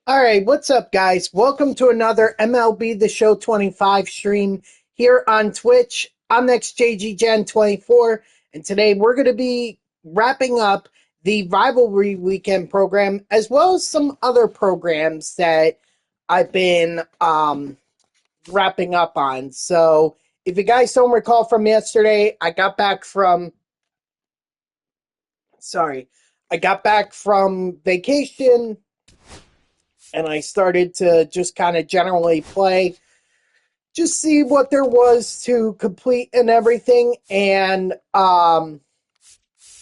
All right, what's up, guys? Welcome to another MLB The Show 25 stream here on Twitch. I'm NextJGGen24, and today we're going to be wrapping up the Rivalry Weekend program, as well as some other programs that I've been wrapping up on. So, if you guys don't recall from yesterday, I got back from vacation and I started to just kind of generally play, just see what there was to complete and everything. And I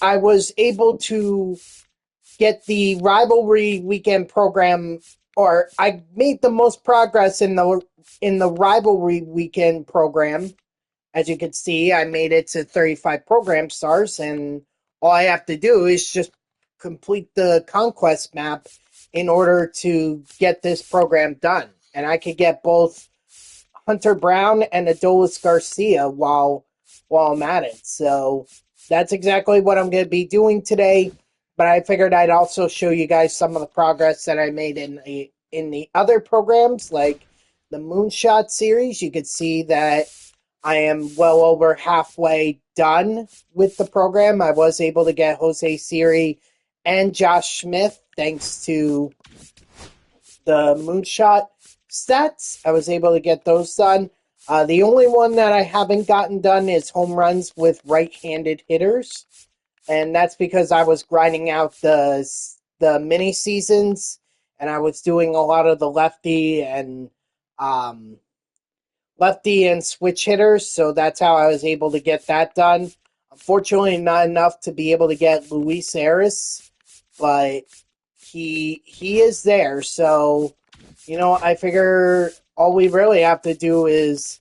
was able to get the Rivalry Weekend program, or I made the most progress in the Rivalry Weekend program. As you can see, I made it to 35 program stars, and all I have to do is just complete the Conquest map in order to get this program done. And I could get both Hunter Brown and Adolis Garcia while I'm at it. So that's exactly what I'm going to be doing today. But I figured I'd also show you guys some of the progress that I made in the other programs, like the Moonshot series. You could see that I am well over halfway done with the program. I was able to get Jose Siri and Josh Smith thanks to the Moonshot stats. I was able to get those done. The only one that I haven't gotten done is home runs with right-handed hitters, and that's because I was grinding out the mini seasons, and I was doing a lot of the um, lefty and switch hitters, so that's how I was able to get that done. Unfortunately, not enough to be able to get Luis Arias, but he is there. So, I figure all we really have to do is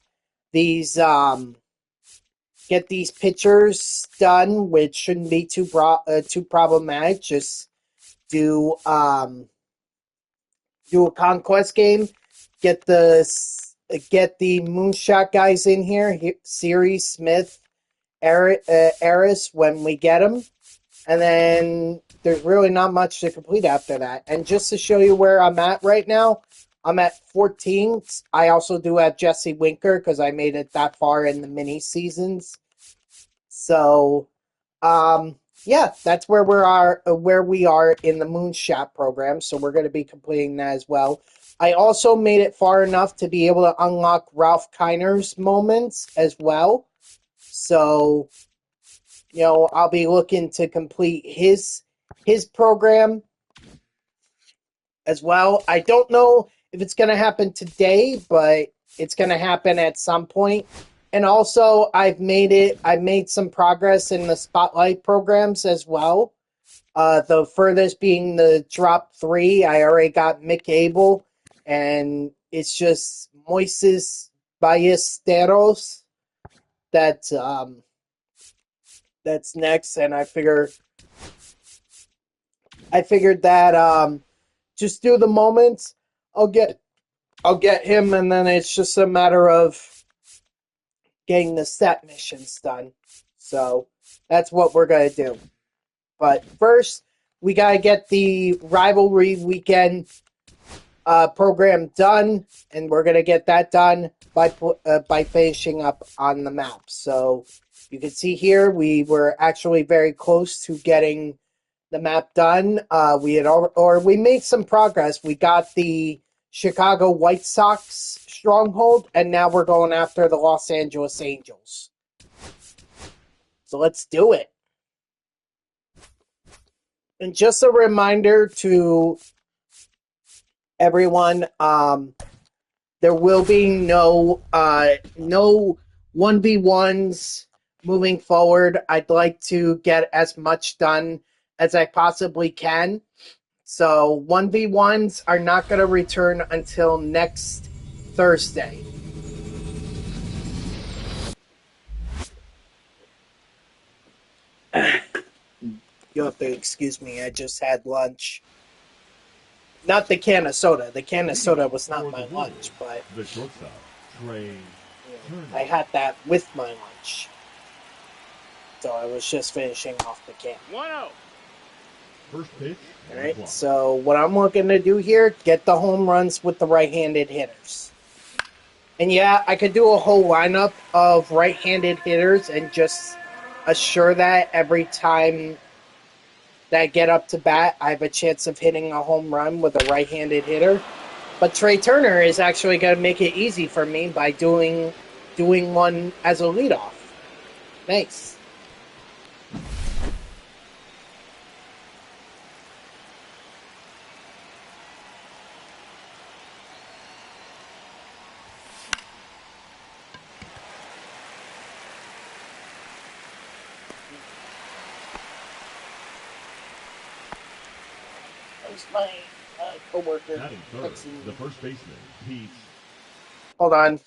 these get these pitchers done, which shouldn't be too problematic. Just do do a conquest game, get the Moonshot guys in here, Siri, Smith, Eris when we get them, and then there's really not much to complete after that. And just to show you where I'm at right now, I'm at 14. I also do have Jesse Winker because I made it that far in the mini seasons. So, yeah, that's where we are in the Moonshot program. So we're going to be completing that as well. I also made it far enough to be able to unlock Ralph Kiner's moments as well. So, I'll be looking to complete his program as well. I don't know if it's going to happen today, but it's going to happen at some point. And also, I made some progress in the spotlight programs as well. The furthest being the drop 3. I already got Mick Abel, and it's just Moises Ballesteros that's next. And I figured that just do the moments. I'll get him, and then it's just a matter of getting the set missions done. So that's what we're going to do. But first, we got to get the Rivalry Weekend program done, and we're going to get that done by finishing up on the map. So you can see here, we were actually very close to getting the map done. We made some progress. We got the Chicago White Sox stronghold, and now we're going after the Los Angeles Angels. So let's do it. And just a reminder to everyone, there will be no 1v1s moving forward. I'd like to get as much done as I possibly can. So 1v1s are not going to return until next Thursday. You'll have to excuse me, I just had lunch. Not the can of soda. The can of soda was not my lunch, but the shortstop, Trey. I had that with my lunch. So I was just finishing off the can. 1-0. First pitch, All 1 right, o'clock. so what I'm looking to do here, get the home runs with the right-handed hitters. And yeah, I could do a whole lineup of right-handed hitters and just assure that every time that I get up to bat, I have a chance of hitting a home run with a right-handed hitter. But Trey Turner is actually going to make it easy for me by doing one as a leadoff. Nice. That was my coworker. Batting third, the first baseman, Pete. Hold on.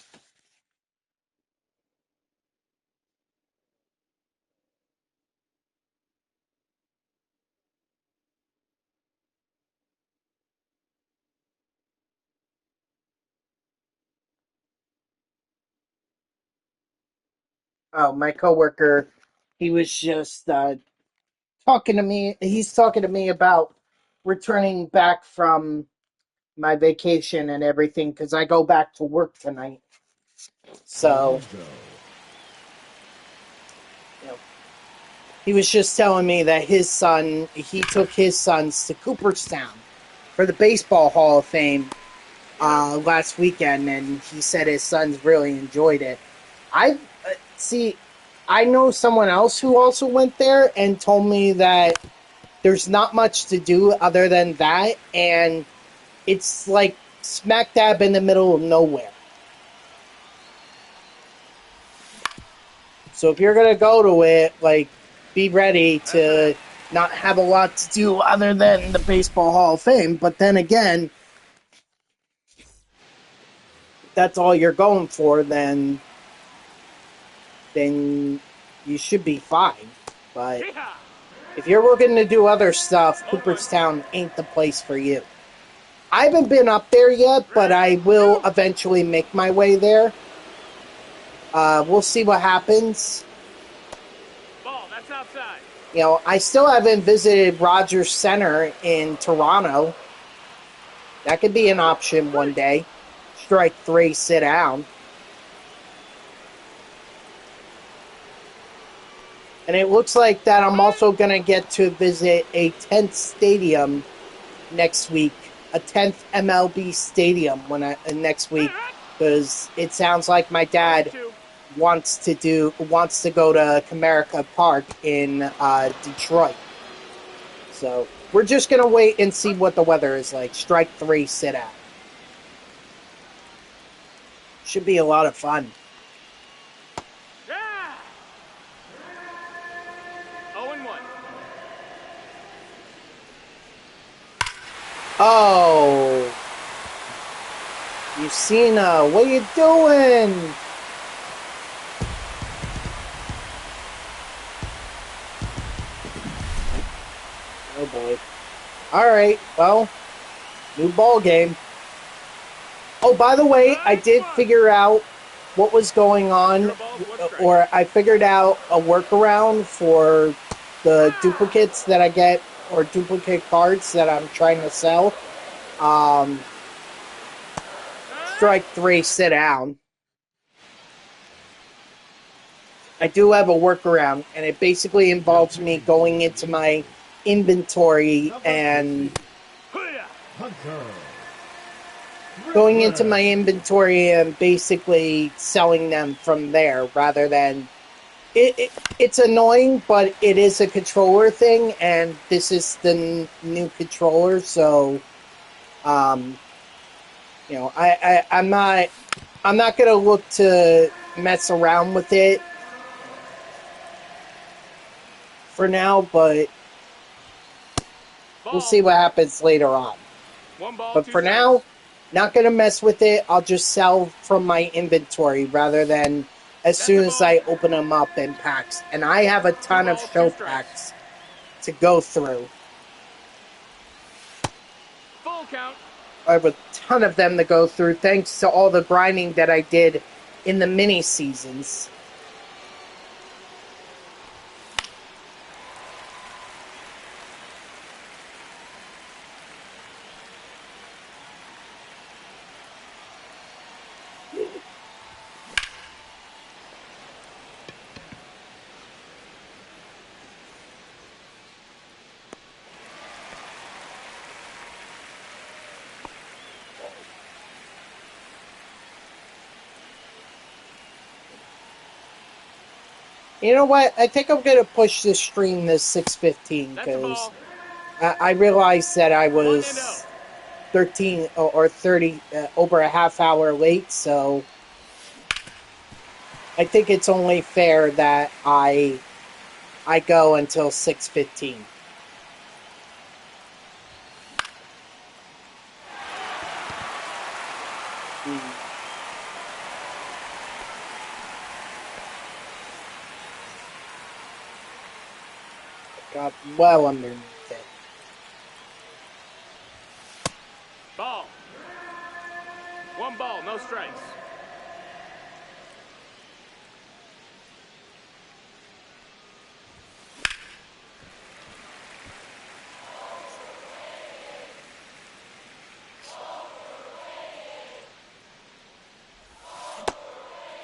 Oh, my coworker, he was just talking to me. He's talking to me about returning back from my vacation and everything because I go back to work tonight. So, you know, he was just telling me that he took his sons to Cooperstown for the Baseball Hall of Fame last weekend, and he said his sons really enjoyed it. I know someone else who also went there and told me that there's not much to do other than that, and it's like smack dab in the middle of nowhere. So if you're gonna go to it, like, be ready to not have a lot to do other than the Baseball Hall of Fame. But then again, if that's all you're going for, then you should be fine. But if you're looking to do other stuff, Cooperstown ain't the place for you. I haven't been up there yet, but I will eventually make my way there. We'll see what happens. Ball, that's outside. You know, I still haven't visited Rogers Center in Toronto. That could be an option one day. Strike 3, sit down. And it looks like that I'm also going to get to visit a 10th stadium next week. A 10th MLB stadium next week. Because it sounds like my dad wants to go to Comerica Park in Detroit. So we're just going to wait and see what the weather is like. Strike 3, sit out. Should be a lot of fun. Yeah! 0-1. Oh. Yusina, what are you doing? Oh boy. Alright, well, new ball game. Oh, by the way, I did figure out what was going on, or I figured out a workaround for the duplicates that I get, or duplicate cards that I'm trying to sell. Strike 3, sit down. I do have a workaround, and it basically involves me going into my inventory and basically selling them from there rather than it's annoying, but it is a controller thing, and this is the new controller, so you know, I'm not gonna look to mess around with it for now, but we'll see what happens later on. But for now, not going to mess with it. I'll just sell from my inventory rather than as soon as I open them up in packs. And I have a ton of show packs to go through. Full count. I have a ton of them to go through thanks to all the grinding that I did in the mini seasons. You know what? I think I'm gonna push this stream to 6:15 That's a because ball. I realized that I 1-0. was 13 or 30 over a half hour late, so I think it's only fair that I go until 6:15. Got well underneath it. Ball. 1 ball, no strikes.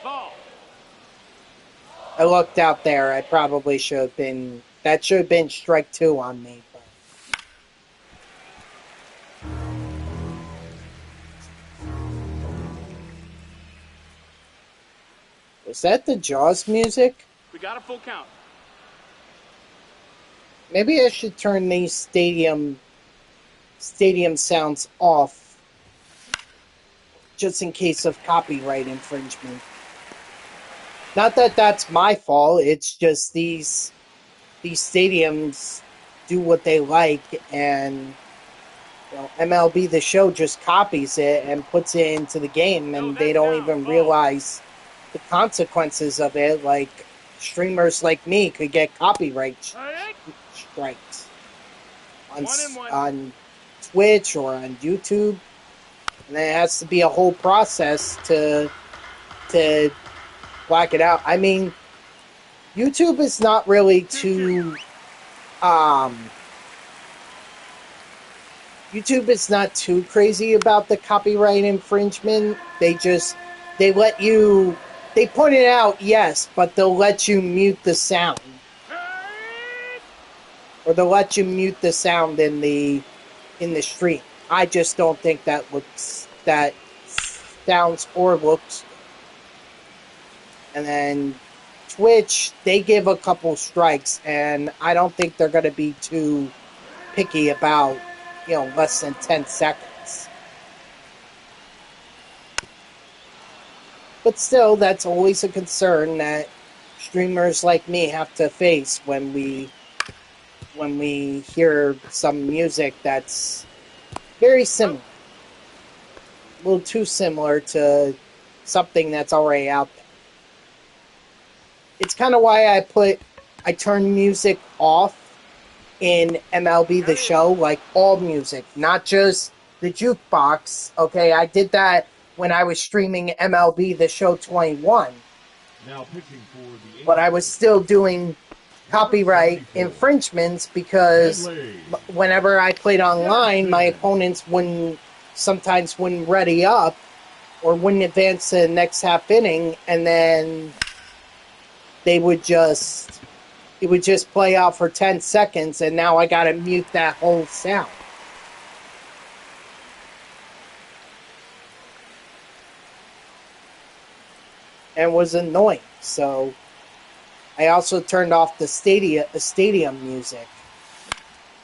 Ball. I looked out there. I probably should have been. That should have been strike 2 on me. But. Was that the Jaws music? We got a full count. Maybe I should turn these stadium sounds off, just in case of copyright infringement. Not that that's my fault. It's just these stadiums do what they like, and MLB The Show just copies it and puts it into the game, and they don't even realize the consequences of it. Like, streamers like me could get copyright strikes on Twitch or on YouTube, and there has to be a whole process to black it out. I mean, YouTube is not really too YouTube is not too crazy about the copyright infringement. They let you, they point it out, yes, but they'll let you mute the sound. Or they'll let you mute the sound in the stream. I just don't think that sounds or looks. And then Twitch, they give a couple strikes, and I don't think they're going to be too picky about, less than 10 seconds. But still, that's always a concern that streamers like me have to face when we hear some music that's very similar. A little too similar to something that's already out there. It's kind of why I turn music off in MLB The Show, like all music, not just the jukebox. Okay, I did that when I was streaming MLB The Show 21. Now pitching for the but I was still doing copyright infringements because whenever I played online, my opponents sometimes wouldn't ready up or wouldn't advance to the next half inning, and then it would just play out for 10 seconds, and now I gotta mute that whole sound. And it was annoying, so I also turned off the stadium music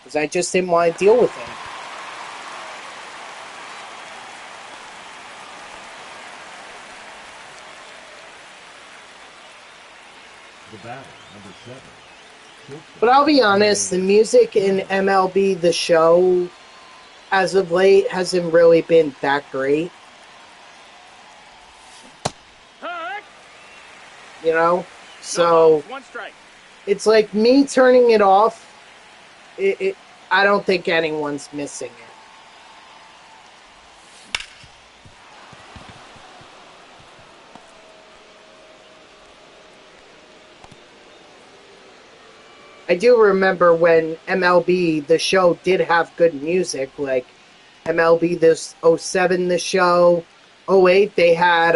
because I just didn't want to deal with it. The batter, number 7. But I'll be honest, the music in MLB The Show, as of late, hasn't really been that great. You know? So, it's like me turning it off, I don't think anyone's missing it. I do remember when MLB The Show did have good music, like MLB this 07 The Show, 08 they had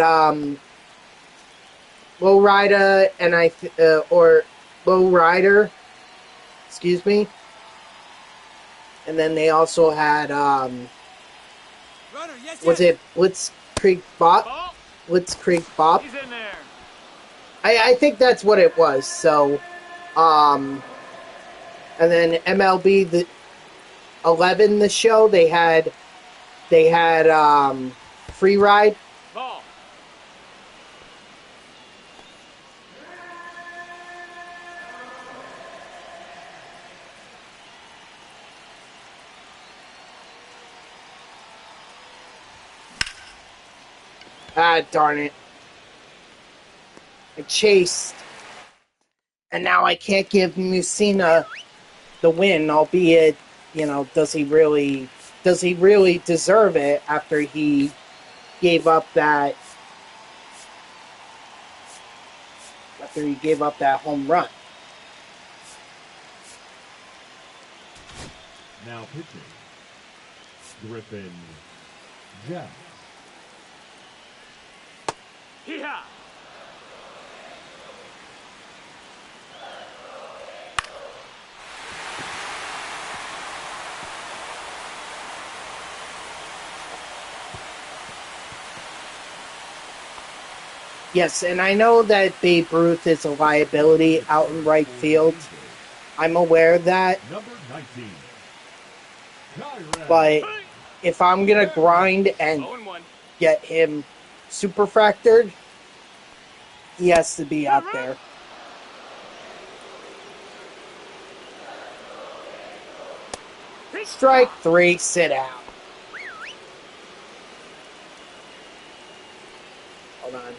Lowrider and or Lowrider, excuse me, and then they also had was it Blitzkrieg Bop? Blitzkrieg Bop. He's in there. I think that's what it was. So, and then MLB the 11, the show they had free ride. Ball. Ah, darn it! I chased, and now I can't give Musina the win. Albeit, does he really deserve it after he gave up that home run? Now pitching, Griffin Jeffs. Hee-haw. Yes, and I know that Babe Ruth is a liability out in right field. I'm aware of that. Number 19. But if I'm going to grind and 0-1. get him super fractured, he has to be out there. Strike 3, sit out. Hold on.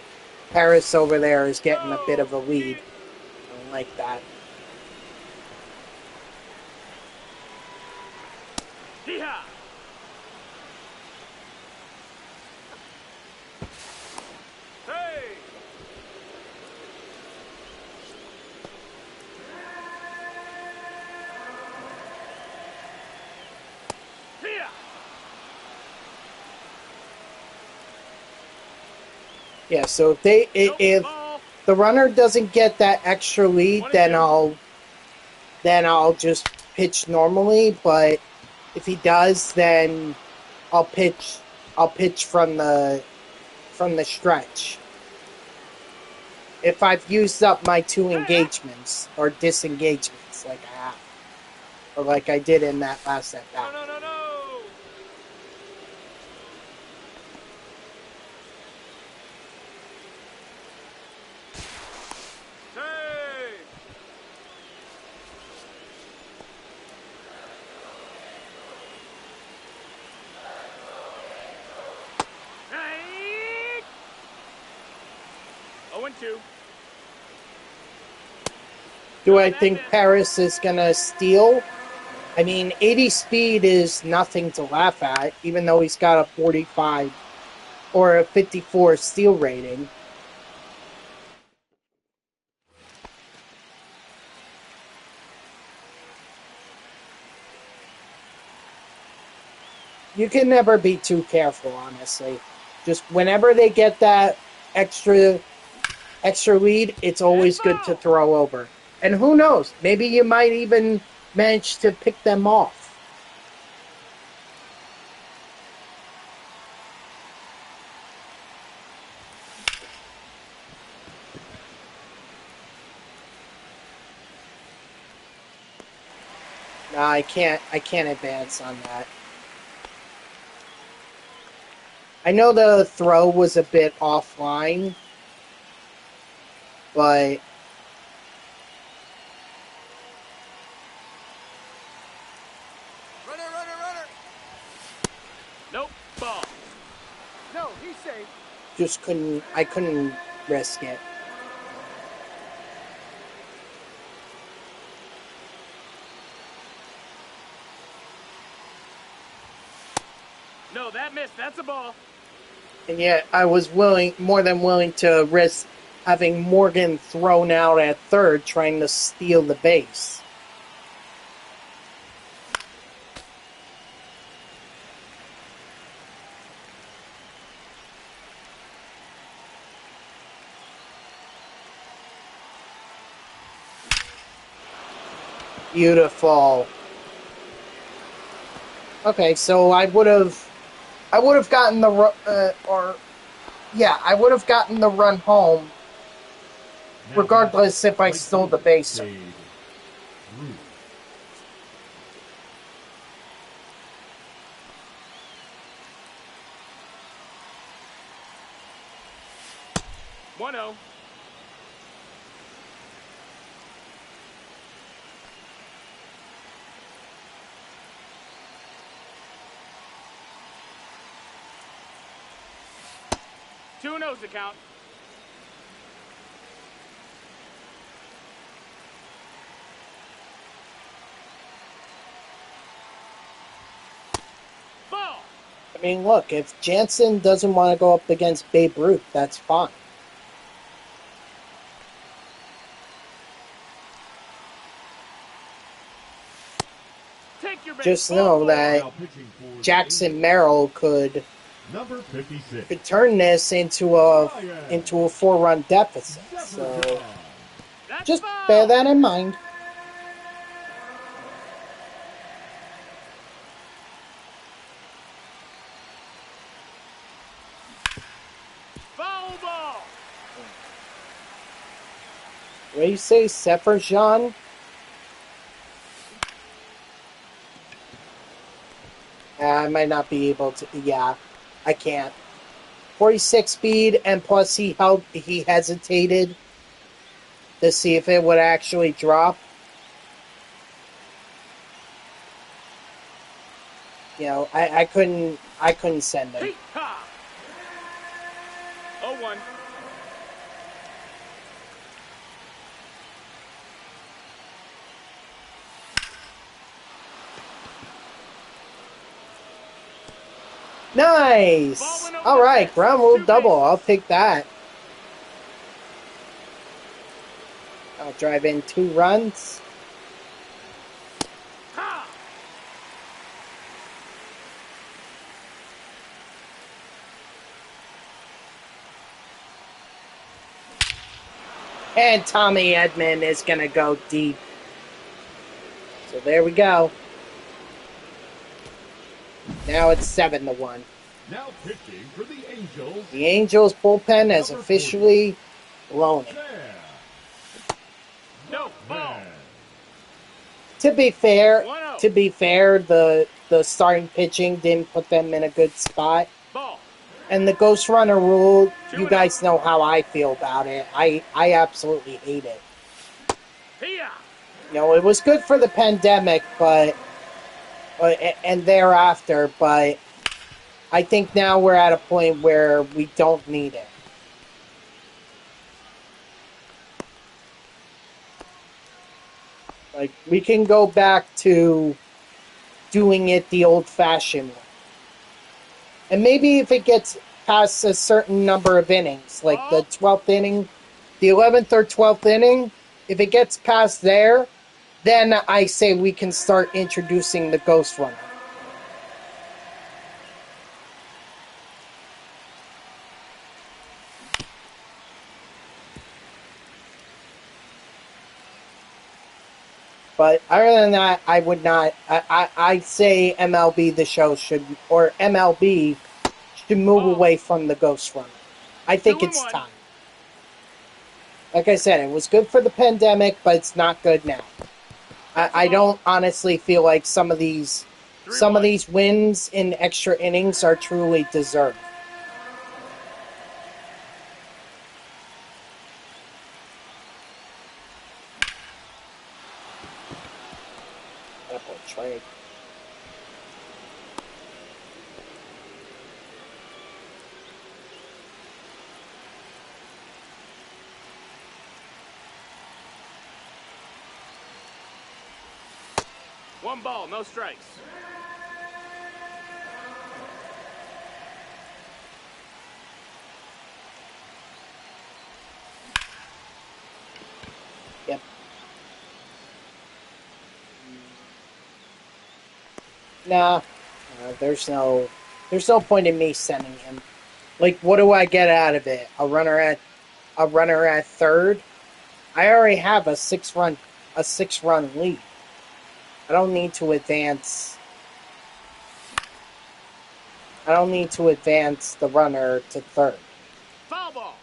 Paris over there is getting a bit of a lead. I don't like that. Hee-haw. Hey. Hee-haw. Yeah, so if Ball. the runner doesn't get that extra lead, then 22. I'll just pitch normally. But if he does, then I'll pitch from the stretch. If I've used up my 2 engagements or disengagements, like I have, or like I did in that last at bat. No. Hey. Hey. 0-2. Do I think Paris is gonna steal? I mean, 80 speed is nothing to laugh at, even though he's got a 45 or a 54 steal rating. You can never be too careful, honestly. Just whenever they get that extra lead, it's always good to throw over. And who knows? Maybe you might even manage to pick them off. No, I can't advance on that. I know the throw was a bit offline, but Runner. Nope. Ball. No, he's safe. I couldn't risk it. No, that missed. That's a ball. And yet I was more than willing to risk having Morgan thrown out at third trying to steal the base. Beautiful. Okay, so I would have gotten the I would have gotten the run home Now regardless if I right stole the fielder, base. Dave Ruth. One zero. Two no's to count. Ball. I mean, look, if Jansen doesn't want to go up against Babe Ruth, that's fine. Take your base. Just Ball know four. that Now pitching for the Jackson Angels, Merrill could number 56. turn this into a 4-run deficit. So That's just foul. bear that in mind. Foul ball. What do you say, Seferjan? I might not be able to. Yeah, I can't. 46 speed, and plus he hesitated to see if it would actually drop. You know, I couldn't send him. Ha. 0-1. Nice! Alright, ground rule double. I'll take that. I'll drive in 2 runs. Ha. And Tommy Edman is going to go deep. So there we go. Now it's 7-1. Now pitching for the Angels, The Angels bullpen has officially blown it. there. No. Ball. Man. To be fair, 1-0. the starting pitching didn't put them in a good spot. Ball. And the Ghost Runner rule, you 2-0. guys know how I feel about it. I absolutely hate it. Here. You know, it was good for the pandemic, but and thereafter, but I think now we're at a point where we don't need it. Like, we can go back to doing it the old-fashioned way. And maybe if it gets past a certain number of innings, like the 12th inning, the 11th or 12th inning, if it gets past there, then I say we can start introducing the Ghost Runner. But other than that, I would not. I say MLB the show should, or MLB should move away from the Ghost Runner. I think it's 2-1. time. Like I said, it was good for the pandemic, but it's not good now. I don't honestly feel like some of these wins in extra innings are truly deserved. Trade. One ball, no strikes. Yep. Nah, there's no point in me sending him. Like, what do I get out of it? A runner at third? I already have a 6-run lead. I don't need to advance. I don't need to advance the runner to third. Foul ball.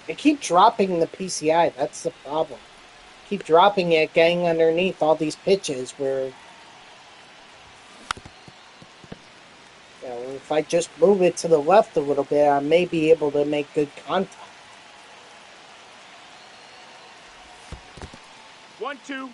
I keep dropping the PCI. That's the problem. Keep dropping it, getting underneath all these pitches where, you know, if I just move it to the left a little bit, I may be able to make good contact. 1-2.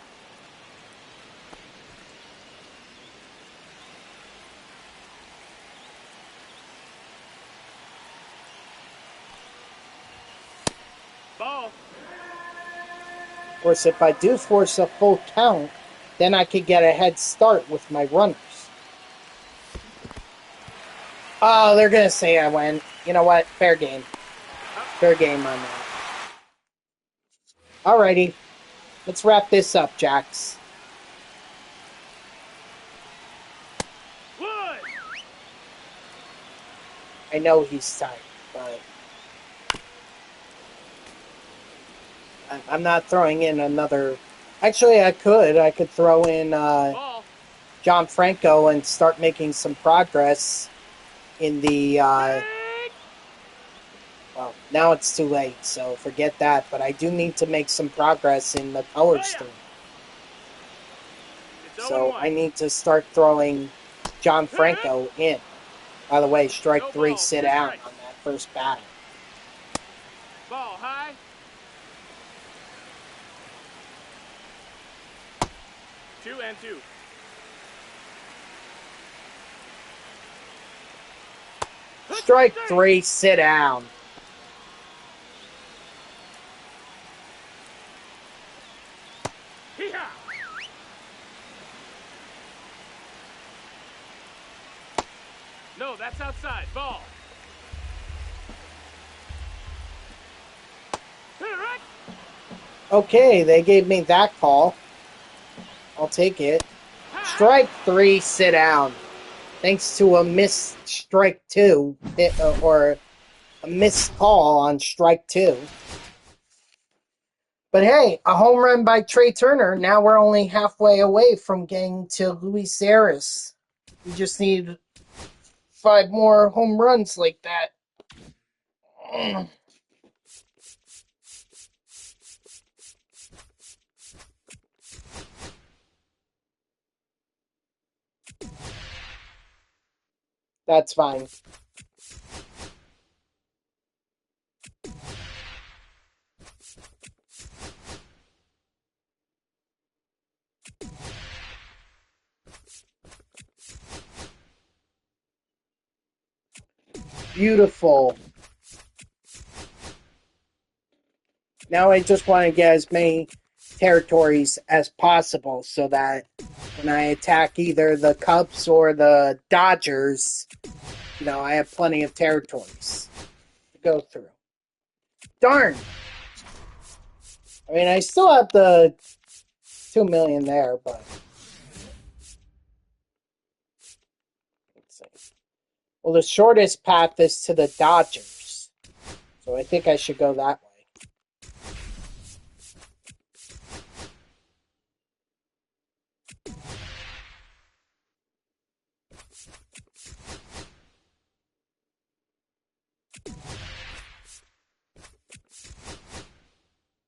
Ball. Of course, if I do force a full count, then I could get a head start with my runners. Oh, they're going to say I went. You know what? Fair game. Fair game on that. Alrighty. Let's wrap this up, Jax. Wood. I know he's tired, but I'm not throwing in another... Actually, I could. I could throw in Ball. John Franco and start making some progress in the... well, now it's too late, so forget that. But I do need to make some progress in the color stream. So I need to start throwing John Franco in. By the way, strike three, sit out on that first batter. Ball high. 2-2. Strike three, sit down. No, that's outside. Ball. Okay, they gave me that call. I'll take it. Strike three, sit down. Thanks to a missed strike two, or a missed call on strike two. But hey, a home run by Trey Turner. Now we're only halfway away from getting to Luis Arias. We just need 5 more home runs like that. That's fine. Beautiful. Now I just want to get as many territories as possible so that when I attack either the Cubs or the Dodgers, you know, I have plenty of territories to go through. Darn! I mean, I still have the 2 million there, but let's see. Well, the shortest path is to the Dodgers, so I think I should go that way.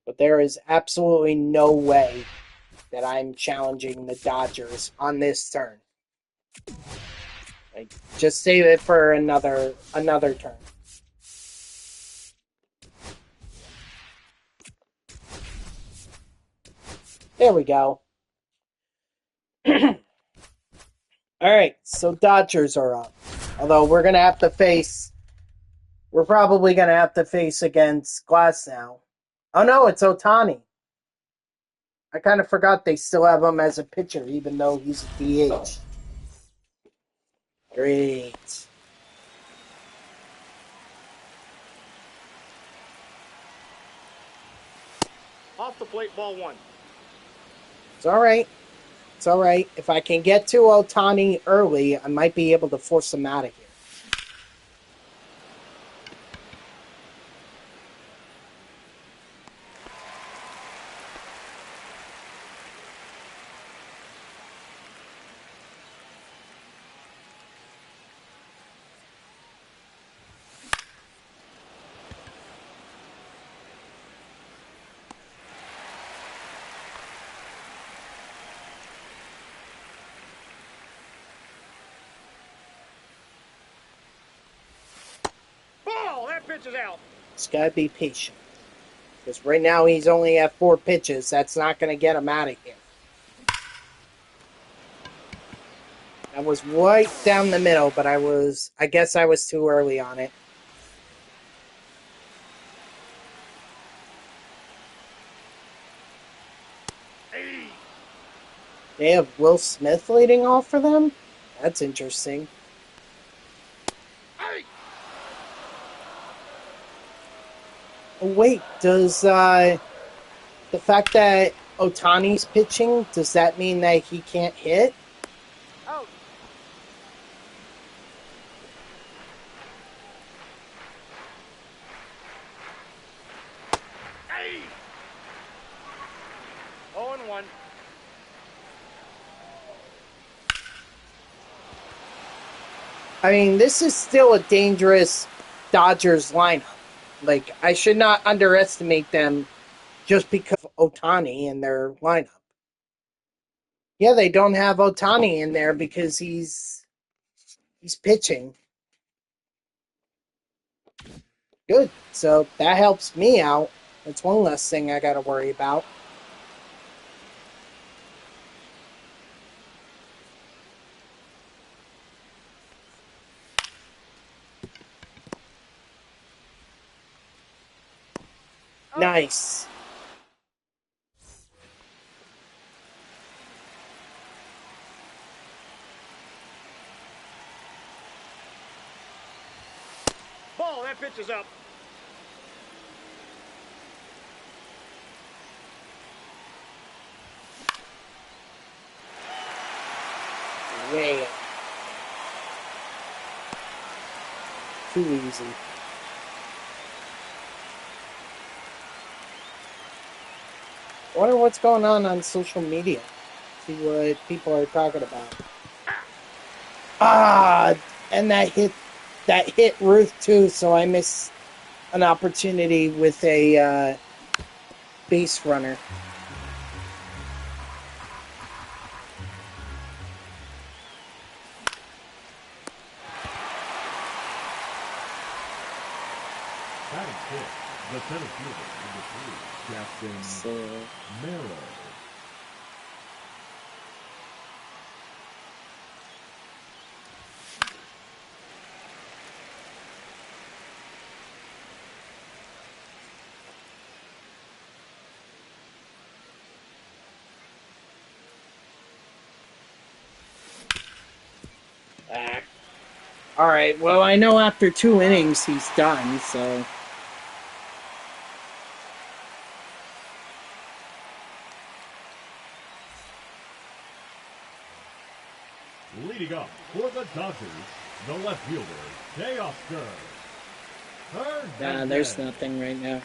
But there is absolutely no way that I'm challenging the Dodgers on this turn. Like, just save it for another turn. There we go. Alright, so Dodgers are up. Although we're probably going to have to face against Glass now. Oh no, it's Ohtani. I kind of forgot they still have him as a pitcher, even though he's a DH. Great. Off the plate, ball 1. It's alright. It's alright. If I can get to Ohtani early, I might be able to force him out of here. That pitch is out. Just gotta be patient. Because right now he's only at 4 pitches. That's not going to get him out of here. That was right down the middle, but I guess I was too early on it. Hey. They have Will Smith leading off for them? That's interesting. Hey. Oh, wait, does the fact that Ohtani's pitching, does that mean that he can't hit? Out. Hey. 0-1. I mean, this is still a dangerous Dodgers lineup. Like, I should not underestimate them just because of Ohtani in their lineup. Yeah, they don't have Ohtani in there because he's pitching. Good. So that helps me out. That's one less thing I got to worry about. Oh. Nice. Ball. That pitch is up. Way up. Too easy. I wonder what's going on social media. See what people are talking about. Ah, and that hit Ruth too, so I missed an opportunity with a base runner. Batting fifth, the center fielder, number 3, Jackson Merrill. All right. Well, I know after 2 innings he's done. So Leading up for the Dodgers, the left fielder, Teoscar. there's nothing right now.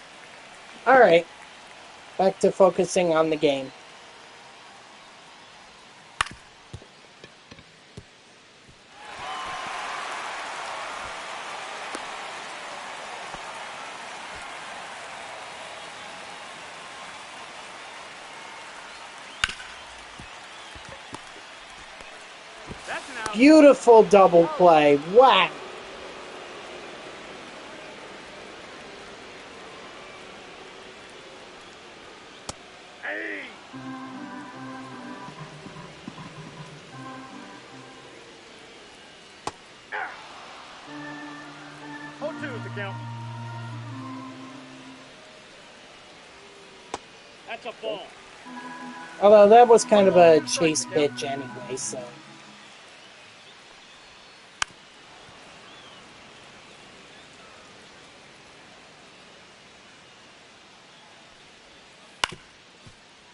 All right. Back to focusing on the game. That's an out. Beautiful double play. Wow. Hey. 0-2 is the count. That's a ball. Although that was kind of a chase pitch anyway, so.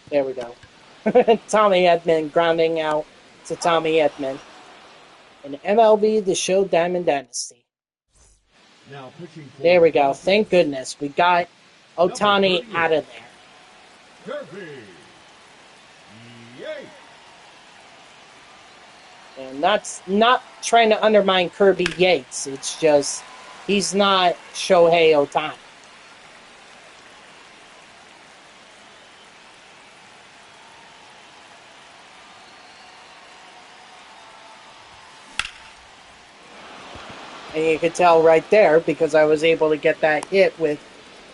There we go. Tommy Edman grounding out to Tommy Edman. In MLB, the show Diamond Dynasty. Now pitching for There we the go. Dodgers, Thank goodness. We got Ohtani out of there. Kirby Yates. And that's not trying to undermine Kirby Yates. It's just he's not Shohei Ohtani. And you could tell right there because I was able to get that hit with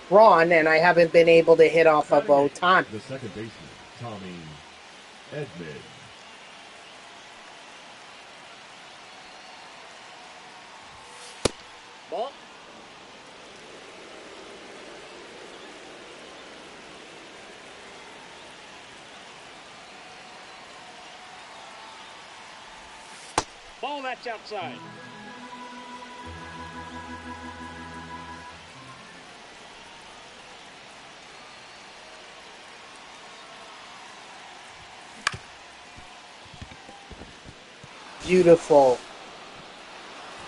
Ron, and I haven't been able to hit off of Batting eighth, Otani. the second baseman, Tommy Edman. Ball. Ball, that's outside. Beautiful.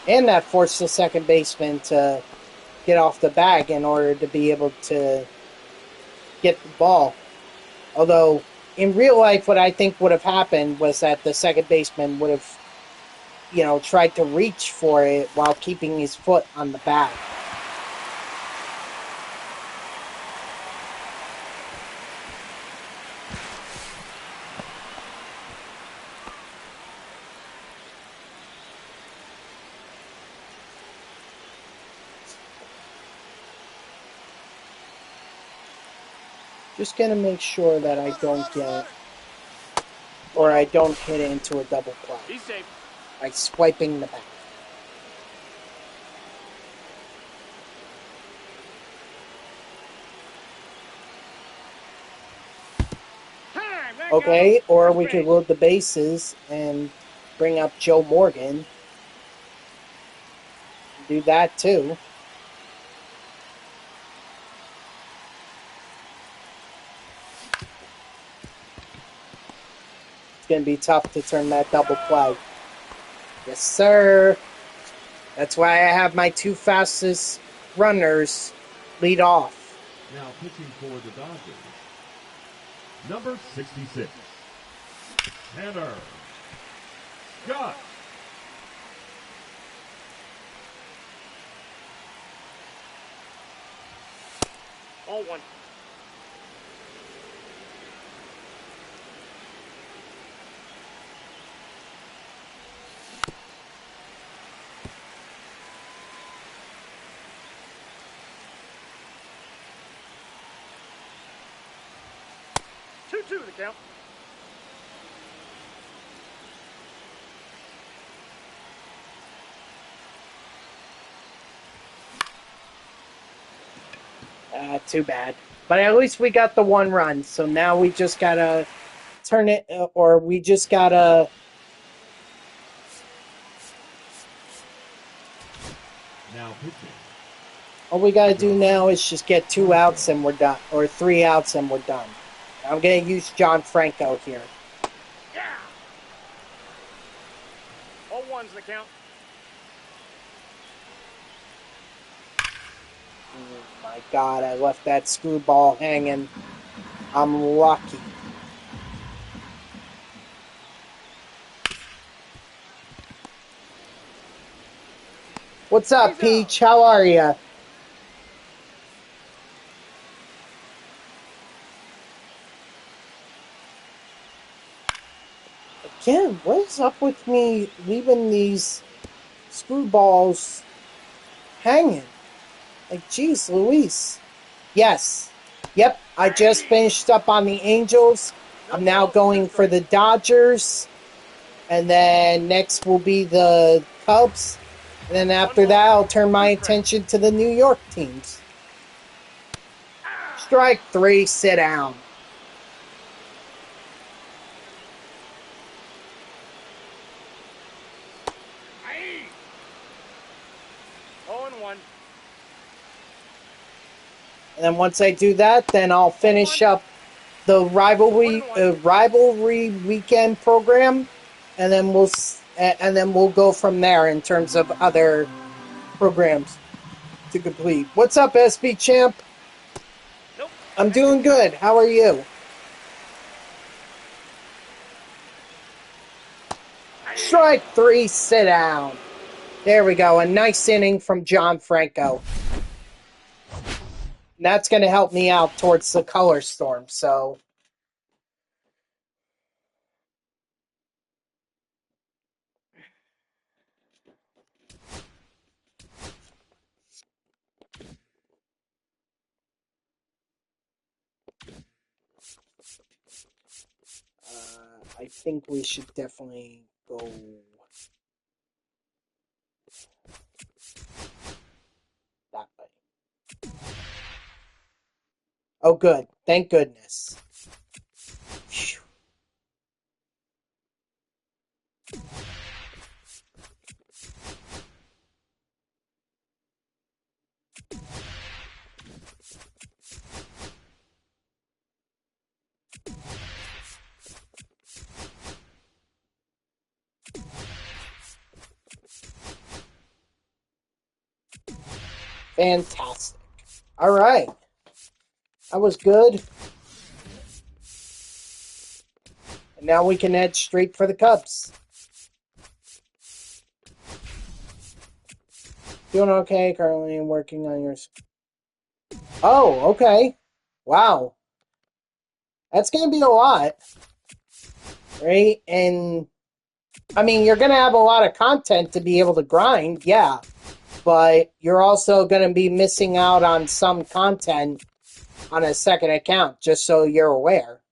And that forced the second baseman to get off the bag in order to be able to get the ball. Although, in real life, what I think would have happened was that the second baseman would have, tried to reach for it while keeping his foot on the bag. Just gonna make sure that I don't get, or I don't hit it into a double play He's safe. by swiping the bag. Time. That Okay, goes. or First we could base. load the bases and bring up Joe Morgan. Do that too. It's going to be tough to turn that double play. Yes, sir. That's why I have my two fastest runners lead off. Now pitching for the Dodgers, number 66, Tanner Scott. Ball one. Two the count. Too bad. But at least we got the one run. So now we just got to turn it, or we just got to... Now pitching, All we got to do now is just get 2 outs and we're done. Or 3 outs and we're done. I'm going to use John Franco here. Yeah. All one's the count. Oh my God, I left that screwball hanging. I'm lucky. What's up, Peach? How are ya? Again, what is up with me leaving these screwballs hanging? Like, geez, Luis. Yes. Yep, I just finished up on the Angels. I'm now going for the Dodgers. And then next will be the Cubs. And then after that, I'll turn my attention to the New York teams. Strike 3, sit down. Aye. 0-1. And then once I do that, then I'll finish up the rivalry weekend program, and then we'll go from there in terms of other programs to complete. What's up, SB Champ? Nope. I'm doing good. How are you? Strike 3, sit down. There we go. A nice inning from John Franco. And that's going to help me out towards the color storm. So, I think we should definitely go that way. Oh, good. Thank goodness. Phew. Fantastic. All right. That was good. And now we can head straight for the Cubs. Doing okay. Currently working on yours. Oh, okay. Wow. That's going to be a lot. Right? And, I mean, you're going to have a lot of content to be able to grind. Yeah. But you're also going to be missing out on some content on a second account, just so you're aware.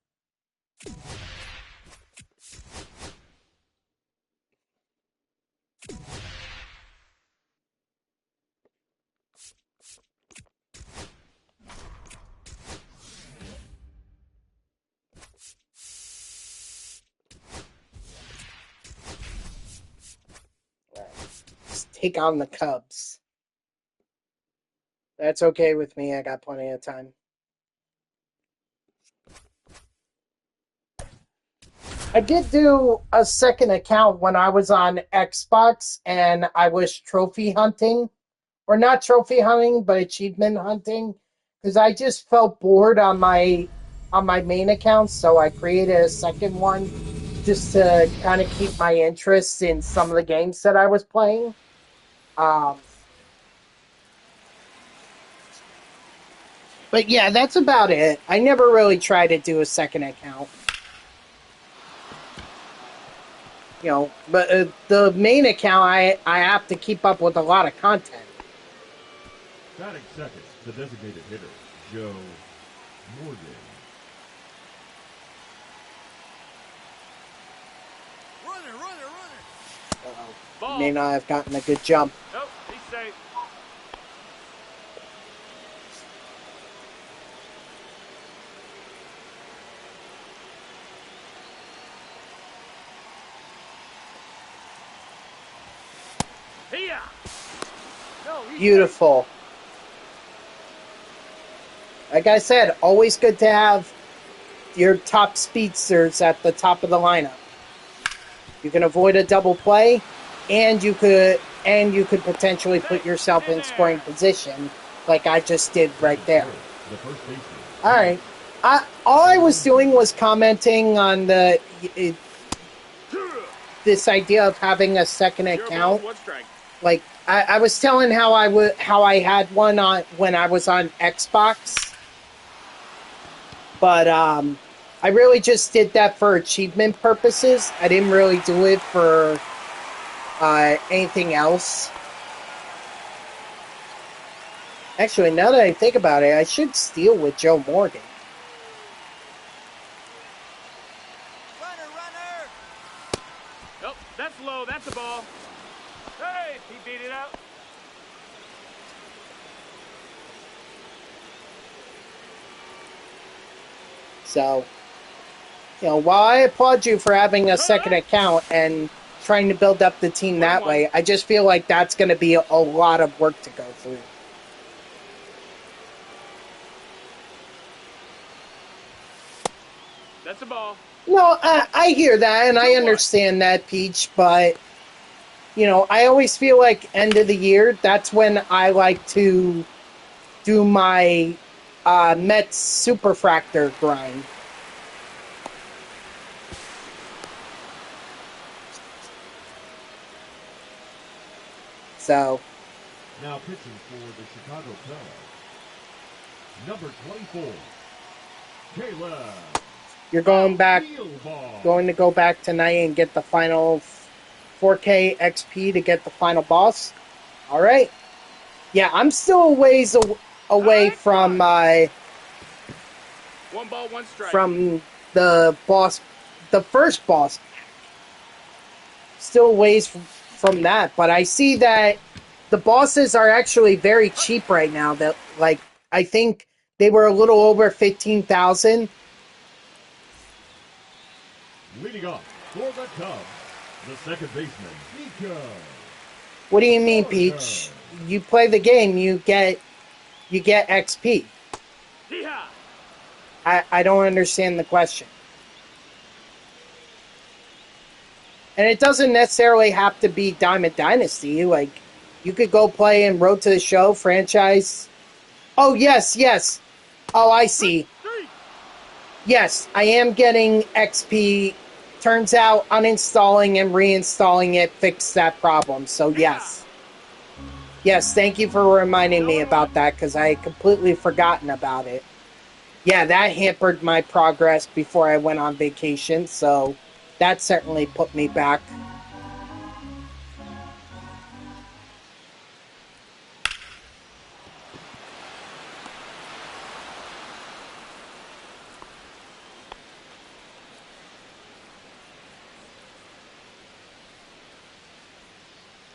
All right. Let's take on the Cubs. That's okay with me. I got plenty of time. I did do a second account when I was on Xbox and I was trophy hunting. Or not trophy hunting, but achievement hunting. Because I just felt bored on my main account, so I created a second one just to kind of keep my interest in some of the games that I was playing. But yeah, that's about it. I never really tried to do a second account. You know, but the main account, I have to keep up with a lot of content. Batting second, the designated hitter, Joe Morgan. Runner. Uh-oh. Ball. May not have gotten a good jump. Nope, he's safe. Here. No, he's Beautiful. Like I said, always good to have your top speedsters at the top of the lineup. You can avoid a double play, and you could potentially put yourself in scoring position, like I just did right there. The first baseman. All right. All I was doing was commenting on this idea of having a second account. Like I was telling how I had one on when I was on Xbox, but I really just did that for achievement purposes. I didn't really do it for anything else. Actually, now that I think about it, I should steal with Joe Morgan. Runner. Nope, that's low. That's a ball. Hey, he beat it out. So, you know, while I applaud you for having a second account and trying to build up the team that way, I just feel like that's going to be a lot of work to go through. That's a ball. No, I hear that and I understand that, Peach, but, you know, I always feel like end of the year, that's when I like to do my Mets Superfractor grind. So. Now pitching for the Chicago Cubs, number 24, Caleb. You're going to go back tonight and get the final 4K XP to get the final boss? All right. Yeah, I'm still a ways away from one ball, one strike. from the boss the first boss. Still ways from that, but I see that the bosses are actually very cheap right now. That, like, I think they were a little over 15,000. Leading off for the Cubs, the second baseman, Nico. What do you mean, Peach? You play the game, you get XP. Hee-haw! I don't understand the question. And it doesn't necessarily have to be Diamond Dynasty. Like, you could go play in Road to the Show franchise. Oh, yes. Oh, I see. Yes, I am getting XP. Turns out uninstalling and reinstalling it fixed that problem. So, yes. Yes, thank you for reminding me about that, because I had completely forgotten about it. Yeah, that hampered my progress before I went on vacation, so that certainly put me back.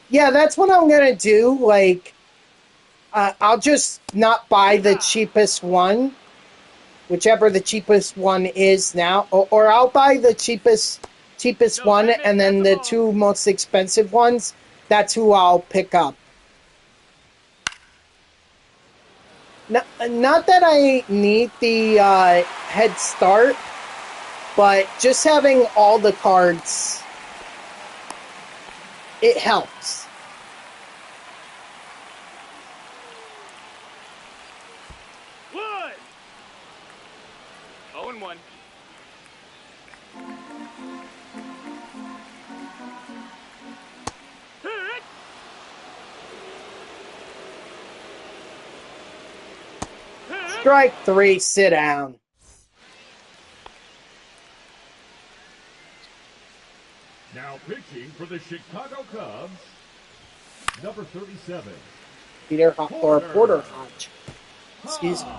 Yeah, that's what I'm gonna do. Like, I'll just not buy the cheapest one, whichever the cheapest one is now, or I'll buy the cheapest one, and then the two most expensive ones, that's who I'll pick up. Not that I need the head start, but just having all the cards, it helps. One. 0-1. Strike 3, sit down. Now pitching for the Chicago Cubs, number 37. Porter Hodge. Excuse me.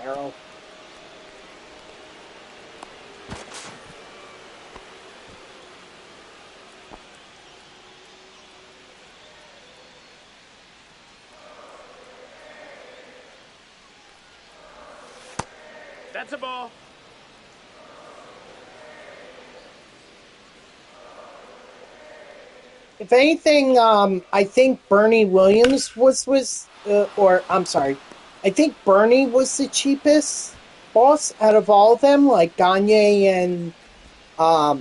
Narrow. That's a ball. If anything, I think Bernie Williams I think Bernie was the cheapest boss out of all of them, like Gagne and, I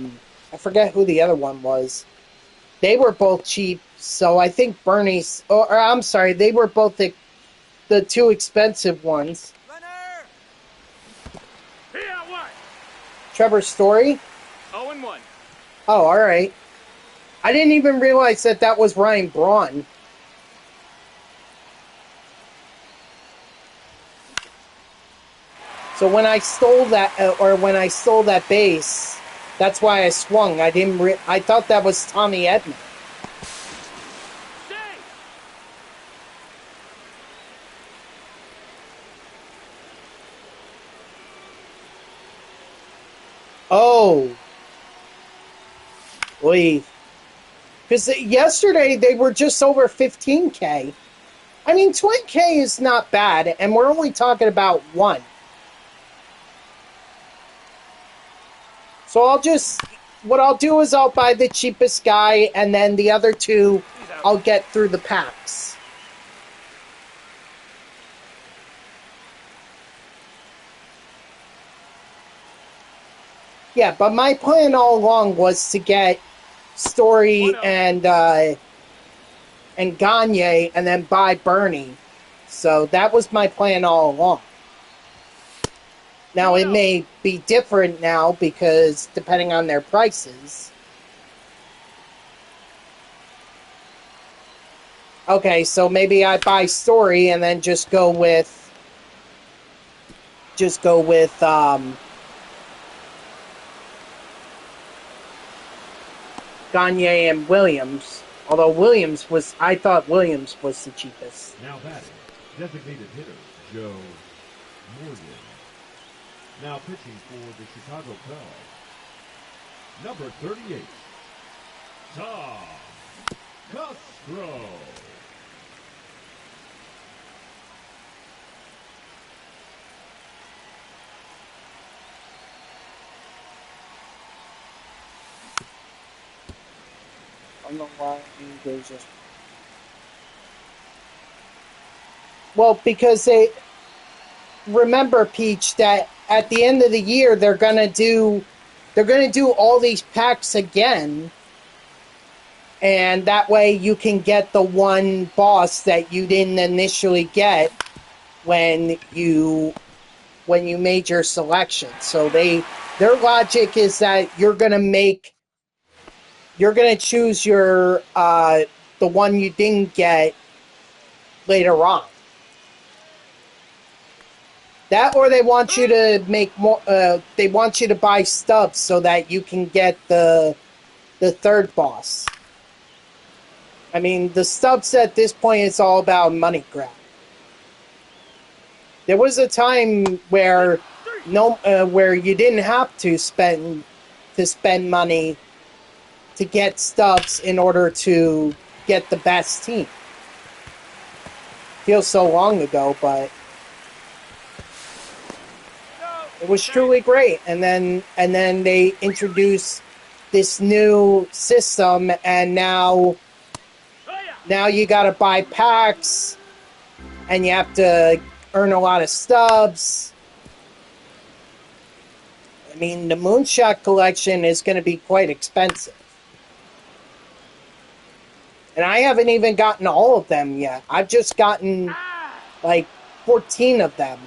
forget who the other one was. They were both cheap, so I think Bernie's, they were both the two expensive ones. Here, what? Trevor Story? 0-1. Oh, alright. I didn't even realize that was Ryan Braun. So when I stole that base, that's why I swung. I thought that was Tommy Edman. Stay. Oh. Oy. Because yesterday they were just over 15K. I mean, 20K is not bad, and we're only talking about one. So what I'll do is I'll buy the cheapest guy, and then the other two I'll get through the packs. Yeah, but my plan all along was to get Story and Gagne, and then buy Bernie. So that was my plan all along. Now, it may be different now because depending on their prices. Okay, so maybe I buy Story and then just go with Gagne and Williams. Although I thought Williams was the cheapest. Now batting, designated hitter Joe Morgan. Now pitching for the Chicago Cubs, number 38, Tom Castro. I don't know why there's just... Well, because they... Remember, Peach, that at the end of the year, they're gonna do all these packs again, and that way you can get the one boss that you didn't initially get when you made your selection. So their logic is that you're gonna choose your the one you didn't get later on. That, or they want you to make more. They want you to buy stubs so that you can get the third boss. I mean, the stubs at this point is all about money grab. There was a time where where you didn't have to spend money to get stubs in order to get the best team. Feels so long ago, but it was truly great. And then they introduced this new system, and now you got to buy packs, and you have to earn a lot of stubs. I mean, the Moonshot collection is going to be quite expensive. And I haven't even gotten all of them yet. I've just gotten, like, 14 of them.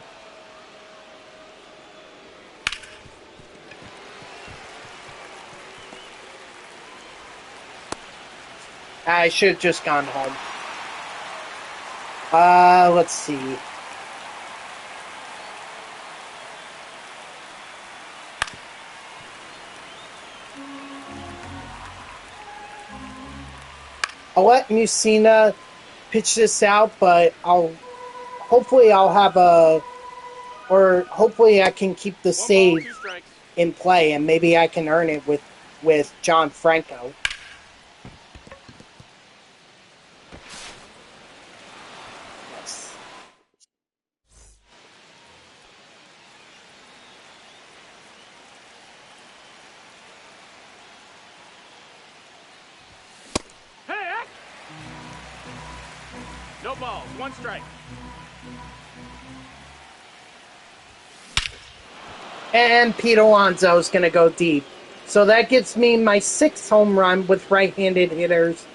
I should have just gone home. Let's see. I'll let Musina pitch this out, but hopefully I can keep the save in play, and maybe I can earn it with John Franco. Yes. No balls, one strike. And Pete Alonso is going to go deep. So that gets me my 6th home run with right-handed hitters.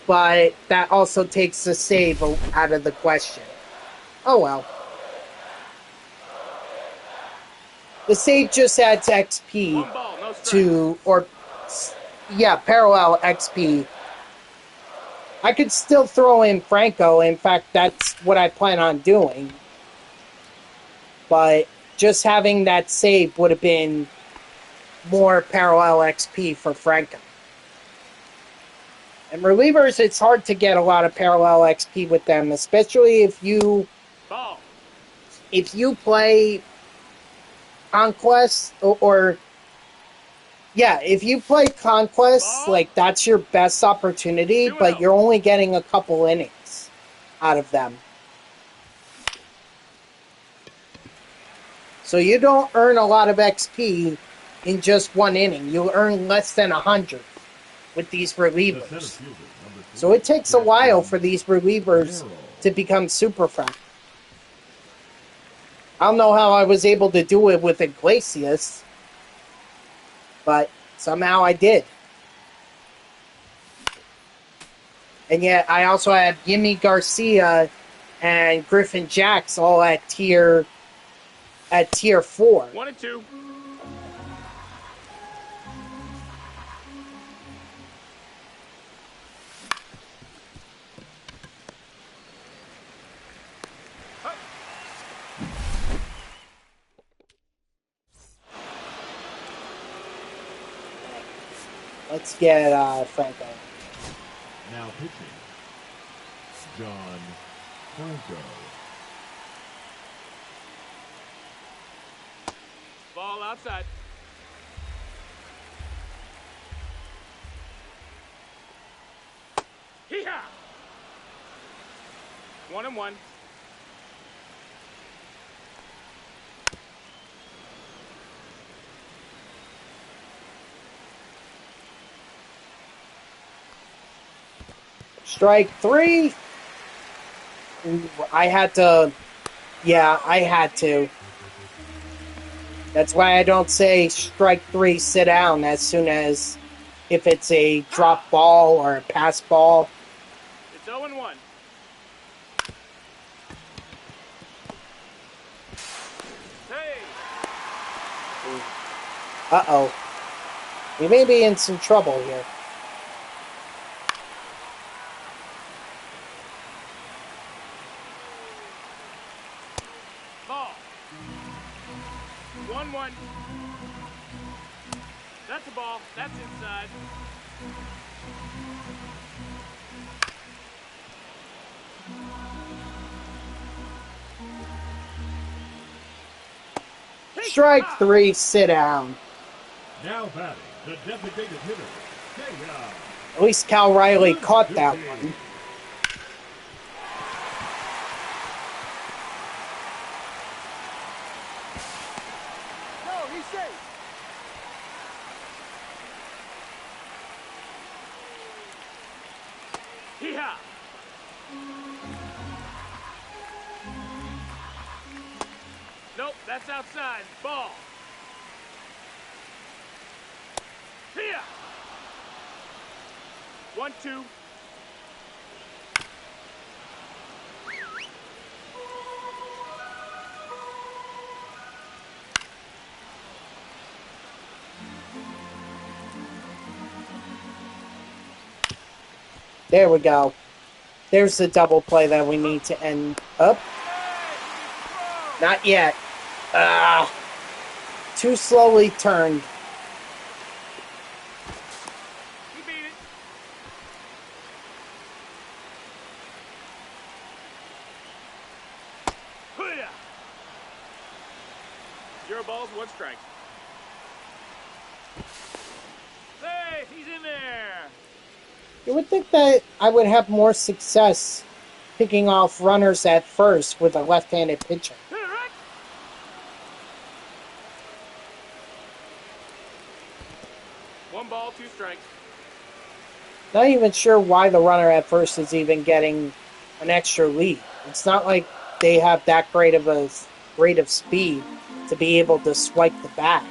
But that also takes the save out of the question. Oh well. The save just adds XP parallel XP. I could still throw in Franco. In fact, that's what I plan on doing. But just having that save would have been more parallel XP for Franco. And relievers, it's hard to get a lot of parallel XP with them, especially if you play Conquest if you play Conquest, like, that's your best opportunity, but you're only getting a couple innings out of them. So you don't earn a lot of XP in just one inning. You earn less than 100 with these relievers. So it takes a while for these relievers to become super fast. I don't know how I was able to do it with Iglesias, but somehow I did. And yet I also had Yimi Garcia and Griffin Jacks all at tier 4. 1 and 2. Let's get Franco. Now pitching, John Franco. Ball outside. Hee-haw! 1-1. Strike 3. Ooh, I had to. Yeah, I had to. That's why I don't say strike 3, sit down as soon as if it's a drop ball or a pass ball. It's 0-1. Hey! Uh-oh. We may be in some trouble here. Ball. 1-1. That's a ball. That's inside. Strike 3, sit down. Now batting, the designated hitter, Kaya. At least Cal Riley caught that one. No, he's safe. Hee-haw! Nope, that's outside. Ball. Here. 1-2. There we go. There's the double play that we need to end up. Not yet. Too slowly turned. He beat it. Hoo-yah! 0 balls, 1 strike. Hey, he's in there. You would think that I would have more success picking off runners at first with a left-handed pitcher. Right. 1 ball, 2 strikes. Not even sure why the runner at first is even getting an extra lead. It's not like they have that great of a rate of speed to be able to swipe the bat.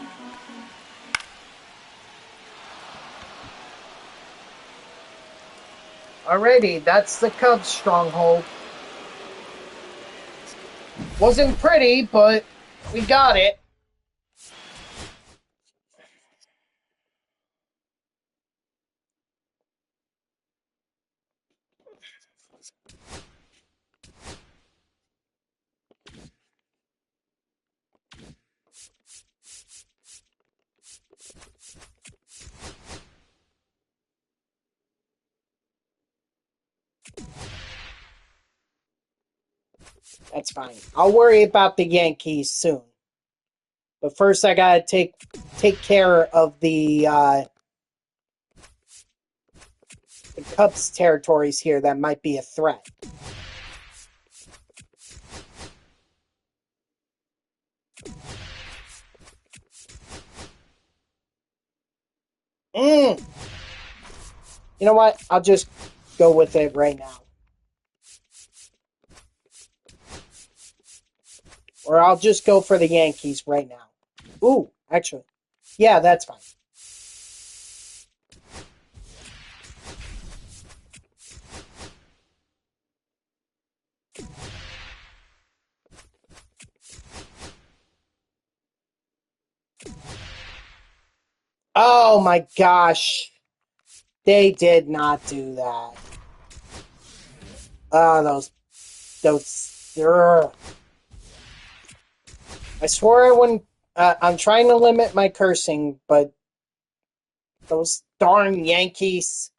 Alrighty, that's the Cubs stronghold. Wasn't pretty, but we got it. That's fine. I'll worry about the Yankees soon. But first I gotta take care of the Cubs territories here that might be a threat. You know what? I'll just go with it right now. Or I'll just go for the Yankees right now. Ooh, actually. Yeah, that's fine. Oh my gosh. They did not do that. Oh, those. I swore I wouldn't. I'm trying to limit my cursing, but those darn Yankees.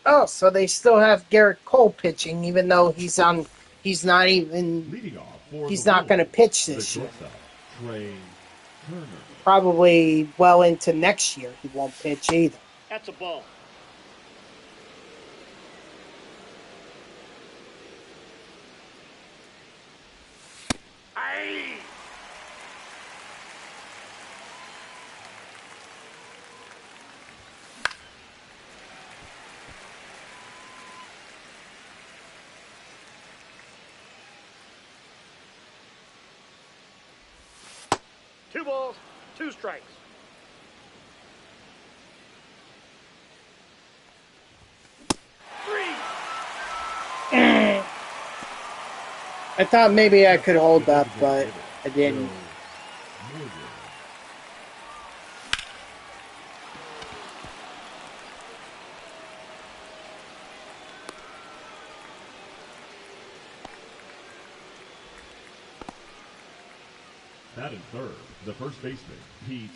Oh, so they still have Garrett Cole pitching, even though he's not even, Leading off for he's the not going to Wolves, pitch the this year. shortstop, Trey Turner. Probably well into next year, he won't pitch either. That's a ball. Aye. Two balls, two strikes. Three. I thought maybe I could hold up, but I didn't. Batting third, the first baseman, Pete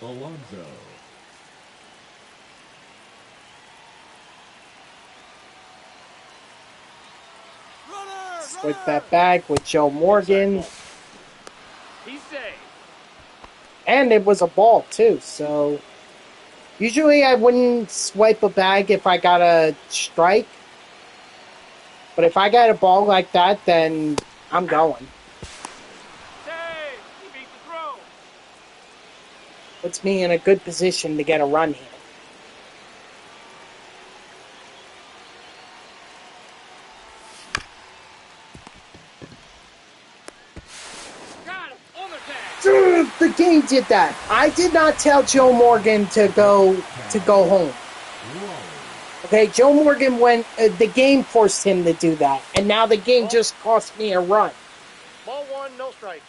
Alonso. Split that bag with Joe Morgan. He's safe. And it was a ball, too, so... Usually I wouldn't swipe a bag if I got a strike. But if I got a ball like that, then I'm going. Safe. He beat the throw. Puts me in a good position to get a run here. Got him on the tag. Dude, the game did that. I did not tell Joe Morgan to go home. Okay, Joe Morgan went. The game forced him to do that, and now the game just cost me a run. Ball one, no strikes.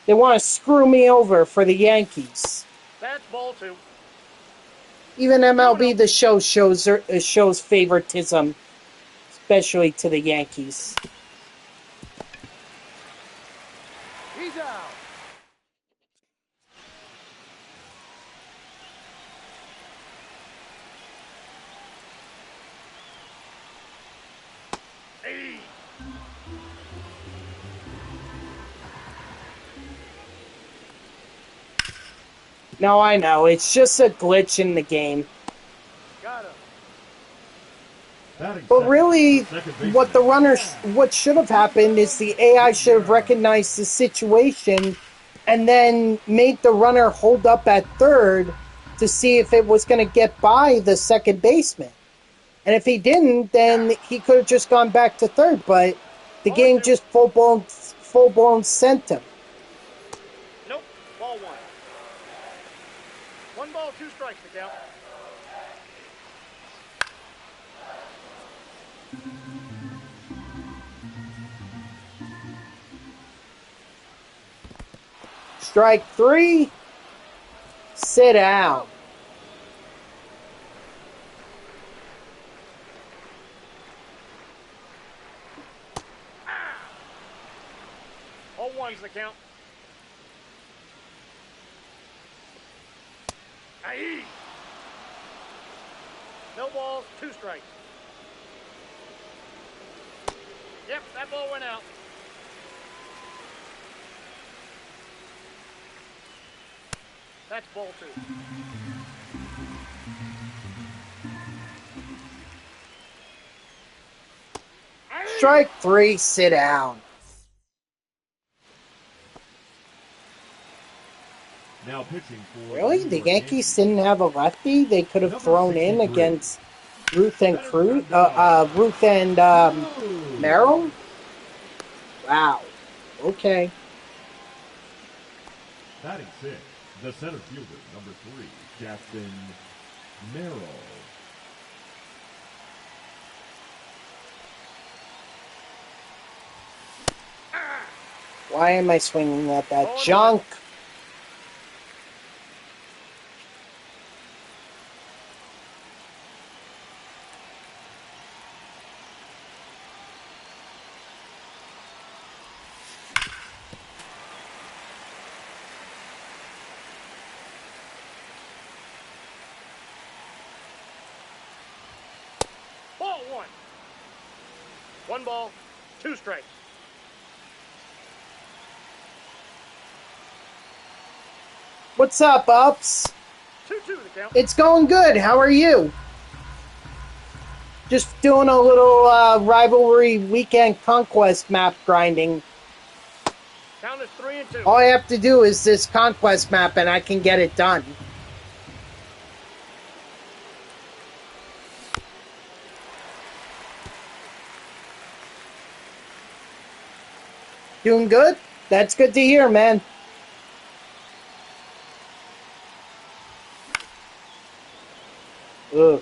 They want to screw me over for the Yankees. That's ball two. Even MLB The Show shows favoritism, especially to the Yankees. He's out. Hey. No, I know. It's just a glitch in the game. Got him. But really, what should have happened is the AI should have recognized the situation and then made the runner hold up at third to see if it was going to get by the second baseman. And if he didn't, then he could have just gone back to third. But the game just full blown sent him. Nope. Ball one. One ball, two strikes to count. Strike three. Sit down. All one's the count. Aye. No balls, two strikes. Yep, that ball went out. That's ball two. Strike three. Sit down. Now pitching for Really? The Yankees didn't have a lefty they could have thrown in against Ruth and Merrill? Wow. Okay. Batting six, the center fielder, number 3, Jackson Merrill. Why am I swinging at that junk? 1 ball, 2 strikes. What's up, Ups? 2-2 the count. It's going good. How are you? Just doing a little Rivalry Weekend Conquest map grinding. Count is 3-2. All I have to do is this Conquest map and I can get it done. Doing good? That's good to hear, man. Ugh.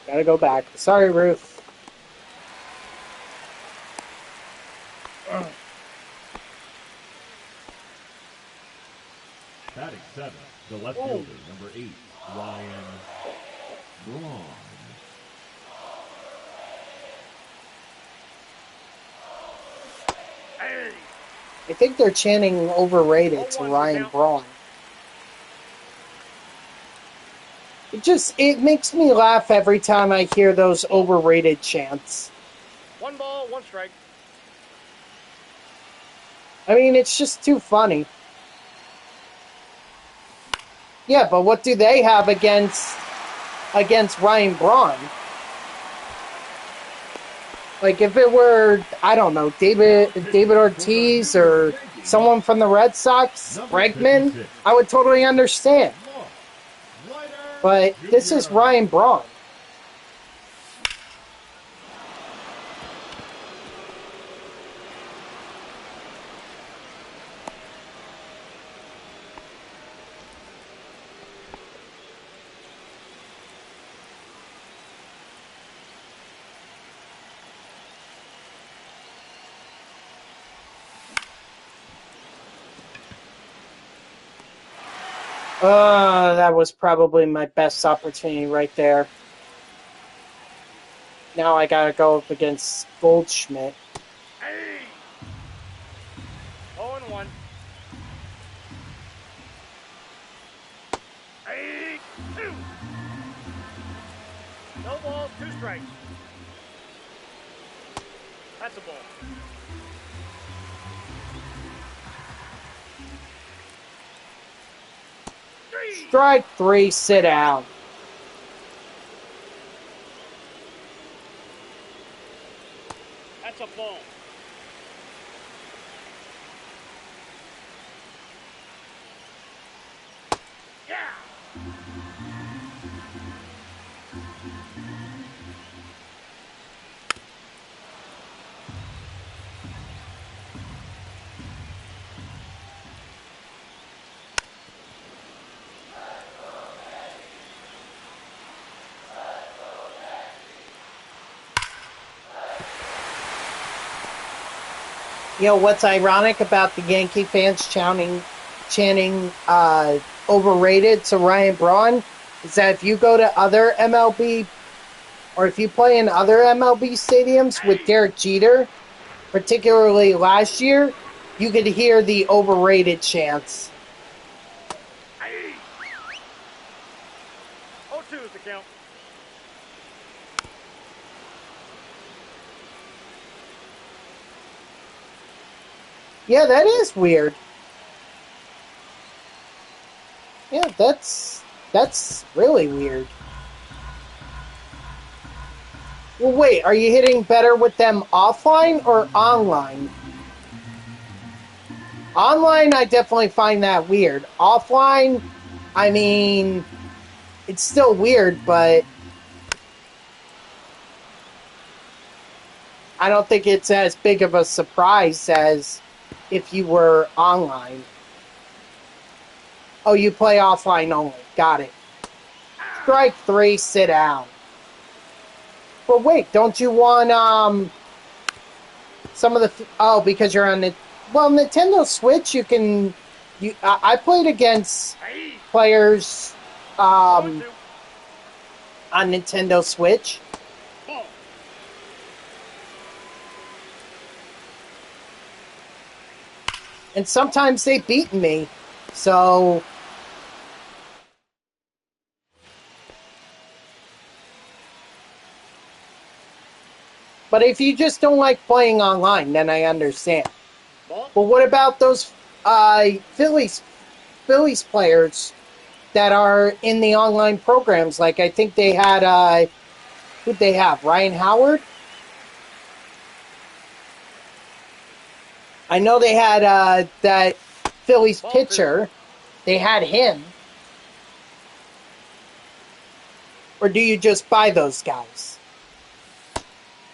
Gotta go back. Sorry, Ruth. Batting 7, the left fielder, number 8, Ryan Braun. Hey. I think they're chanting overrated to Ryan Braun. It makes me laugh every time I hear those overrated chants. 1 ball, 1 strike. I mean, it's just too funny. Yeah, but what do they have against Ryan Braun? Like, if it were, I don't know, David Ortiz or someone from the Red Sox, Bregman, I would totally understand. But this is Ryan Braun. That was probably my best opportunity right there. Now I gotta go up against Goldschmidt. Hey. 0-1. Hey. 2. No balls, 2 strikes. That's a ball. Strike 3, sit down. That's a ball. Yeah. You know what's ironic about the Yankee fans chanting overrated to Ryan Braun is that if you go to other MLB or if you play in other MLB stadiums with Derek Jeter, particularly last year, you could hear the overrated chants. Hey. 0-2 is the count. Yeah, that is weird. Yeah, that's really weird. Well, wait, are you hitting better with them offline or online? Online, I definitely find that weird. Offline, I mean, it's still weird, but I don't think it's as big of a surprise as if you were online. Oh, you play offline only. Got it. Strike 3, sit down. But wait, don't you want some of the... Oh, because you're on the... Well, Nintendo Switch, you can... I played against players on Nintendo Switch. And sometimes they've beaten me. So... But if you just don't like playing online, then I understand. Ball. But what about those Phillies players that are in the online programs? Like, I think they had, who'd they have? Ryan Howard? I know they had that Phillies pitcher. They had him. Or do you just buy those guys?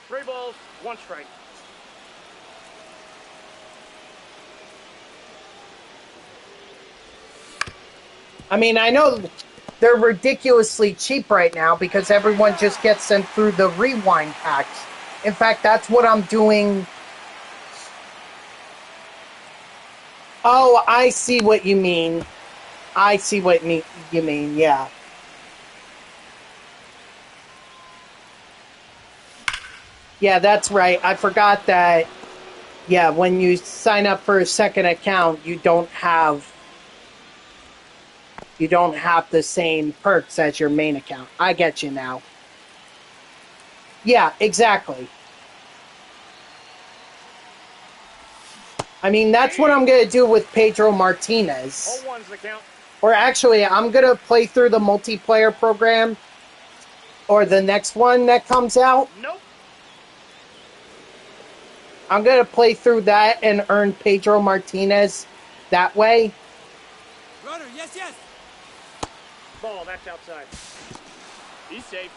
3 balls, 1 strike. I mean, I know they're ridiculously cheap right now because everyone just gets them through the rewind packs. In fact, that's what I'm doing. Oh, I see what you mean. I see what you mean, yeah. Yeah, that's right. I forgot that, yeah, when you sign up for a second account, you don't have the same perks as your main account. I get you now. Yeah, exactly. I mean, that's what I'm going to do with Pedro Martinez. 0-1's the count. Or actually, I'm going to play through the multiplayer program or the next one that comes out. Nope. I'm going to play through that and earn Pedro Martinez that way. Runner, yes, yes. Ball, that's outside. He's safe.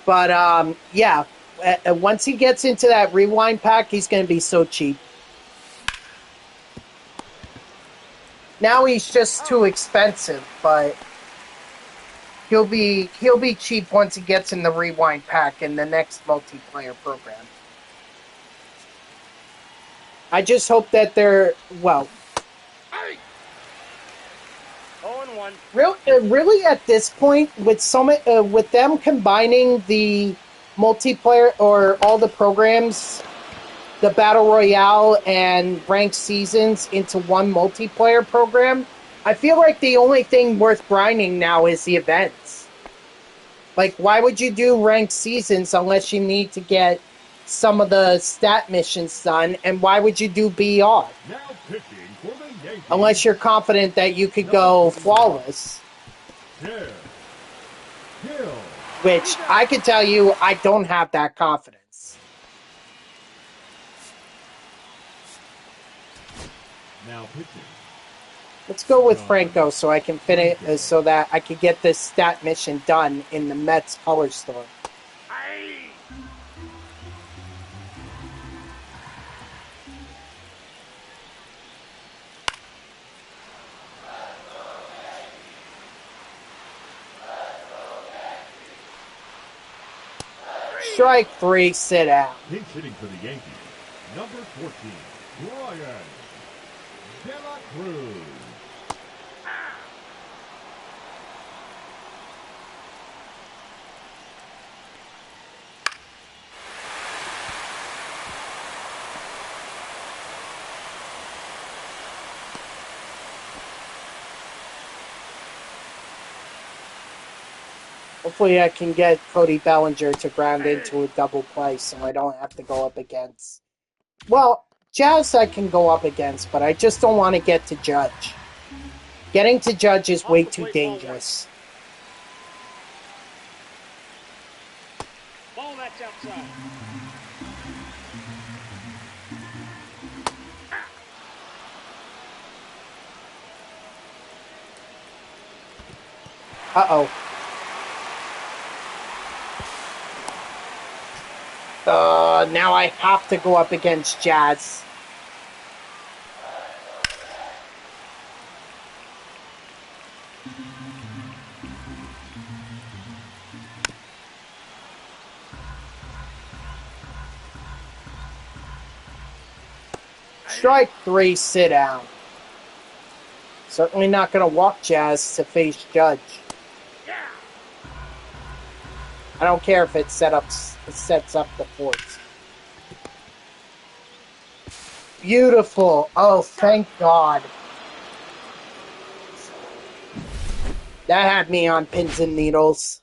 But, yeah, once he gets into that rewind pack, he's going to be so cheap. Now he's just too expensive, but he'll be cheap once he gets in the rewind pack in the next multiplayer program. I just hope that they're, well, 0-1. really at this point, with them combining the multiplayer or all the programs, the Battle Royale and ranked seasons into one multiplayer program, I feel like the only thing worth grinding now is the events. Like, why would you do ranked seasons unless you need to get some of the stat missions done, and why would you do BR? Now pitching for the Yankees. Unless you're confident that you could go flawless. Hill. Which, I can tell you, I don't have that confidence. Now pitching. Let's go with Franco so I can finish, so that I can get this stat mission done in the Mets color store. Strike 3, sit out. Pinch hitting for the Yankees. Number 14, Ryan De La Cruz. Hopefully I can get Cody Bellinger to ground into a double play so I don't have to go up against... Well, Jazz I can go up against, but I just don't want to get to Judge. Getting to Judge is way too dangerous. Ball, that's outside. Uh-oh. Now I have to go up against Jazz. Strike 3, sit down. Certainly not going to walk Jazz to face Judge. I don't care if it sets up the fourth. Beautiful. Oh, thank God. That had me on pins and needles.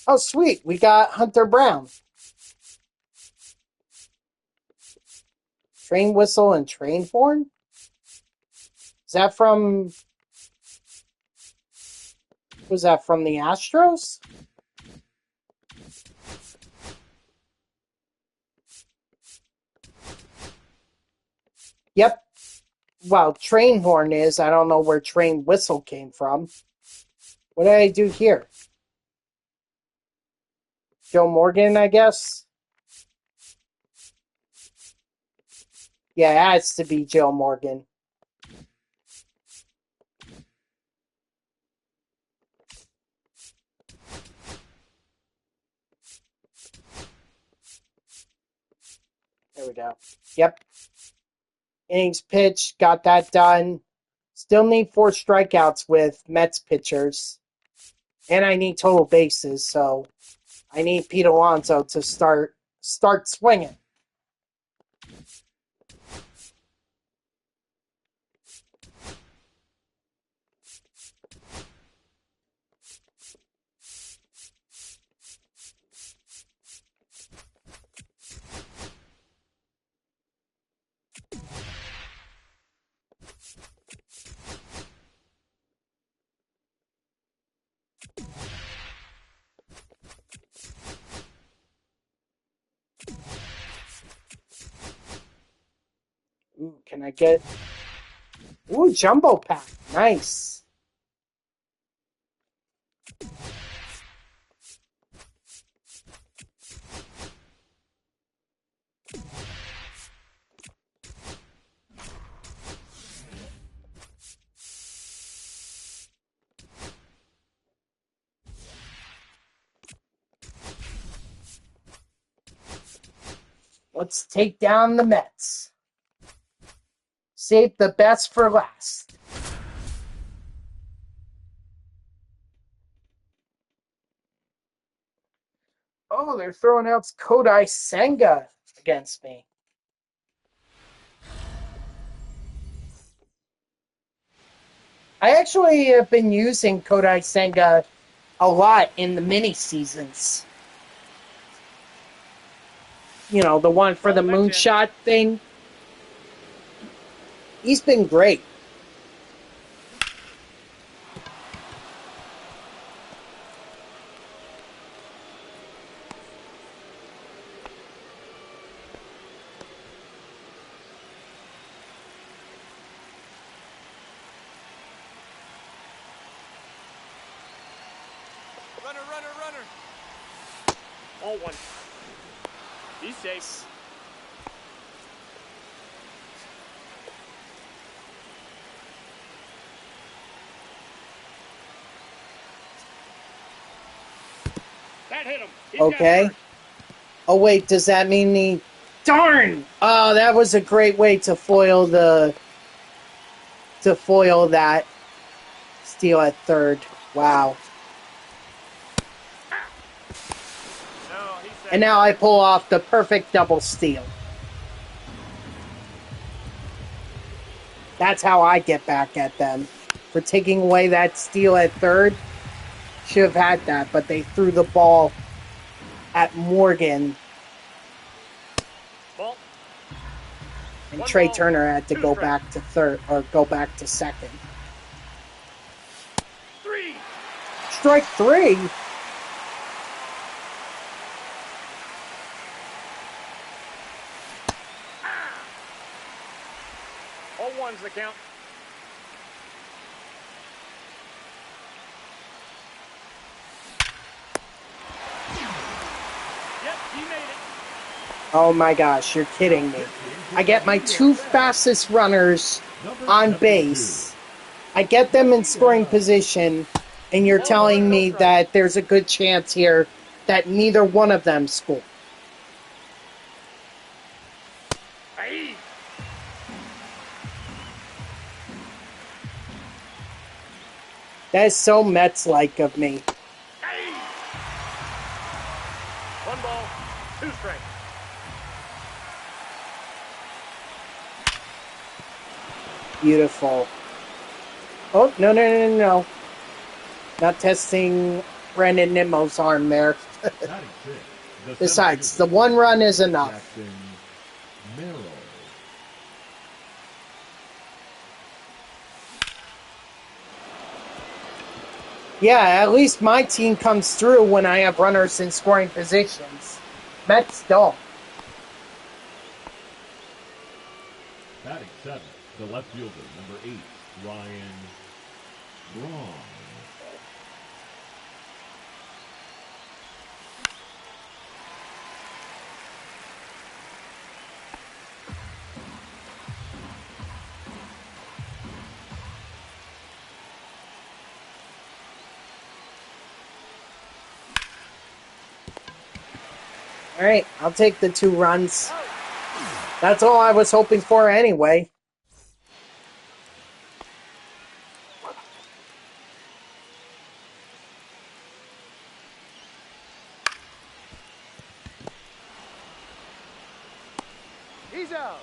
Oh, sweet. We got Hunter Brown. Train whistle and train horn? Is that from... Was that from the Astros? Yep. Well, train horn is. I don't know where train whistle came from. What did I do here? Joe Morgan, I guess? Yeah, it has to be Joe Morgan. There we go. Yep. Innings pitched. Got that done. Still need 4 strikeouts with Mets pitchers. And I need total bases, so I need Pete Alonso to start swinging. Ooh, can I get... Ooh, jumbo pack. Nice. Let's take down the Mets. Save the best for last. Oh, they're throwing out Kodai Senga against me. I actually have been using Kodai Senga a lot in the mini seasons. You know, the one for the Moonshot thing. He's been great. Runner. All one. He's safe. That hit him. He's Okay. Oh, wait, does that mean the... Darn! Oh, that was a great way to foil the... To foil that steal at third. Wow. No, he's safe. And now I pull off the perfect double steal. That's how I get back at them. For taking away that steal at third. Should have had that, but they threw the ball at Morgan. Ball. And One Trey ball, Turner had to 2 go strikes. back to third, or go back to second. 3. Strike 3? All one's the count. Yep, he made it. Oh my gosh, you're kidding me. I get my 2 fastest runners on base. I get them in scoring position, and you're telling me that there's a good chance here that neither one of them score. Aye. That is so Mets-like of me. Aye. 1 ball, 2 strikes. Beautiful. Oh, no, no, no, no, no. Not testing Brandon Nimmo's arm there. Batting six, the Besides, center the fielder, one run is enough. Jackson Merrill. Yeah, at least my team comes through when I have runners in scoring positions. Mets don't. Batting seven, the left fielder, number 8, Ryan Braun. All right, I'll take the 2 runs. That's all I was hoping for anyway. He's out.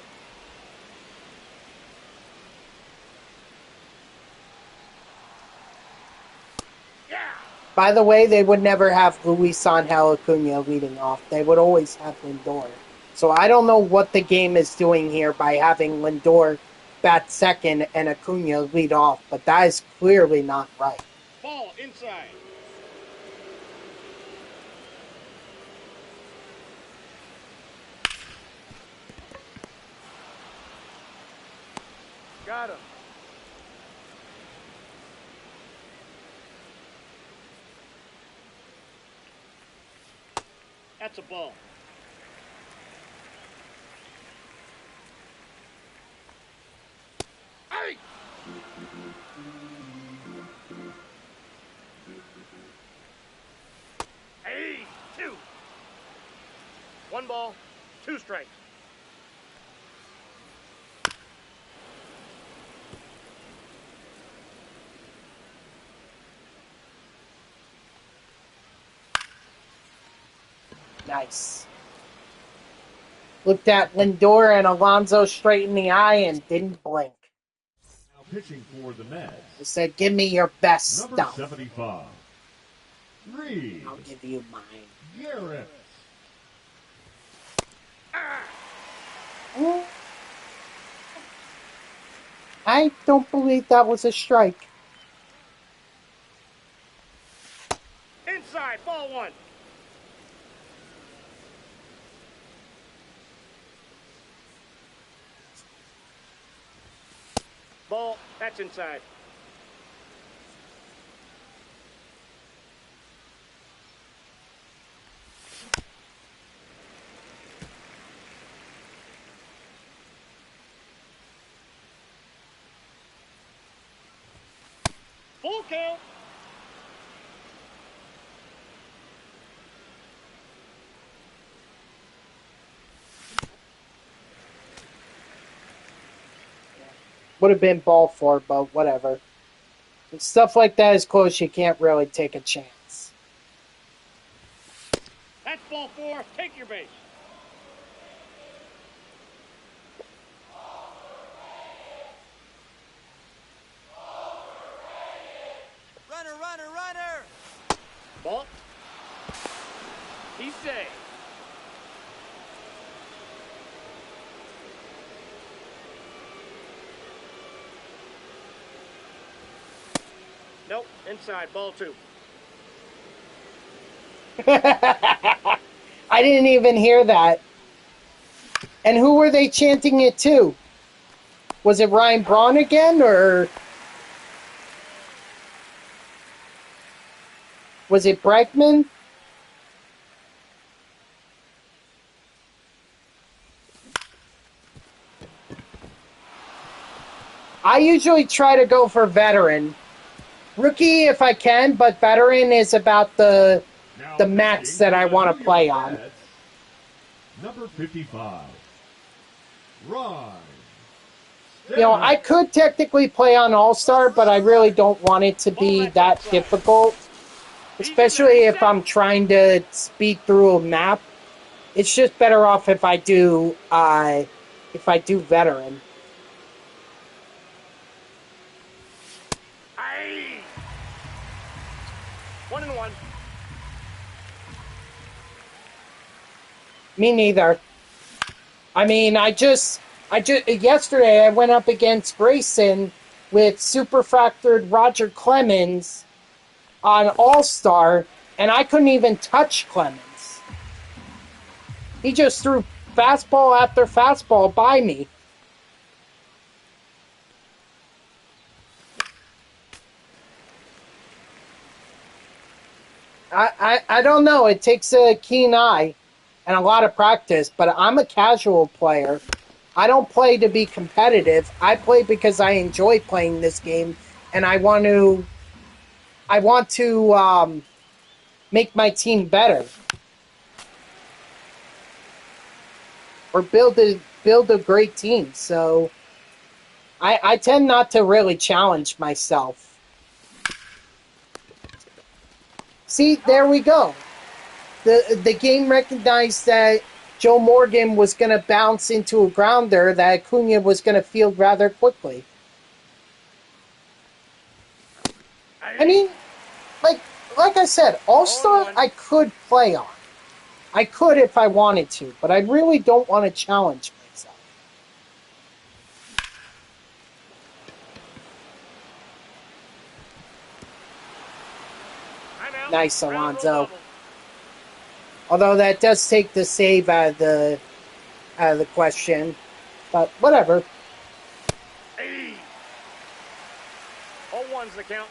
By the way, they would never have Luis Angel Acuna leading off. They would always have Lindor. So I don't know what the game is doing here by having Lindor bat second and Acuna lead off, but that is clearly not right. Ball inside. Got him. That's a ball. Hey! Hey, 2. 1 ball, 2 strikes. Nice. Looked at Lindor and Alonso straight in the eye and didn't blink. Now pitching for the Mets, He said, give me your best number stuff. 75, Reed I'll give you mine. Garrett. I don't believe that was a strike. Inside, ball 1. Ball, that's inside. Full count. Would have been ball 4, but whatever. When stuff like that is close, you can't really take a chance. That's ball 4. Take your base. Runner, runner, runner! Ball. He's safe. Nope, inside, ball 2. I didn't even hear that. And who were they chanting it to? Was it Ryan Braun again, or was it Bregman? I usually try to go for veteran. Rookie if I can, but veteran is about the max that I want to play on. Mets, number 55, Ron. You know, I could technically play on All-Star, but I really don't want it to be that difficult. Especially if I'm trying to speed through a map. It's just better off if I do veteran. Aye. 1-1. Me neither. I mean, yesterday I went up against Grayson with superfractored Roger Clemens on All-Star, and I couldn't even touch Clemens. He just threw fastball after fastball by me. I don't know. It takes a keen eye and a lot of practice, but I'm a casual player. I don't play to be competitive. I play because I enjoy playing this game, and I want to make my team better or build a great team. So I tend not to really challenge myself. See, there we go. The game recognized that Joe Morgan was going to bounce into a grounder that Acuna was going to field rather quickly. I mean, like I said, All-Star I could play on. I could if I wanted to, but I really don't want to challenge myself. Nice, Alonso. Although that does take the save out of the question, but whatever. 0-1's the count.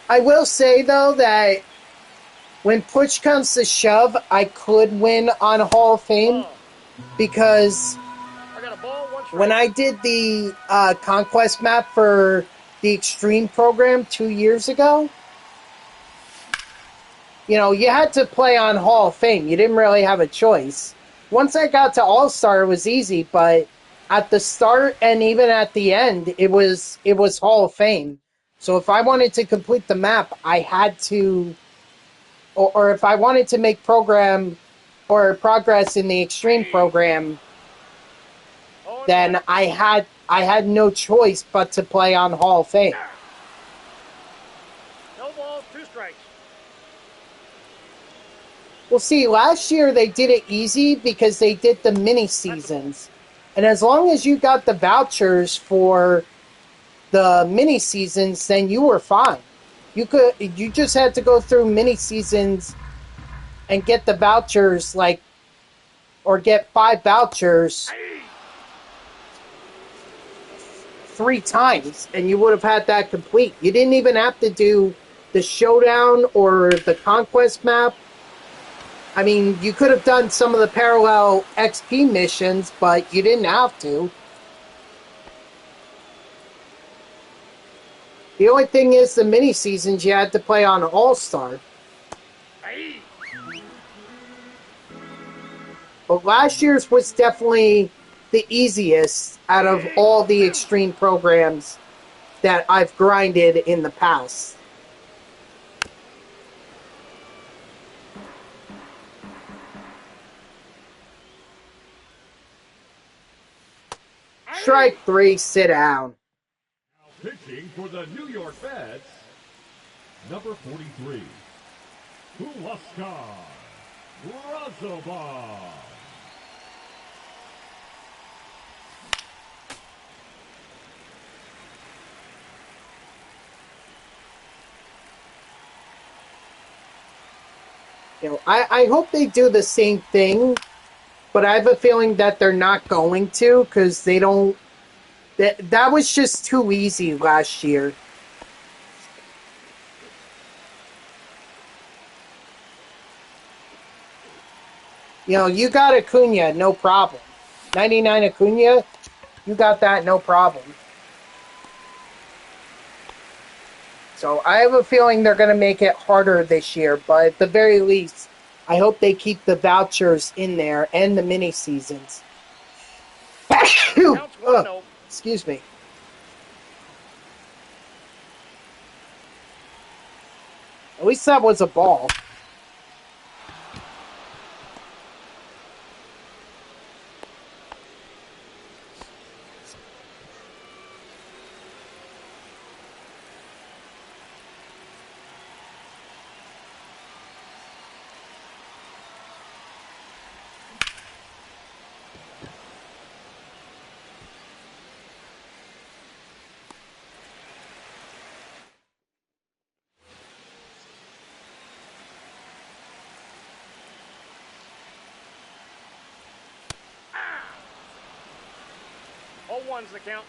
I will say though that when push comes to shove, I could win on Hall of Fame because when I did the Conquest map for the Extreme program 2 years ago, you know, you had to play on Hall of Fame. You didn't really have a choice. Once I got to All-Star, it was easy, but at the start and even at the end, it was Hall of Fame. So if I wanted to complete the map, I had to, or if I wanted to make program or progress in the Extreme program, then I had no choice but to play on Hall of Fame. No balls, 2 strikes. Well, see, last year they did it easy because they did the mini seasons. And as long as you got the vouchers for the mini seasons, then you were fine. You just had to go through mini seasons and get the vouchers, or get 5 vouchers 3 times, and you would have had that complete. You didn't even have to do the showdown or the Conquest map. I mean, you could have done some of the parallel XP missions, but you didn't have to. The only thing is the mini seasons you had to play on All-Star. But last year's was definitely the easiest out of all the Extreme programs that I've grinded in the past. Strike 3, sit down. Pitching for the New York Mets, number 43, Huascar Brazoban. You know, I hope they do the same thing, but I have a feeling that they're not going to because they don't. That was just too easy last year. You know, you got Acuna, no problem. 99 Acuna, you got that, no problem. So I have a feeling they're going to make it harder this year, but at the very least, I hope they keep the vouchers in there and the mini seasons. Excuse me. At least that was a ball. 0-1's the count.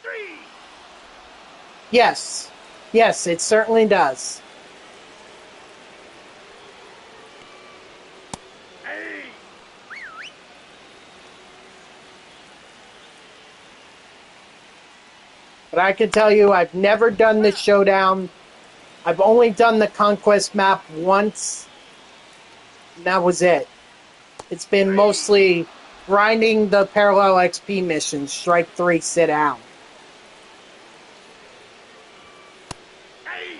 Three. Yes. Yes, it certainly does. Hey. But I can tell you, I've never done the showdown. I've only done the Conquest map once. And that was it. It's been mostly grinding the parallel XP missions, strike 3, sit down. Hey.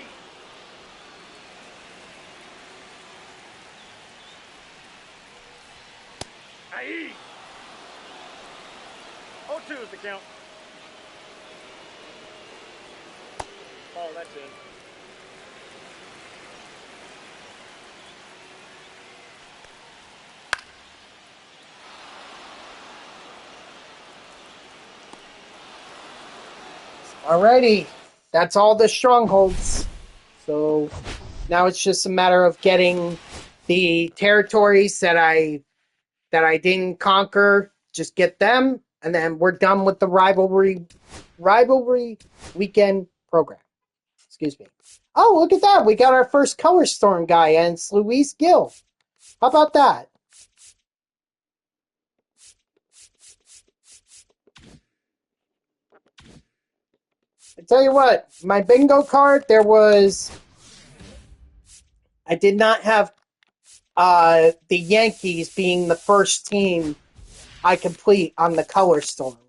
Hey. 0-2's the count. Oh, that's in. Alrighty, that's all the strongholds. So now it's just a matter of getting the territories that I didn't conquer. Just get them, and then we're done with the rivalry weekend program. Excuse me. Oh, look at that! We got our first Color Storm guy, and it's Luis Gill. How about that? I tell you what, my bingo card, I did not have the Yankees being the first team I complete on the Color Storms.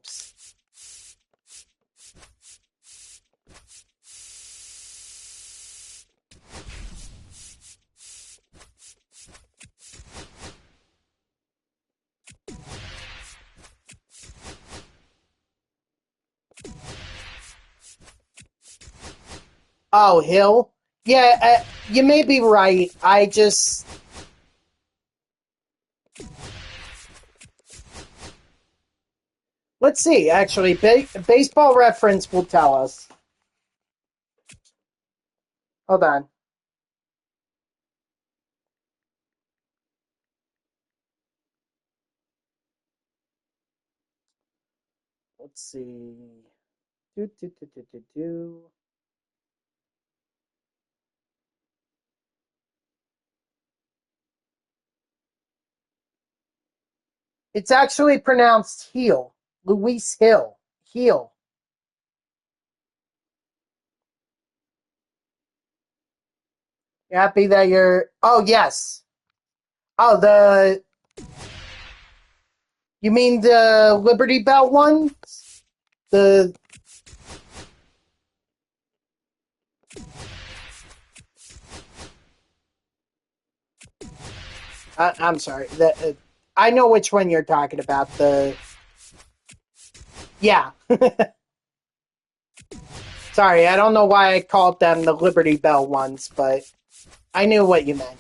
Oh, Hill? Yeah, you may be right. Let's see, actually, Baseball Reference will tell us. Hold on. Let's see. Do. It's actually pronounced Heel. Luis Hill. Heel. You happy that you're... Oh, yes. Oh, You mean the Liberty Belt one? The... I'm sorry. I know which one you're talking about. Yeah. Sorry, I don't know why I called them the Liberty Bell ones, but I knew what you meant.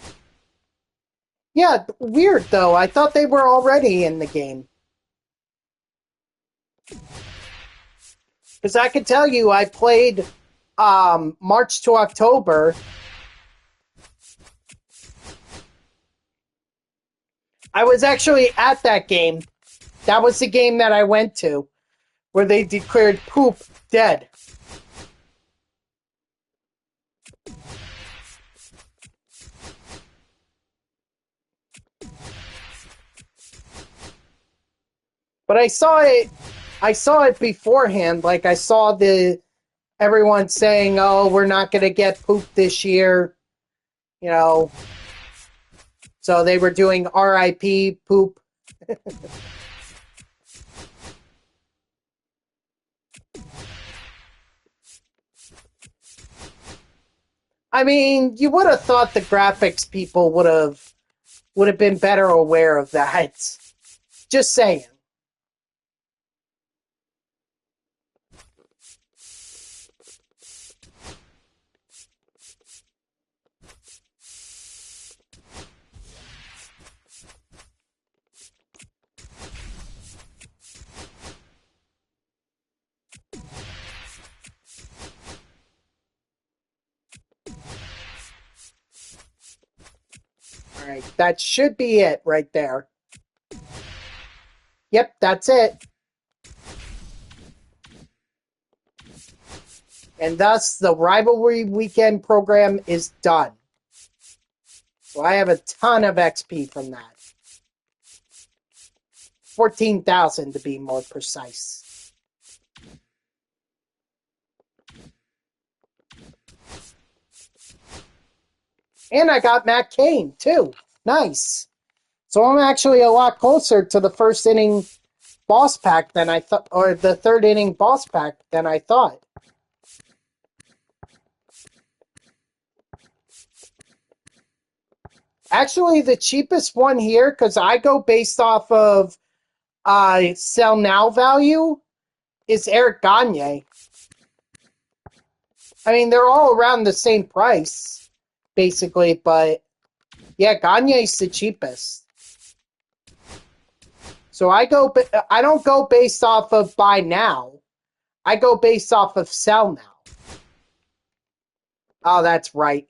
Yeah, weird though. I thought they were already in the game. Because I can tell you, I played March to October. I was actually at that game. That was the game that I went to, where they declared Poop dead. But I saw it beforehand. Like I saw everyone saying, "Oh, we're not going to get Poop this year," you know. So they were doing R.I.P. Poop. I mean, you would have thought the graphics people would have been better aware of that. Just saying. All right, that should be it right there. Yep, that's it. And thus, the Rivalry Weekend program is done. So I have a ton of XP from that. 14,000 to be more precise. And I got Matt Cain, too. Nice. So I'm actually a lot closer to the first inning boss pack than I thought, or the third inning boss pack than I thought. Actually, the cheapest one here, because I go based off of sell now value, is Eric Gagne. I mean, they're all around the same price, basically, but yeah, Gagne's the cheapest. So I don't go based off of buy now. I go based off of sell now. Oh, that's right.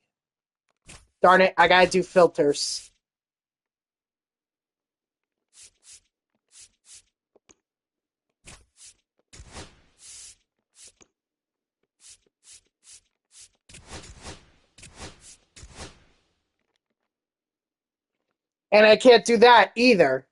Darn it, I gotta do filters. And I can't do that either.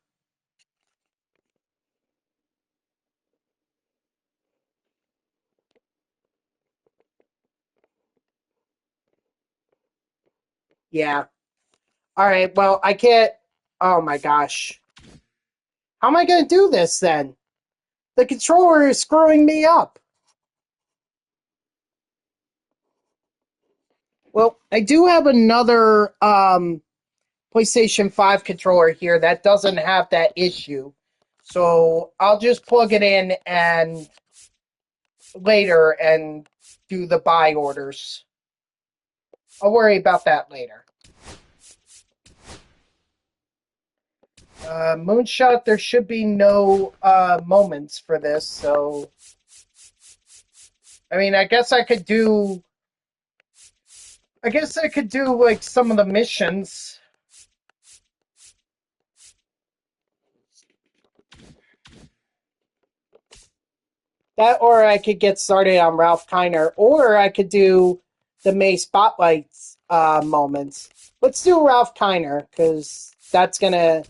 Yeah. Alright, well, I can't... Oh my gosh. How am I gonna do this then? The controller is screwing me up. Well, I do have another PlayStation 5 controller here that doesn't have that issue. So I'll just plug it in and later and do the buy orders. I'll worry about that later. Moonshot, there should be no moments for this, so... I mean, I guess I could do, like, some of the missions. That, or I could get started on Ralph Kiner, or I could do the May Spotlights moments. Let's do Ralph Kiner, because that's gonna...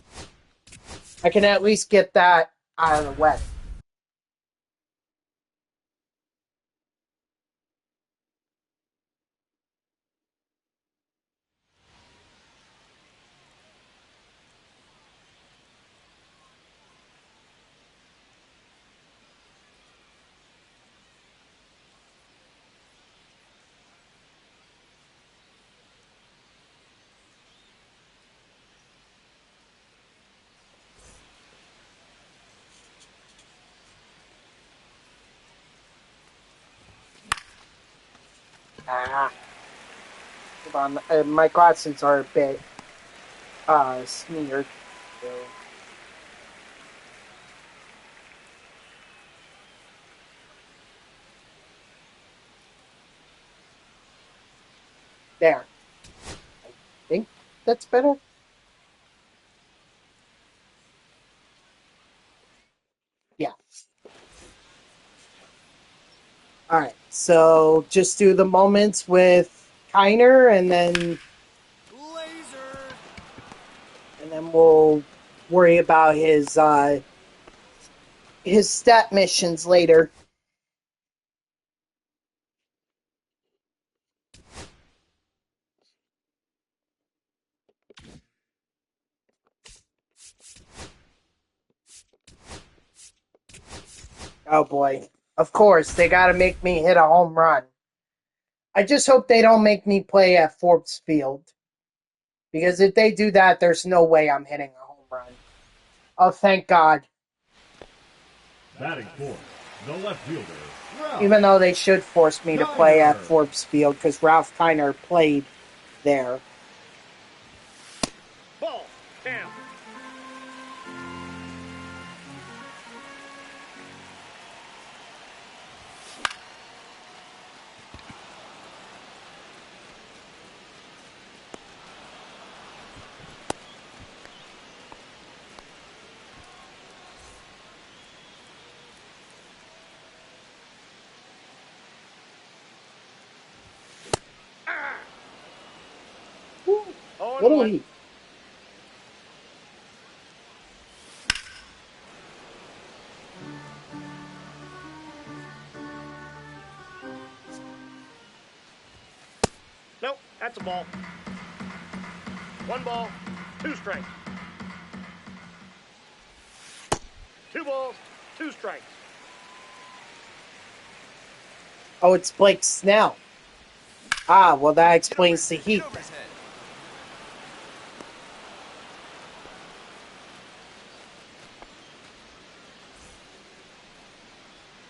I can at least get that out of the way. Hold on, my glasses are a bit smeared. So. There. I think that's better. Yeah. Alright, so just do the moments with Kiner and then we'll worry about his stat missions later. Oh boy. Of course, they gotta make me hit a home run. I just hope they don't make me play at Forbes Field. Because if they do that, there's no way I'm hitting a home run. Oh, thank God. Batting fourth, the left fielder, Ralp. Even though they should force me to play at Forbes Field because Ralph Kiner played there. Ball. Down. Little 0-1. heat. Nope, that's a ball. 1 ball, 2 strikes. 2 balls, 2 strikes. Oh, it's Blake Snell. Ah, well, that explains the heat. Get over his head.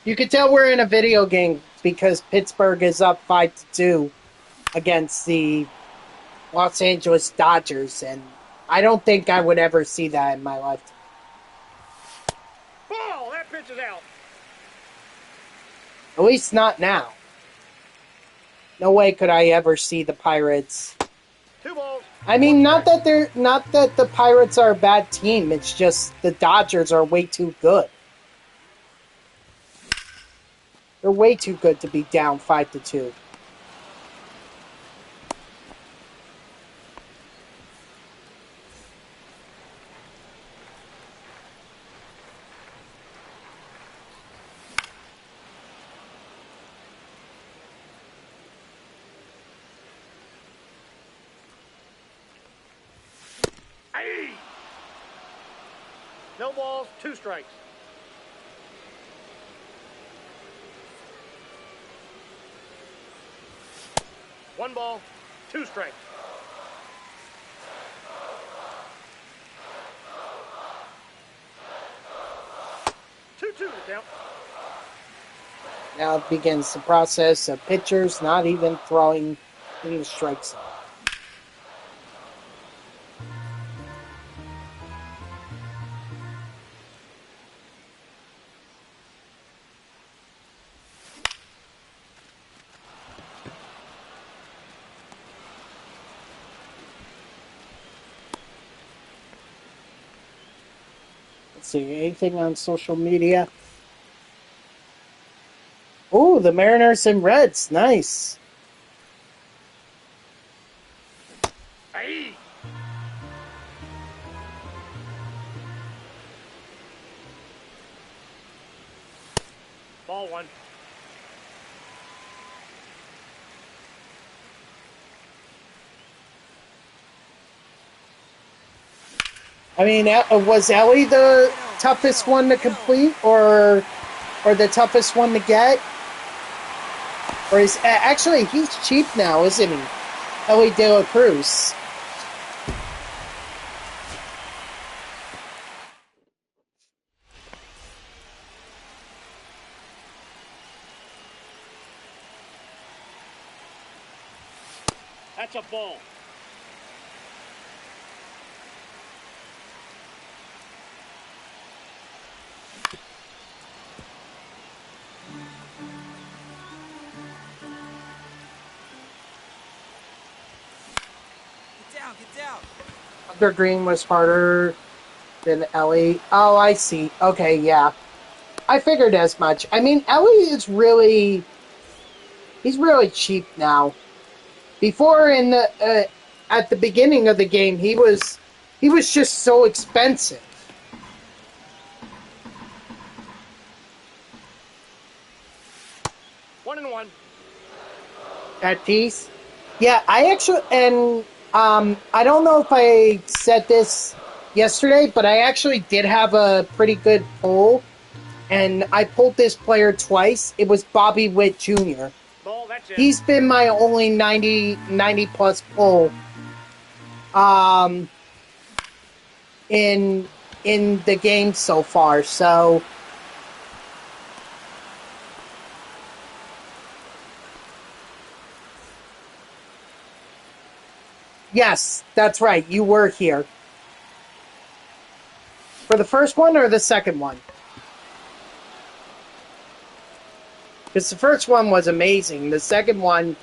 You can tell we're in a video game because Pittsburgh is up 5-2 against the Los Angeles Dodgers, and I don't think I would ever see that in my lifetime. Ball! That pitch is out. At least not now. No way could I ever see the Pirates. 2 balls. I mean, 1 not strike. that the Pirates are a bad team. It's just the Dodgers are way too good. They're way too good to be down 5-2. Aye. No balls, 2 strikes. One ball, 2 strikes. 2-2 to count. Now begins the process of pitchers not even throwing in the strike zone. Let's see, anything on social media? Oh, the Mariners and Reds. Nice. Aye. Ball 1. I mean, was Ellie the toughest one to complete, or the toughest one to get? Or is actually he's cheap now, isn't he? Ellie De La Cruz. That's a ball. Get down, get down. Hunter Green was harder than Ellie. Oh, I see. Okay, yeah. I figured as much. I mean, Ellie is really... He's really cheap now. Before, in the at the beginning of the game, he was just so expensive. 1-1. At peace. Yeah, I actually, and I don't know if I said this yesterday, but I actually did have a pretty good pull, and I pulled this player twice. It was Bobby Witt Jr. Ball, that's it. He's been my only 90 plus pull in the game so far. So yes, that's right. You were here. For the first one or the second one? Because the first one was amazing. The second one,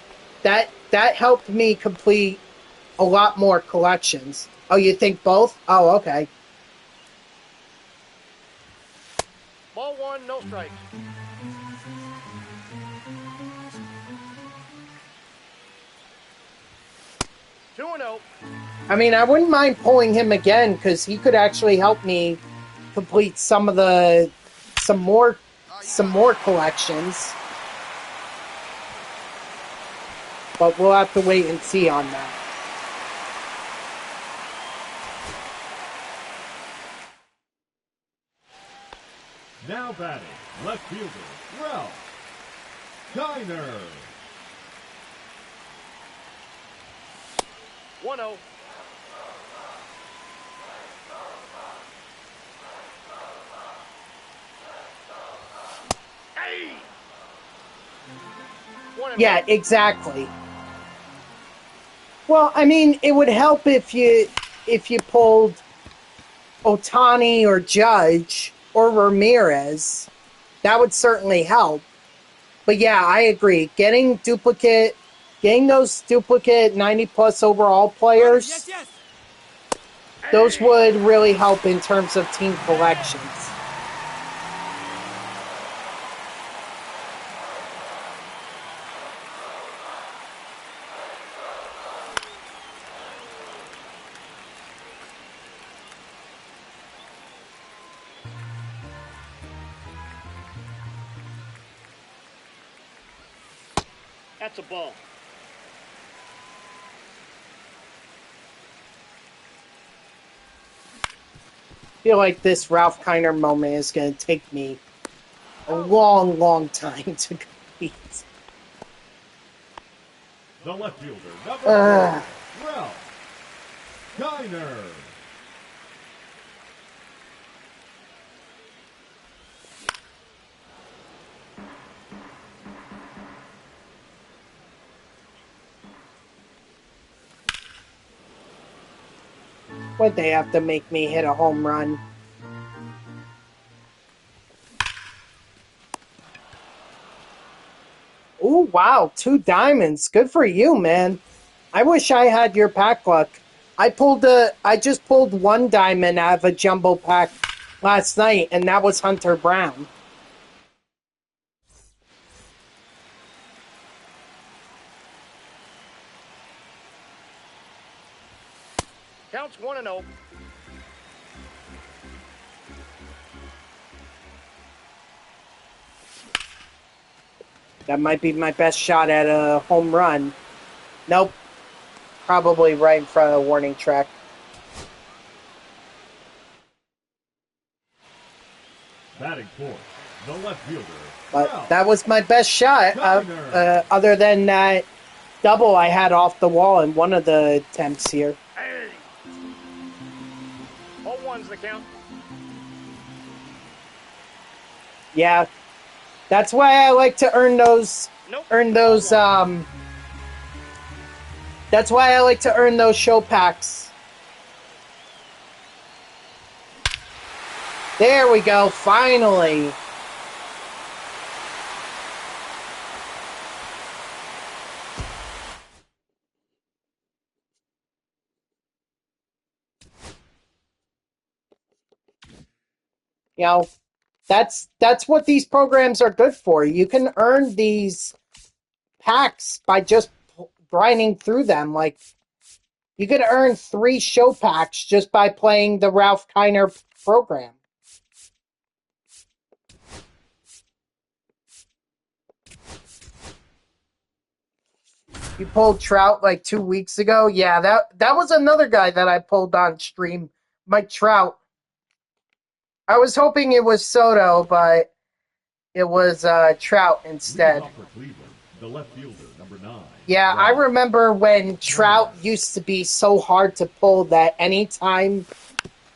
that helped me complete a lot more collections. Oh, you think both? Oh, okay. Ball 1, no strikes. 2-0. I mean, I wouldn't mind pulling him again because he could actually help me complete some more collections. But we'll have to wait and see on that. Now batting, left fielder, Ralp. Kiner. 1-0. Hey! Yeah, exactly. Well, I mean, it would help if you pulled Otani or Judge or Ramirez. That would certainly help. But yeah, I agree. Getting those duplicate 90-plus overall players, Yes. those would really help in terms of team collections. That's a ball. I feel like this Ralph Kiner moment is going to take me a long, long time to complete. The left fielder, number 4, Ralph Kiner. Why'd they have to make me hit a home run? Ooh, wow, 2 diamonds. Good for you, man. I wish I had your pack luck. I just pulled 1 diamond out of a jumbo pack last night, and that was Hunter Brown. Counts 1-0. That might be my best shot at a home run. Nope. Probably right in front of the warning track. Batting fourth, the left fielder, But Ralph that was my best shot, other than that double I had off the wall in one of the attempts here. Hey! 0-1's the count. Yeah. That's why I like to earn those Nope. that's why I like to earn those show packs. There we go, finally. You know, that's what these programs are good for. You can earn these packs by just grinding through them. Like, you could earn 3 show packs just by playing the Ralph Kiner program. You pulled Trout like 2 weeks ago? Yeah, that was another guy that I pulled on stream. Mike Trout. I was hoping it was Soto, but it was Trout instead. Leading off for Cleveland, the left fielder, number 9. Yeah, I Ralph. remember when Trout used to be so hard to pull that anytime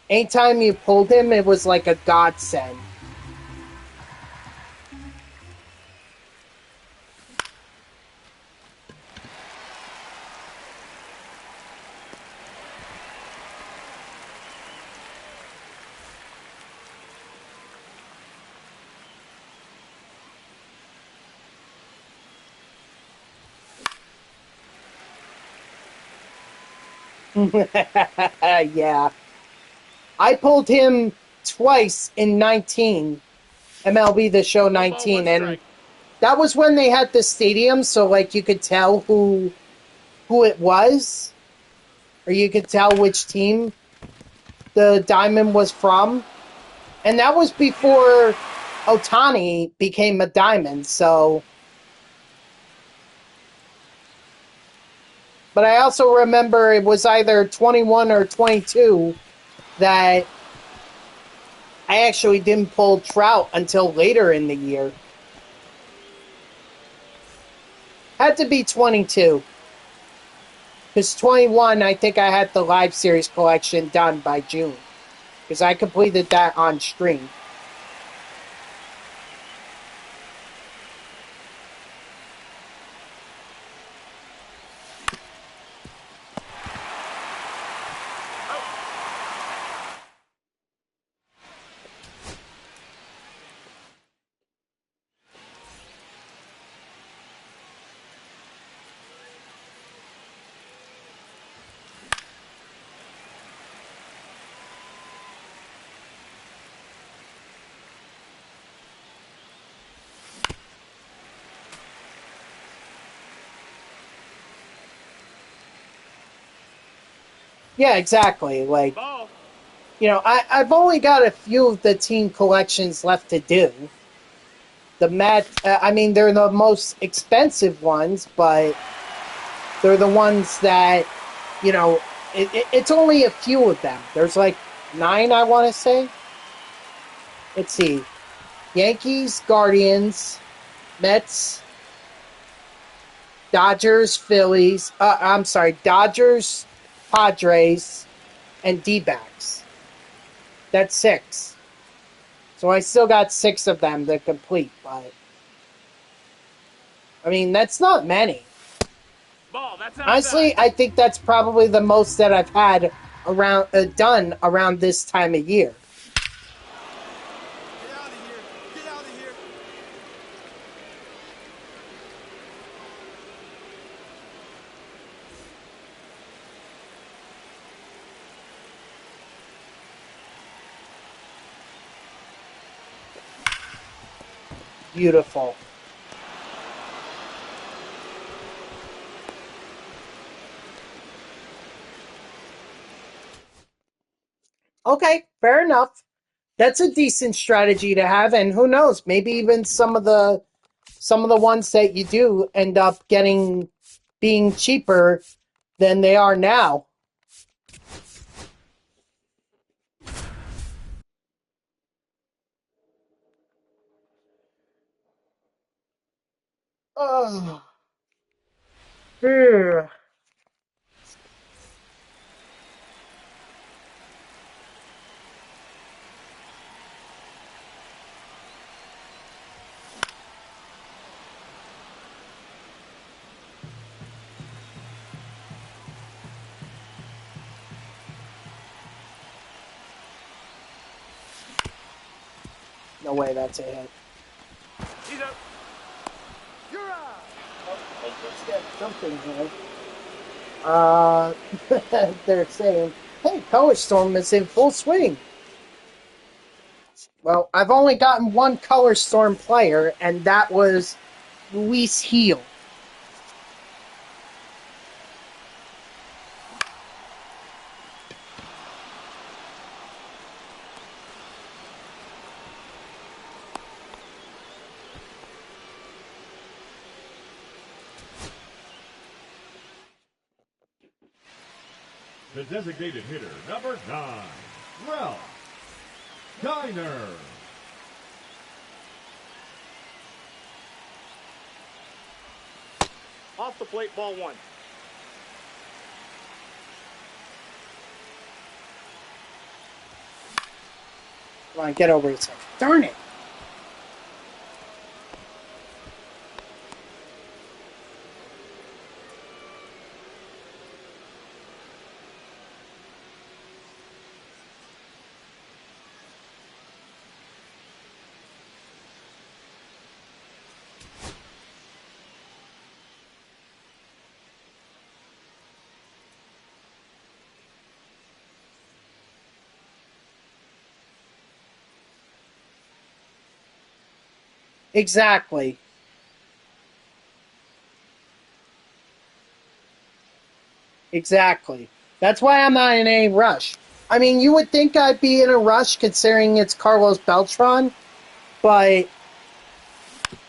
you pulled him, it was like a godsend. Yeah. I pulled him twice in 19. MLB The Show 19. And that was when they had the stadium, so like you could tell who it was. or you could tell which team the diamond was from. And that was before Otani became a diamond, so... But I also remember it was either 21 or 22 that I actually didn't pull Trout until later in the year. Had to be 22. Because 21, I think I had the live series collection done by June. Because I completed that on stream. Yeah, exactly. Like, Ball. you know, I've only got a few of the team collections left to do. I mean, they're the most expensive ones, but they're the ones that, you know, it's only a few of them. There's like 9, I want to say. Let's see. Yankees, Guardians, Mets, Dodgers, Phillies. I'm sorry, Dodgers, Padres, and D-backs. That's 6. So I still got 6 of them to complete, but... I mean, that's not many. Ball. That's outside. Honestly, I think that's probably the most that I've had around done around this time of year. Get out of here! Get out of here! Beautiful. Okay, fair enough. That's a decent strategy to have, and who knows, maybe even some of the ones that you do end up being cheaper than they are now. Oh. Ugh. No way that's a hit. He's up. You're out. I just got something here. They're saying, hey, Color Storm is in full swing. Well, I've only gotten one Color Storm player, and that was Luis Heel. The designated hitter, number 9, Ralp Diner. Off the plate. Ball 1. Come on, get over yourself. Darn it. Exactly. Exactly. That's why I'm not in any rush. I mean, you would think I'd be in a rush considering it's Carlos Beltran, but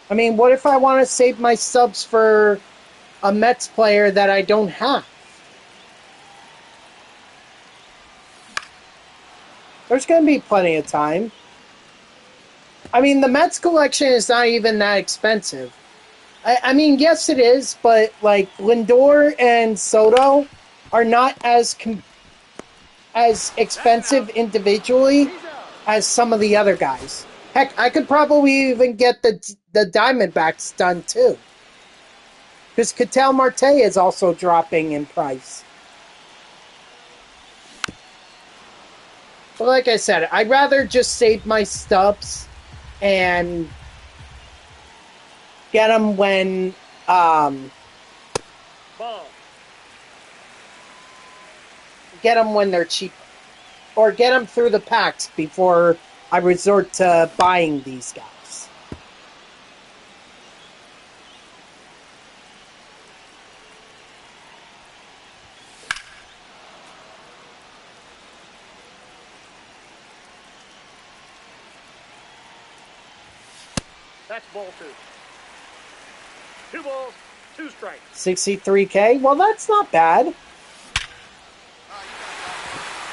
I mean, what if I want to save my subs for a Mets player that I don't have? There's going to be plenty of time. I mean, the Mets collection is not even that expensive. I mean, yes, it is, but like Lindor and Soto are not as expensive individually as some of the other guys. Heck, I could probably even get the Diamondbacks done too, because Ketel Marte is also dropping in price. But like I said, I'd rather just save my stubs and get them when they're cheaper, or get them through the packs before I resort to buying these guys. That's ball 2. 2 balls, 2 strikes. 63K? Well, that's not bad.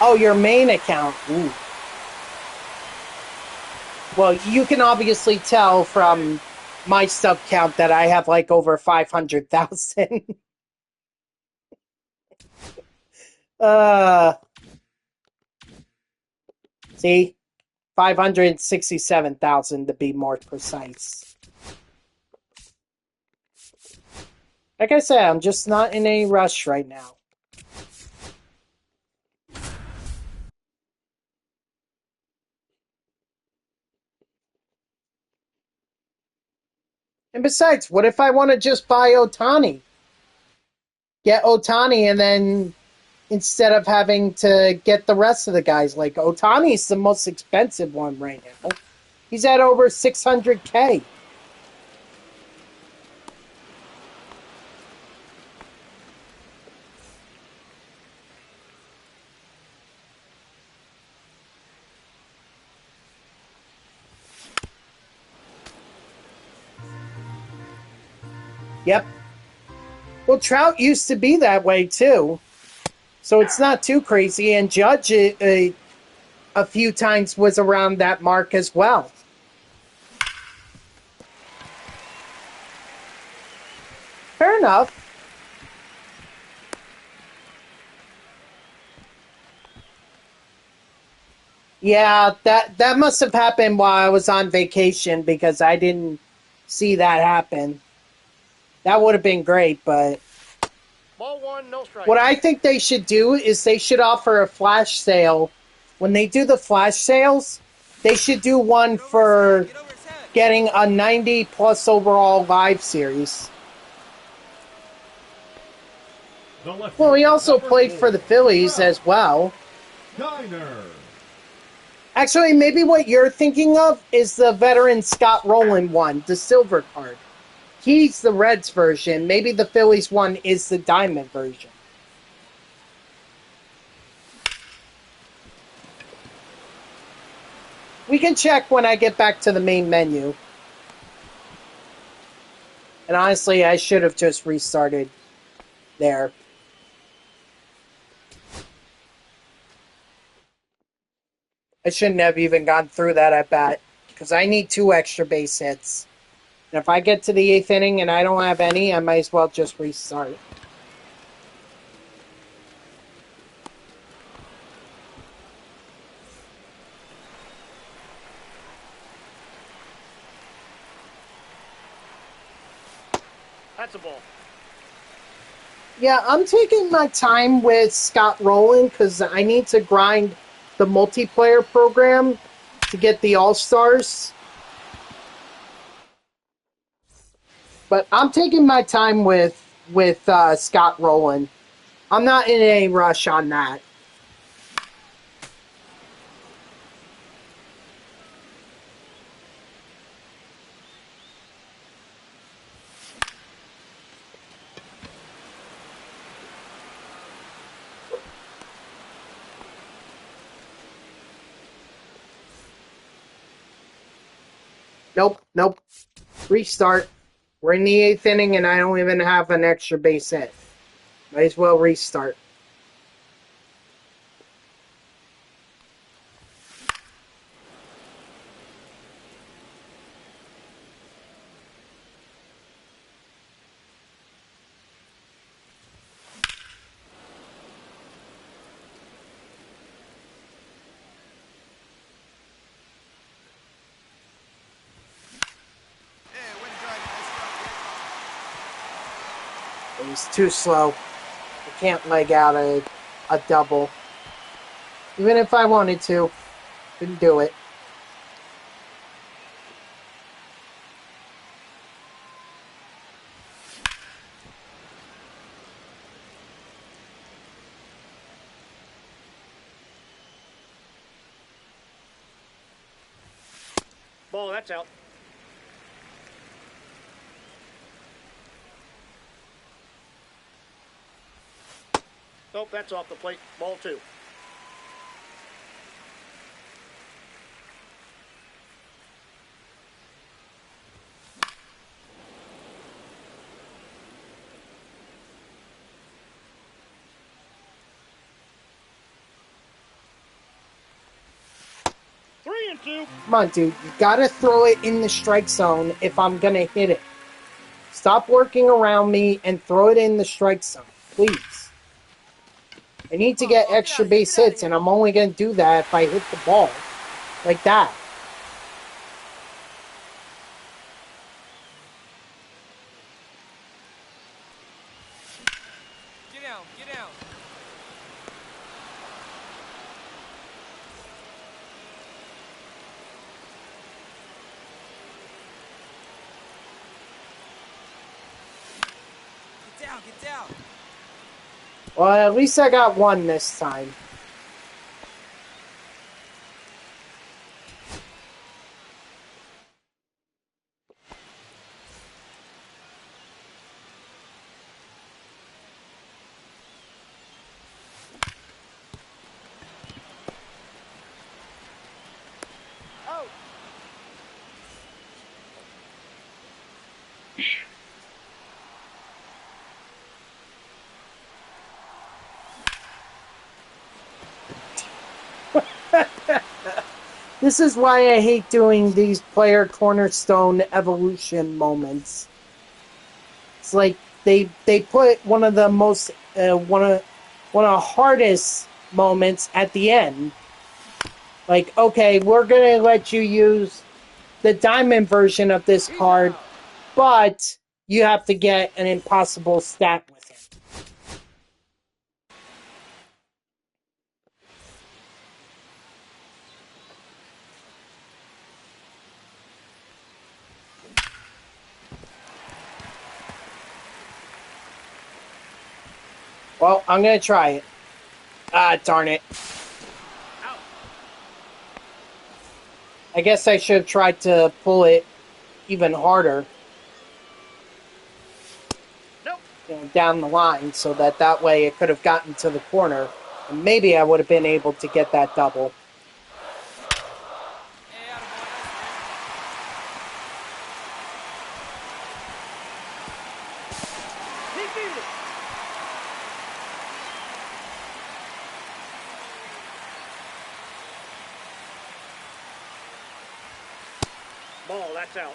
Oh, your main account. Ooh. Well, you can obviously tell from my sub count that I have like over 500,000. See? 567,000 to be more precise. Like I said, I'm just not in any rush right now. And besides, what if I want to just buy Ohtani? Get Ohtani, and then instead of having to get the rest of the guys, like Ohtani's the most expensive one right now. He's at over 600K. Yep. Well, Trout used to be that way too, so it's not too crazy. And Judge a few times was around that mark as well. Fair enough. Yeah, that must have happened while I was on vacation because I didn't see that happen. That would have been great, but Ball 1, no strike. what I think they should do is they should offer a flash sale. When they do the flash sales, they should do one for getting a 90 plus overall live series. Well, he also played for the Phillies as well. Diner. Actually, maybe what you're thinking of is the veteran Scott Rowland one, the silver card. He's the Reds version. Maybe the Phillies one is the Diamond version. We can check when I get back to the main menu. And honestly, I should have just restarted there. I shouldn't have even gone through that at bat, because I need 2 extra base hits. And if I get to the 8th inning and I don't have any, I might as well just restart. That's a ball. Yeah, I'm taking my time with Scott Rowland because I need to grind the multiplayer program to get the All-Stars. But I'm taking my time with Scott Rowland. I'm not in any rush on that. Nope. Restart. We're in the 8th inning, and I don't even have an extra base hit. Might as well restart. Yeah, way to drive it. Nice job, It was too slow. I can't leg out a double. Even if I wanted to, couldn't do it. Ball, that's out. Nope, that's off the plate. Ball 2. Three and 2. Come on, dude. You gotta throw it in the strike zone if I'm gonna hit it. Stop working around me and throw it in the strike zone, please. I need to get extra base hits, and I'm only gonna do that if I hit the ball. Like that. Get down, get down. Get down, get down. Well, at least I got one this time. Out. This is why I hate doing these player cornerstone evolution moments. It's like they put one of the most one of the hardest moments at the end. Like, okay, we're gonna let you use the diamond version of this card, but you have to get an impossible stat with it. Well, I'm gonna try it. Ah, darn it. Out. I guess I should have tried to pull it even harder, Nope. down the line, so that way it could have gotten to the corner, and maybe I would have been able to get that double. Hey, attaboy, nice He beat it. Ball, that's out.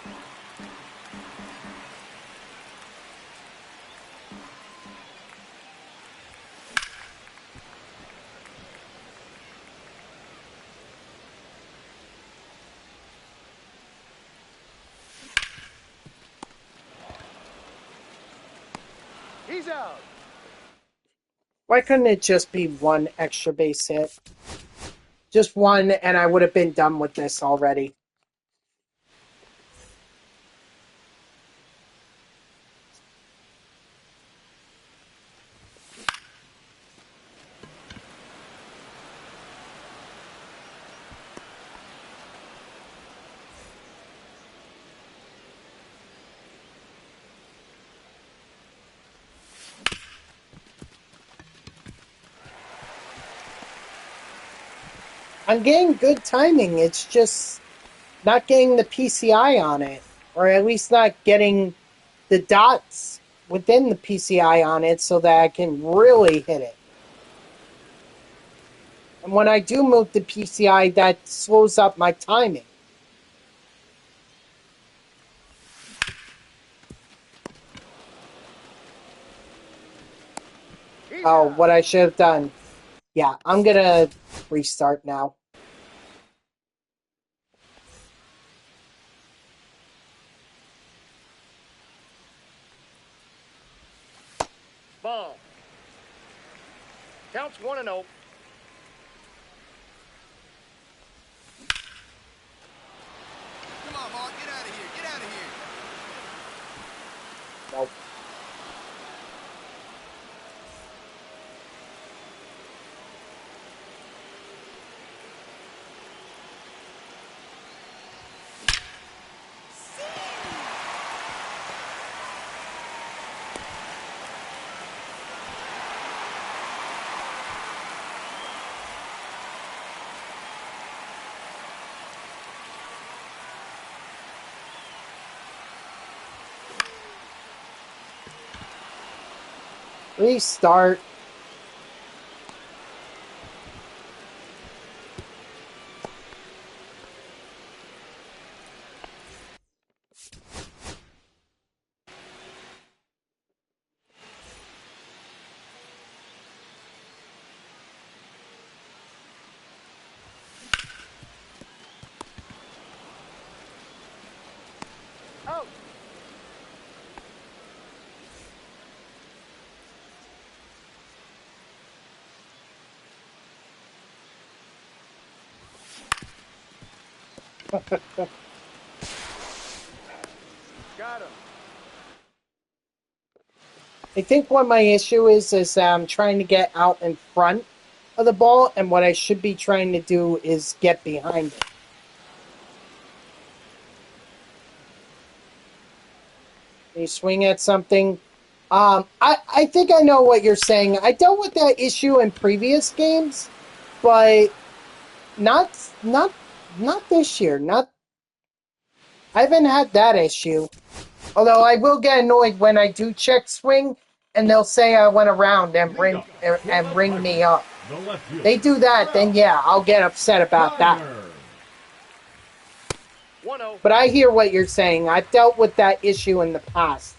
He's out. Why couldn't it just be one extra base hit? Just one, and I would have been done with this already. I'm getting good timing. It's just not getting the PCI on it, or at least not getting the dots within the PCI on it so that I can really hit it. And when I do move the PCI, that slows up my timing. Oh, what I should have done. Yeah, I'm gonna restart now. Ball. Counts 1-0. Come on, Mark, get out of here. Get out of here. Nope. Restart. Out. Got him. I think what my issue is I'm trying to get out in front of the ball, and what I should be trying to do is get behind it. You swing at something. I think I know what you're saying. I dealt with that issue in previous games, but not not this year. I haven't had that issue. Although I will get annoyed when I do check swing, and they'll say I went around and ring me up. The left fielder, They do that, then yeah, I'll get upset about that. Tyler. 1-0. But I hear what you're saying. I've dealt with that issue in the past.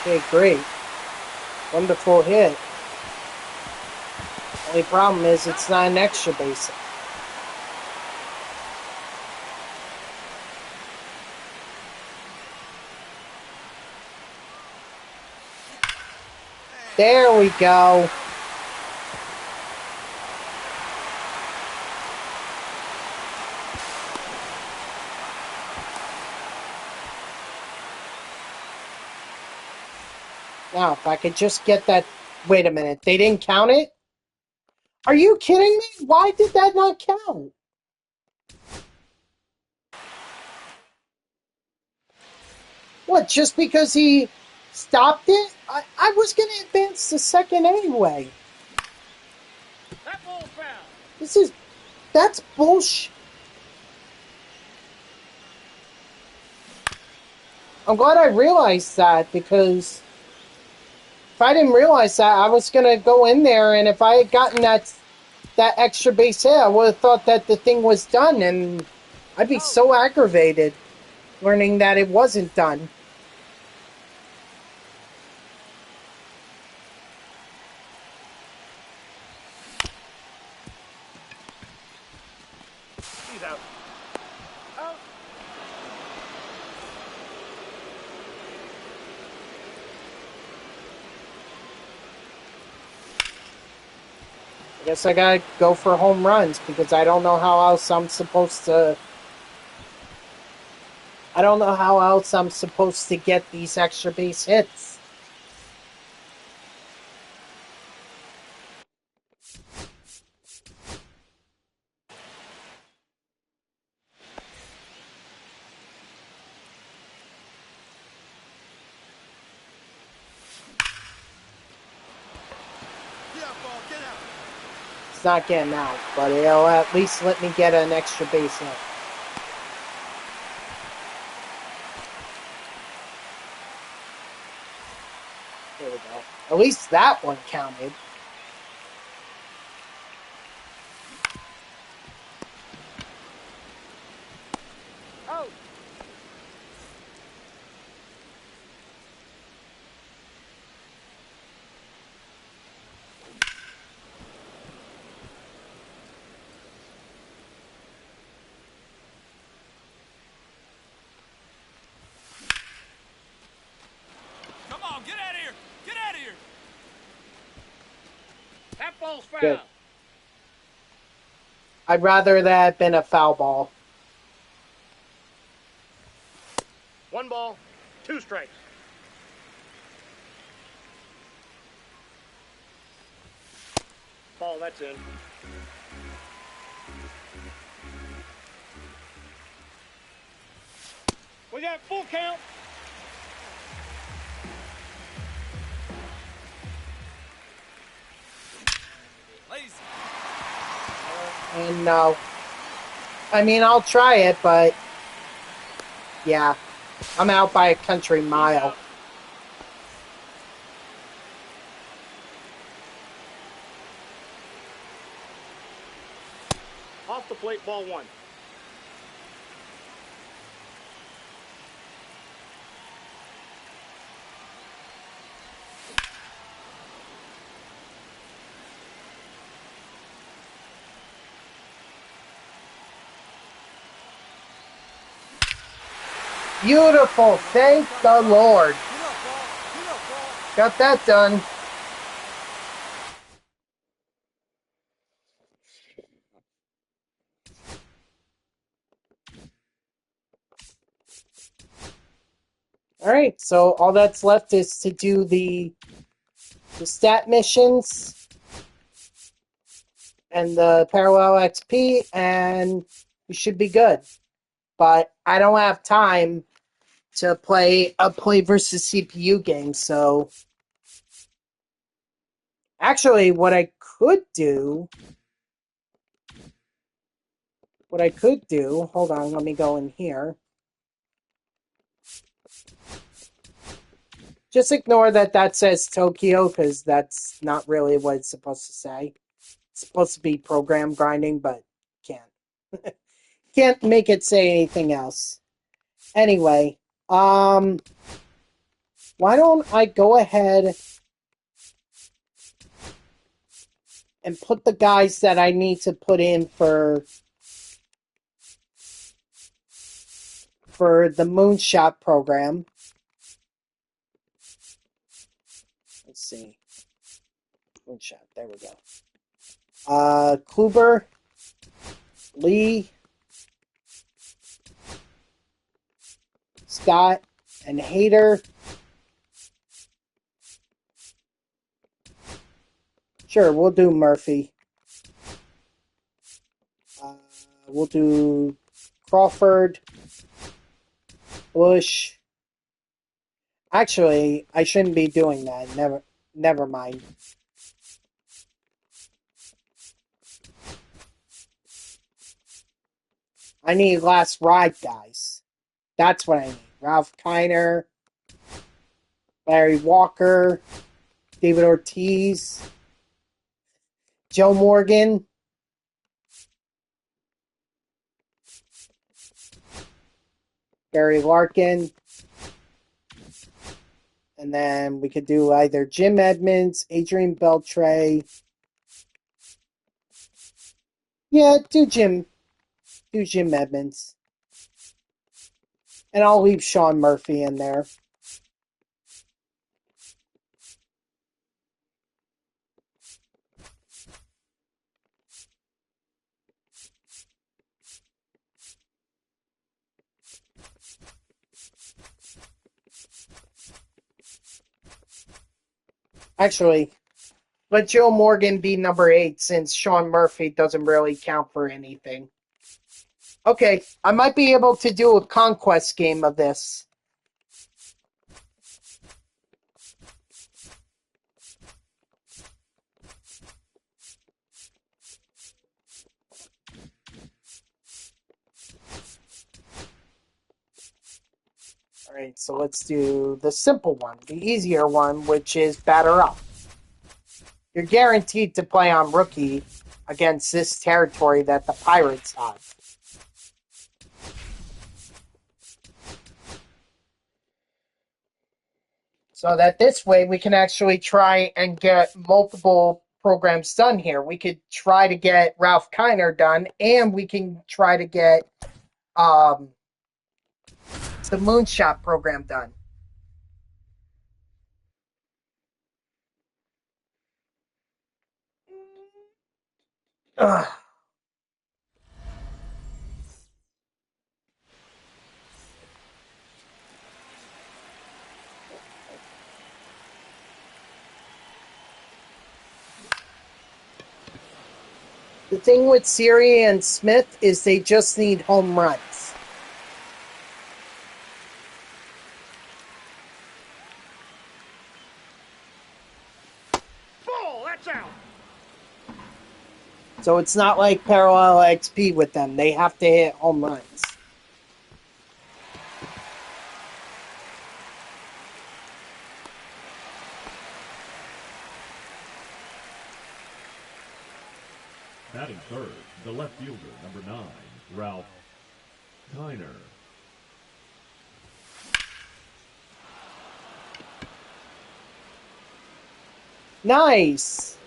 Hey, Okay, great. Wonderful hit. Only problem is it's not an extra base. There we go. Now, if I could just get that... Wait a minute. They didn't count it? Are you kidding me? Why did that not count? What, just because he stopped it? I was going to advance to second anyway. That ball's foul. That's bullshit. I'm glad I realized that, because if I didn't realize that, I was going to go in there, and if I had gotten that extra base hit, I would have thought that the thing was done, and I'd be so aggravated learning that it wasn't done. He's out. Out. I guess I gotta go for home runs, because I don't know how else I'm supposed to... I don't know how else I'm supposed to get these extra base hits. It's not getting out, but it'll at least let me get an extra base hit. There we go. At least that one counted. Oh. Come on, get out of here! Get out of here! That ball's foul. Good. I'd rather that had been a foul ball. 1 ball, 2 strikes. Ball, that's in. We got full count. Lazy. And no. I mean, I'll try it, but yeah, I'm out by a country mile. Off the plate, ball 1. Beautiful. Thank the Lord. Got that done. All right, so all that's left is to do the stat missions and the parallel XP, and we should be good. But I don't have time to play a play versus CPU game, so actually what I could do, hold on, let me go in here. Just ignore that says Tokyo, because that's not really what it's supposed to say. It's supposed to be program grinding, but can't. Can't make it say anything else. Anyway, why don't I go ahead and put the guys that I need to put in for the Moonshot program. Let's see. Moonshot, there we go. Kluber, Lee, Scott, and Hader. Sure, we'll do Murphy. We'll do Crawford, Bush. Actually, I shouldn't be doing that. Never mind. I need last ride guys. That's what I need. Ralph Kiner, Larry Walker, David Ortiz, Joe Morgan, Gary Larkin, and then we could do either Jim Edmonds, Adrian Beltre. Yeah, do Jim Edmonds. And I'll leave Sean Murphy in there. Actually, let Joe Morgan be number 8 since Sean Murphy doesn't really count for anything. Okay, I might be able to do a Conquest game of this. Alright, so let's do the simple one, the easier one, which is batter up. You're guaranteed to play on rookie against this territory that the Pirates have. So that this way we can actually try and get multiple programs done here. We could try to get Ralph Kiner done, and we can try to get the Moonshot program done. Ugh. The thing with Siri and Smith is they just need home runs. Ball, that's out. So it's not like parallel XP with them. They have to hit home runs. Batting third, the left fielder, number 9, Ralp Kiner. Nice.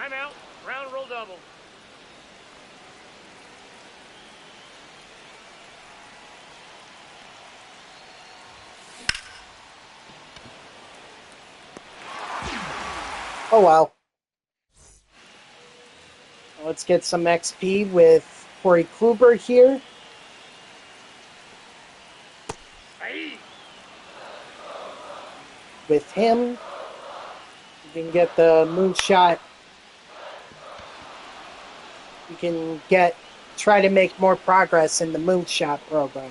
I'm out. Round roll double. Oh well. Let's get some XP with Corey Kluber here. Hey. With him, we can get the Moonshot. We can try to make more progress in the Moonshot program.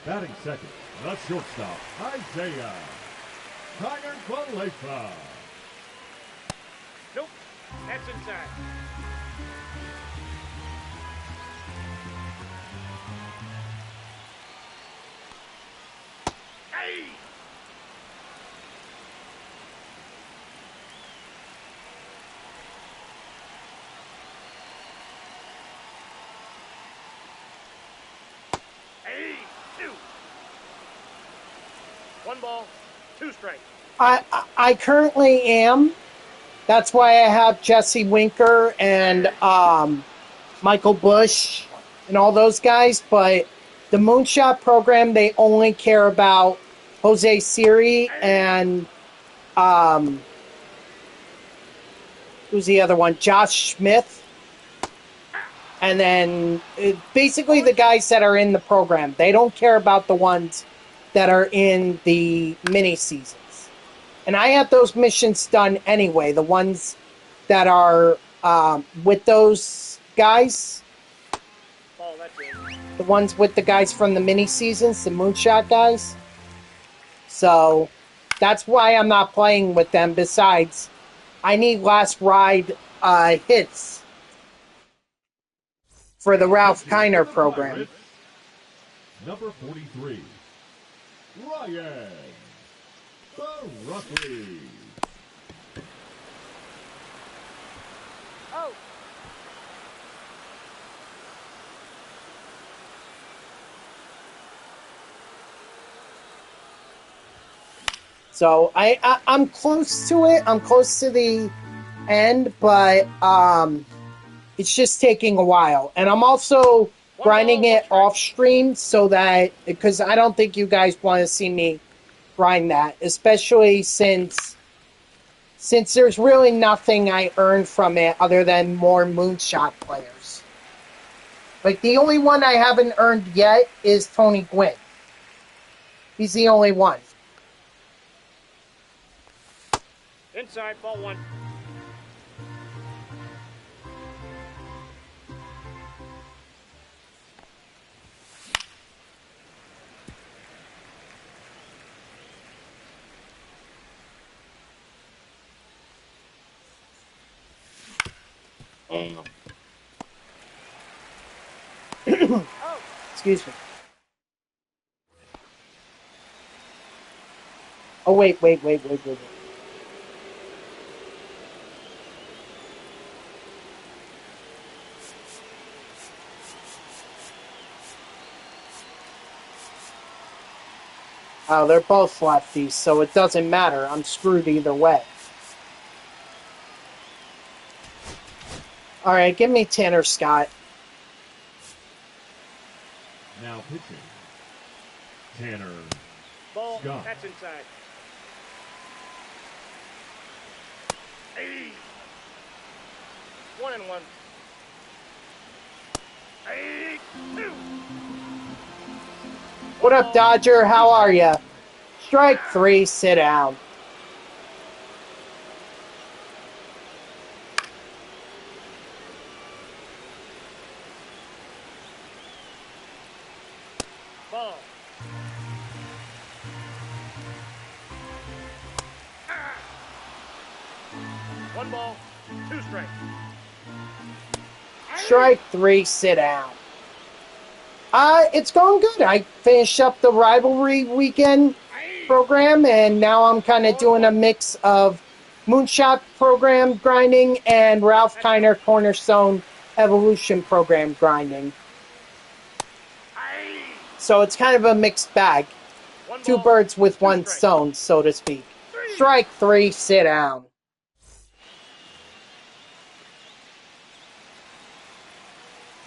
Batting second, the shortstop, Isaiah Kiner. Nope. That's inside. Hey. Hey. 2. 1 ball, 2 strikes. I currently am. That's why I have Jesse Winker and Michael Bush and all those guys. But the Moonshot program, they only care about Jose Siri and who's the other one? Josh Smith. And then basically the guys that are in the program. They don't care about the ones that are in the mini seasons. And I have those missions done anyway. The ones that are with those guys. Ball, that's in. The ones with the guys from the mini seasons, the Moonshot guys. So that's why I'm not playing with them. Besides, I need last ride hits for the Ralph Kiner program. Number 43, Ryan Barkley. Oh. So I'm close to it. I'm close to the end, but it's just taking a while. And I'm also grinding it off stream so that, because I don't think you guys want to see me grind that, especially since there's really nothing I earn from it other than more Moonshot players. Like, the only one I haven't earned yet is Tony Gwynn. He's the only one. Inside, ball 1. Excuse me. Oh, wait. Oh, they're both lefties, so it doesn't matter. I'm screwed either way. All right, give me Tanner Scott. Now pitching. Tanner Ball. Scott. That's inside. Hey. 1-1. Hey. 2. What up, Dodger? How are ya? Strike 3, sit down. Ball. 1 ball, 2 strikes. Strike 3, sit down. It's going good. I finished up the Rivalry Weekend Program, and now I'm kind of doing a mix of Moonshot Program grinding and Ralph Kiner Cornerstone Evolution Program grinding. So it's kind of a mixed bag. 2 birds with 1 stone, so to speak. Strike 3, sit down.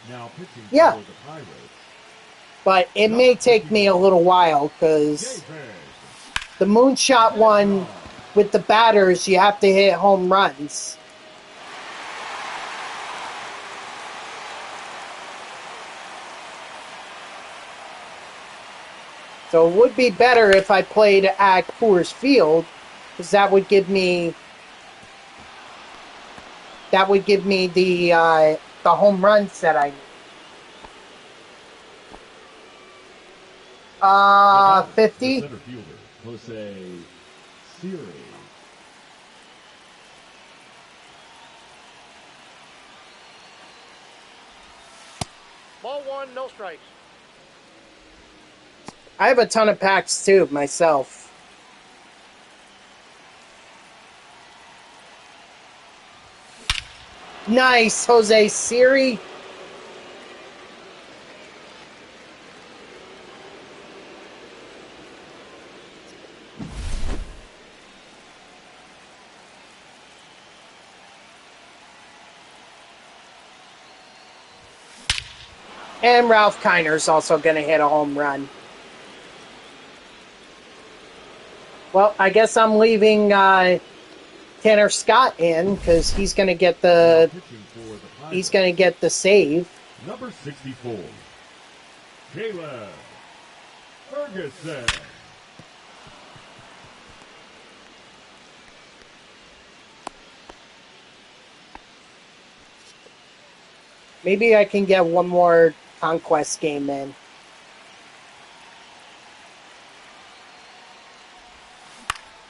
Now pitching Yeah. for the Pirates. But it may take me a little while, because the Moonshot one, with the batters, you have to hit home runs. So it would be better if I played at Coors Field, because that would give me the home runs that I need. 50. The center fielder, Jose Siri. Ball 1, no strikes. I have a ton of packs too myself. Nice, Jose Siri. And Ralph Kiner's also going to hit a home run. Well, I guess I'm leaving Tanner Scott in, because he's going to get the save. Number 64, Caleb Ferguson. Maybe I can get one more Conquest game in.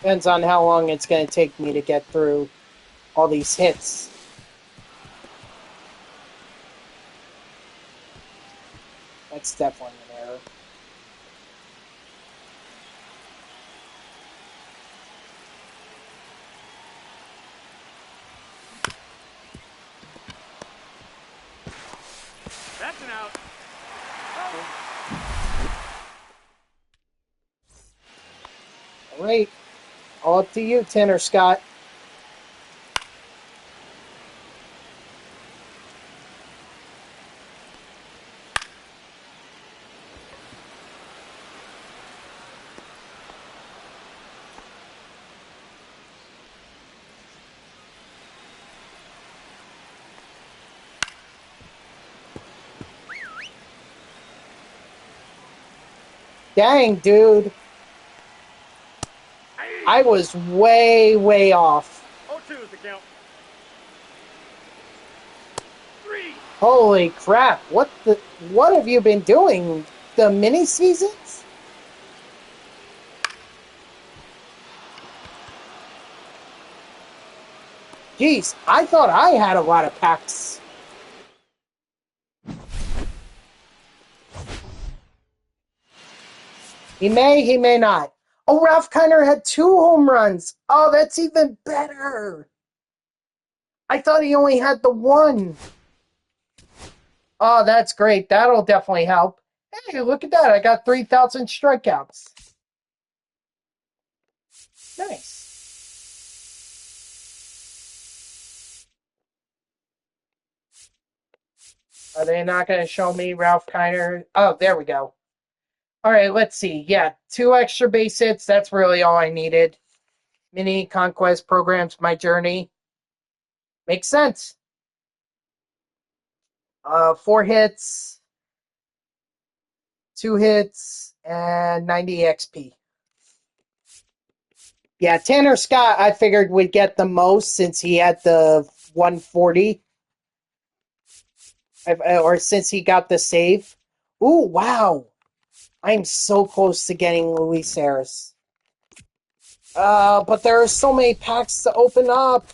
Depends on how long it's going to take me to get through all these hits. That's definitely an error. That's an out. All right. All up to you, Tanner Scott. Dang, dude. I was way off. 0-2 is the count. 3. Holy crap. What have you been doing? The mini seasons? Jeez, I thought I had a lot of packs. He may not. Oh, Ralph Kiner had 2 home runs. Oh, that's even better. I thought he only had the 1. Oh, that's great. That'll definitely help. Hey, look at that. I got 3,000 strikeouts. Nice. Are they not going to show me Ralph Kiner? Oh, there we go. All right, let's see. Yeah, 2 extra base hits. That's really all I needed. Mini Conquest programs, my journey. Makes sense. 4 hits, 2 hits, and 90 XP. Yeah, Tanner Scott, I figured would get the most since he had the 140. Or since he got the save. Ooh, wow. I'm so close to getting Luis Harris. But there are so many packs to open up.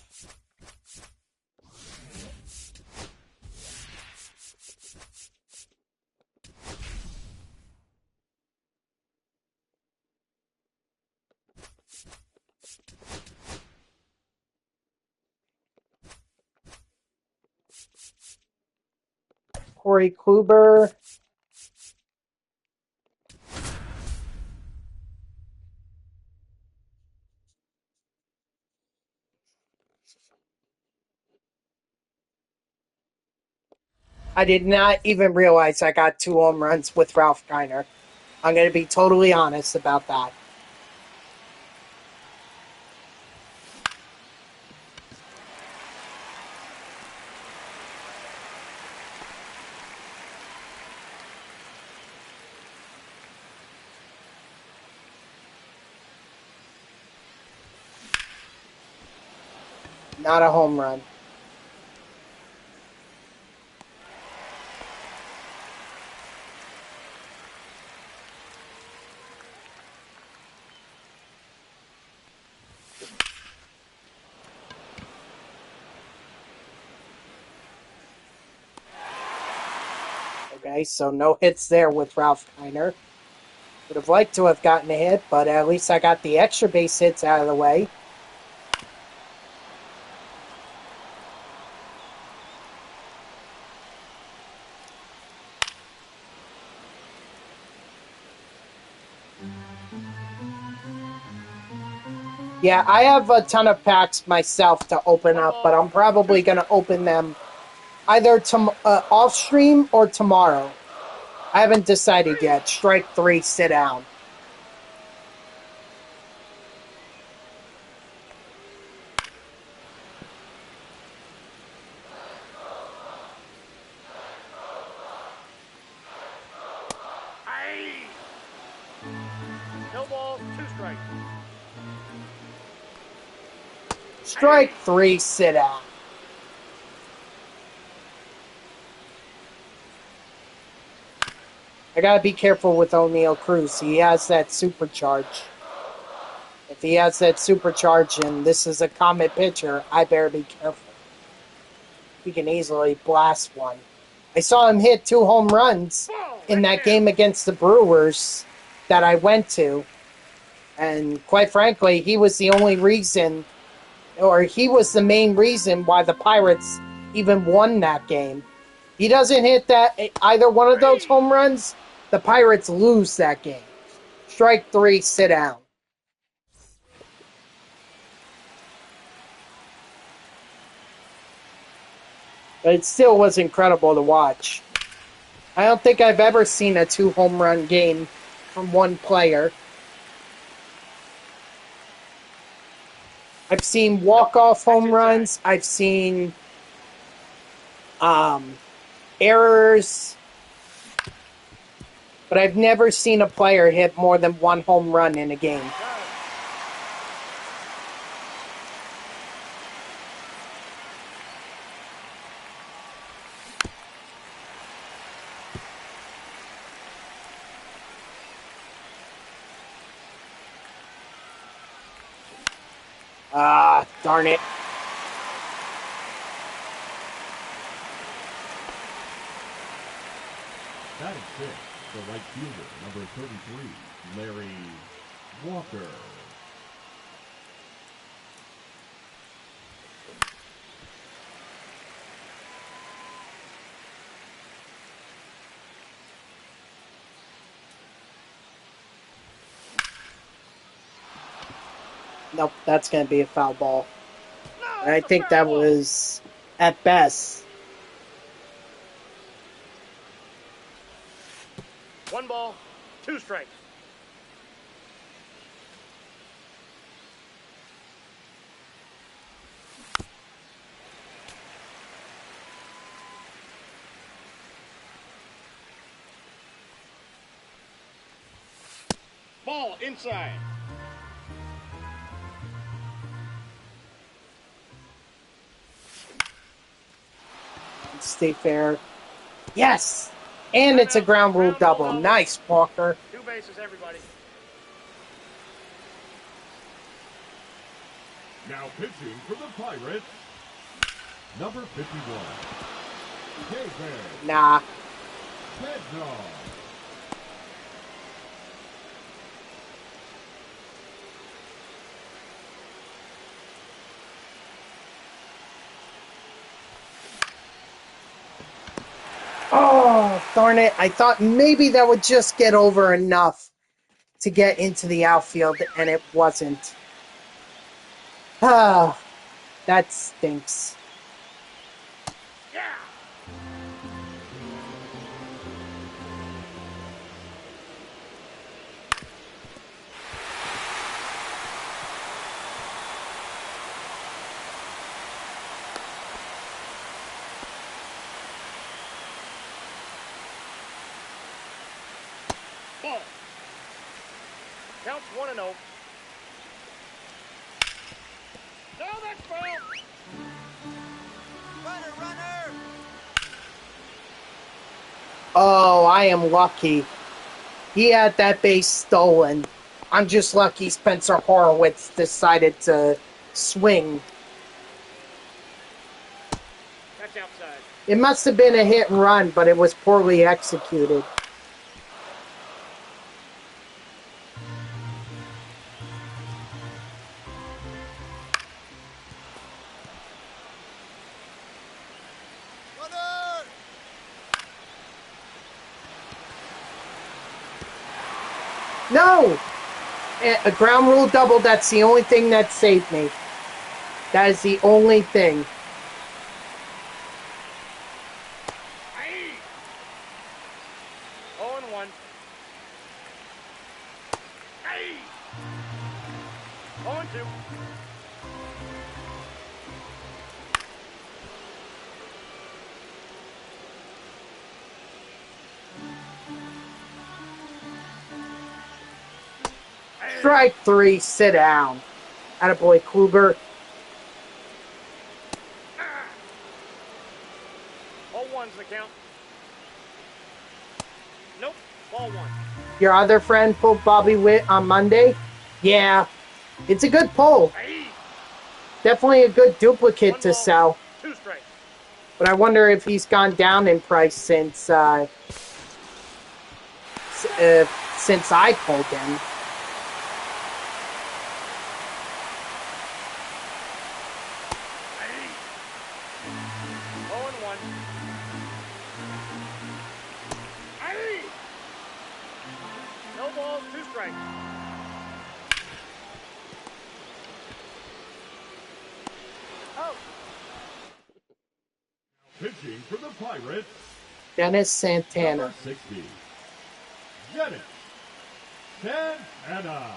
Corey Kluber. I did not even realize I got 2 home runs with Ralph Kiner. I'm going to be totally honest about that. Not a home run. Okay, so no hits there with Ralph Kiner. Would have liked to have gotten a hit, but at least I got the extra base hits out of the way. Yeah, I have a ton of packs myself to open up, but I'm probably going to open them either off stream or tomorrow. I haven't decided yet. Strike 3, sit down. No balls, 2 strikes. Strike 3, sit down. I gotta be careful with O'Neal Cruz. He has that supercharge. If he has that supercharge and this is a Comet pitcher, I better be careful. He can easily blast one. I saw him hit 2 home runs in that game against the Brewers that I went to. And quite frankly, he was the only reason, or he was the main reason why the Pirates even won that game. He doesn't hit either one of those home runs, the Pirates lose that game. Strike 3, sit down. But it still was incredible to watch. I don't think I've ever seen a 2 home run game from one player. I've seen walk-off home runs. I've seen errors. But I've never seen a player hit more than 1 home run in a game. Ah, darn it. Batting fifth, the right fielder, number 33, Larry Walker. Nope, that's going to be a foul ball. No, And I it's a think foul that ball. was, at best, 1 ball, 2 strikes. Ball inside. stay fair. Yes! And it's a ground rule double. Nice, Walker. 2 bases, everybody. Now pitching for the Pirates, number 51, David Nah. Bednar. Oh, darn it. I thought maybe that would just get over enough to get into the outfield, and it wasn't. Ah, that stinks. Yeah. Ball. Counts 1-0. No, that's foul. Runner, runner! Oh, I am lucky. He had that base stolen. I'm just lucky Spencer Horowitz decided to swing. That's outside. It must have been a hit and run, but it was poorly executed. Runner! No! A ground rule double, that's the only thing that saved me. That is the only thing. Aye. 0-1. Aye. 0-2. Strike 3, sit down. Attaboy, Kluber. 0-1's the count. Nope. Ball 1. Your other friend pulled Bobby Witt on Monday? Yeah. It's a good pull. Aye. Definitely a good duplicate 1 to ball, sell. 2 strikes. But I wonder if he's gone down in price since I pulled him. Aye. 0-1. Aye. No balls, 2 strikes. Oh. Pitching for the Pirates, Dennis Santana. number 60, Dennis Santana.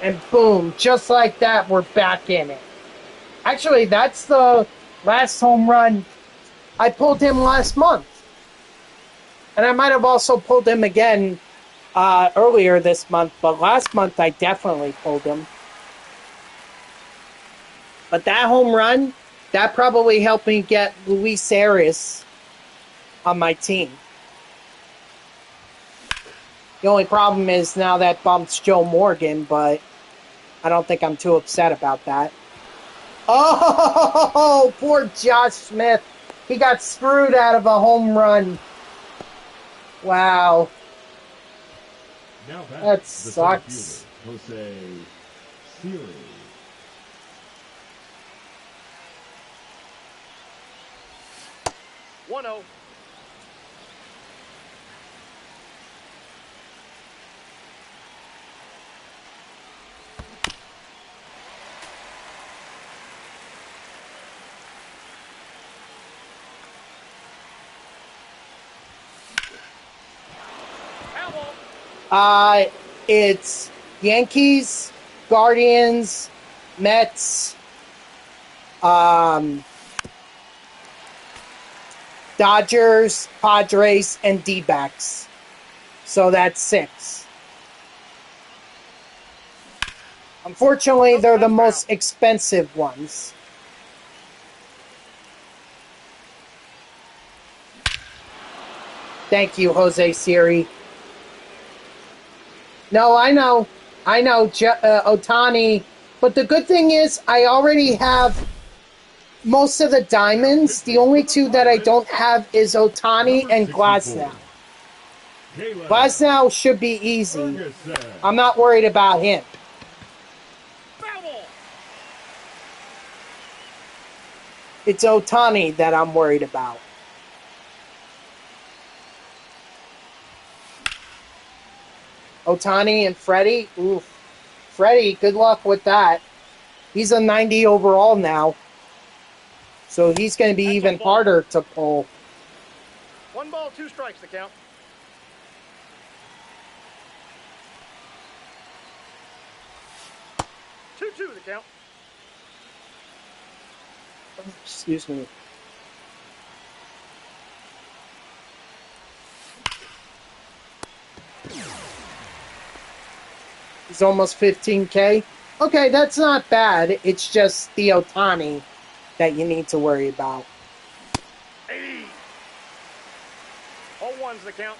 And boom, just like that, we're back in it. Actually, that's the last home run. I pulled him last month. And I might have also pulled him again earlier this month, but last month I definitely pulled him. But that home run, that probably helped me get Luis Arias on my team. The only problem is now that bumps Joe Morgan, but I don't think I'm too upset about that. Oh, poor Josh Smith. He got screwed out of a home run. Wow. Now back, That the center sucks. fielder, Jose Siri. 1-0. It's Yankees, Guardians, Mets, Dodgers, Padres, and D-backs. So that's 6. Unfortunately, they're the most expensive ones. Thank you, Jose Siri. No, I know, Otani. But the good thing is, I already have most of the diamonds. The only 2 that I don't have is Otani and Glasnow. Glasnow should be easy. I'm not worried about him. It's Otani that I'm worried about. Otani and Freddie? Oof. Freddie, good luck with that. He's a 90 overall now. So he's going to be even harder to pull. 1 ball, 2 strikes to count. Two to count. Excuse me. He's almost 15K. Okay, that's not bad. It's just the Otani that you need to worry about. 80. All ones to count.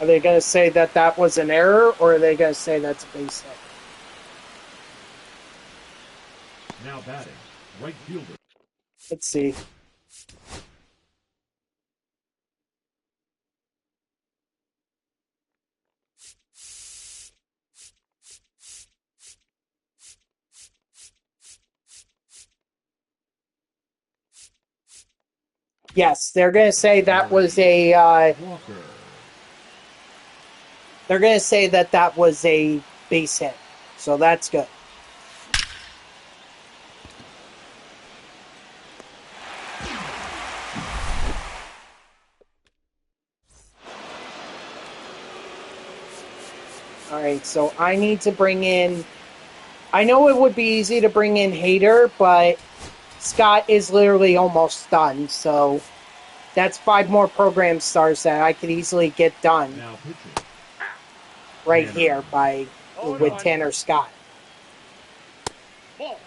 Are they going to say that that was an error, or are they going to say that's a base hit? Now batting, right fielder. Let's see. Yes, they're going to say that was a... Walker. they're going to say that that was a base hit. So that's good. Alright, so I need to bring in... I know it would be easy to bring in Hader, but Scott is literally almost done, so that's 5 more program stars that I could easily get done Now pitching. right here with Tanner Scott. Ball.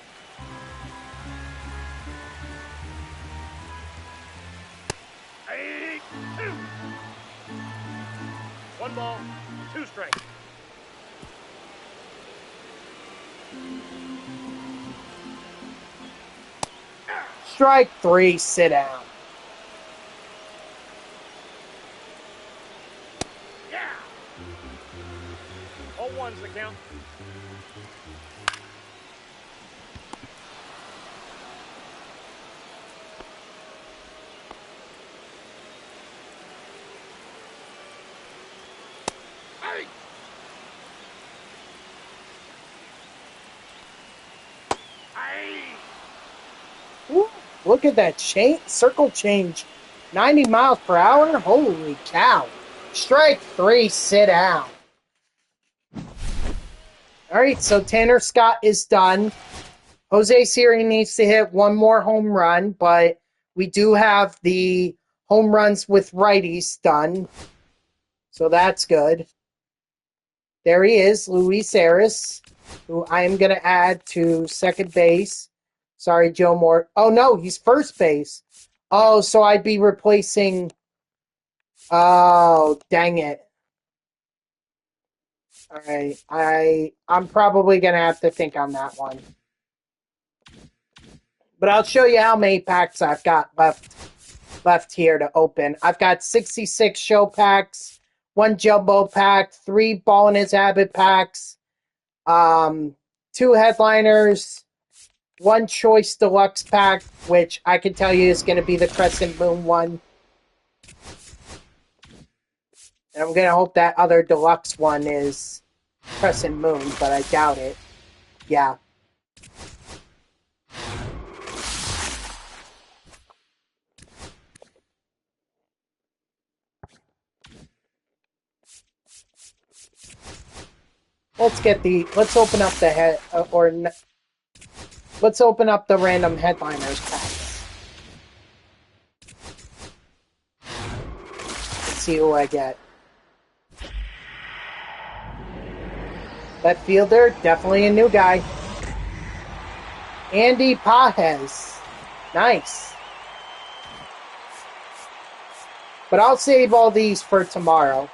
Hey, 2. 1 ball, 2 strikes. Strike 3, sit down. Yeah. All ones to count. Hey. Hey. Woo, look at that circle change. 90 miles per hour? Holy cow. Strike 3, sit down. Alright, so Tanner Scott is done. Jose Siri needs to hit 1 more home run, but we do have the home runs with righties done. So that's good. There he is, Luis Arias, who I am going to add to second base. Sorry, Joe Moore. Oh, no, he's first base. Oh, so I'd be replacing... Oh, dang it. All right, I'm probably going to have to think on that one. But I'll show you how many packs I've got left here to open. I've got 66 show packs, 1 jumbo pack, 3 ball in his habit packs, 2 headliners, 1 choice deluxe pack, which I can tell you is going to be the Crescent Moon one. And I'm going to hope that other deluxe one is Crescent Moon, but I doubt it. Yeah. Let's open up the let's open up the random headliners packs. Let's see who I get. Left fielder, definitely a new guy. Andy Pajes. Nice. But I'll save all these for tomorrow.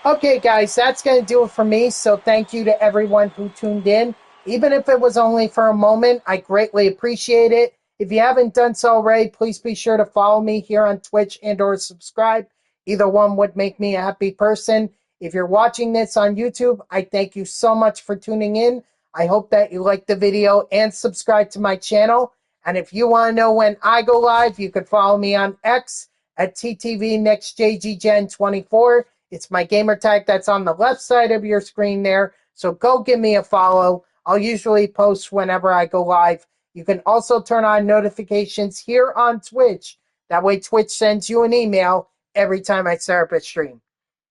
Okay, guys, that's going to do it for me. So thank you to everyone who tuned in. Even if it was only for a moment, I greatly appreciate it. If you haven't done so already, please be sure to follow me here on Twitch and or subscribe. Either one would make me a happy person. If you're watching this on YouTube, I thank you so much for tuning in. I hope that you liked the video and subscribe to my channel. And if you want to know when I go live, you can follow me on X at TTVNextJGGen24. It's my gamer tag that's on the left side of your screen there. So go give me a follow. I'll usually post whenever I go live. You can also turn on notifications here on Twitch. That way Twitch sends you an email every time I start up a stream.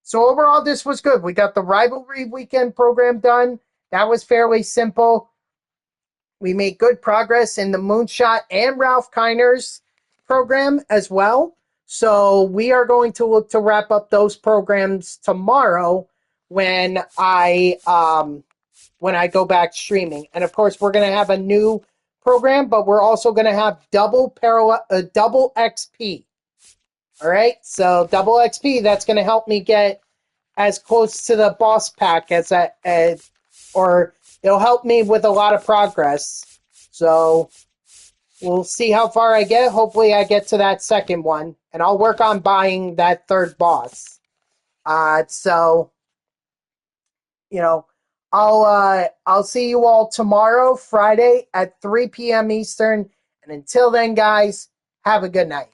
So overall, this was good. We got the Rivalry Weekend Program done. That was fairly simple. We made good progress in the Moonshot and Ralph Kiner's program as well. So we are going to look to wrap up those programs tomorrow when I go back streaming. And of course, we're going to have a new program, but we're also going to have double XP. All right, so double XP. That's going to help me get as close to the boss pack or it'll help me with a lot of progress. So we'll see how far I get. Hopefully I get to that second one. And I'll work on buying that third boss. So, you know, I'll see you all tomorrow, Friday at 3 p.m. Eastern. And until then, guys, have a good night.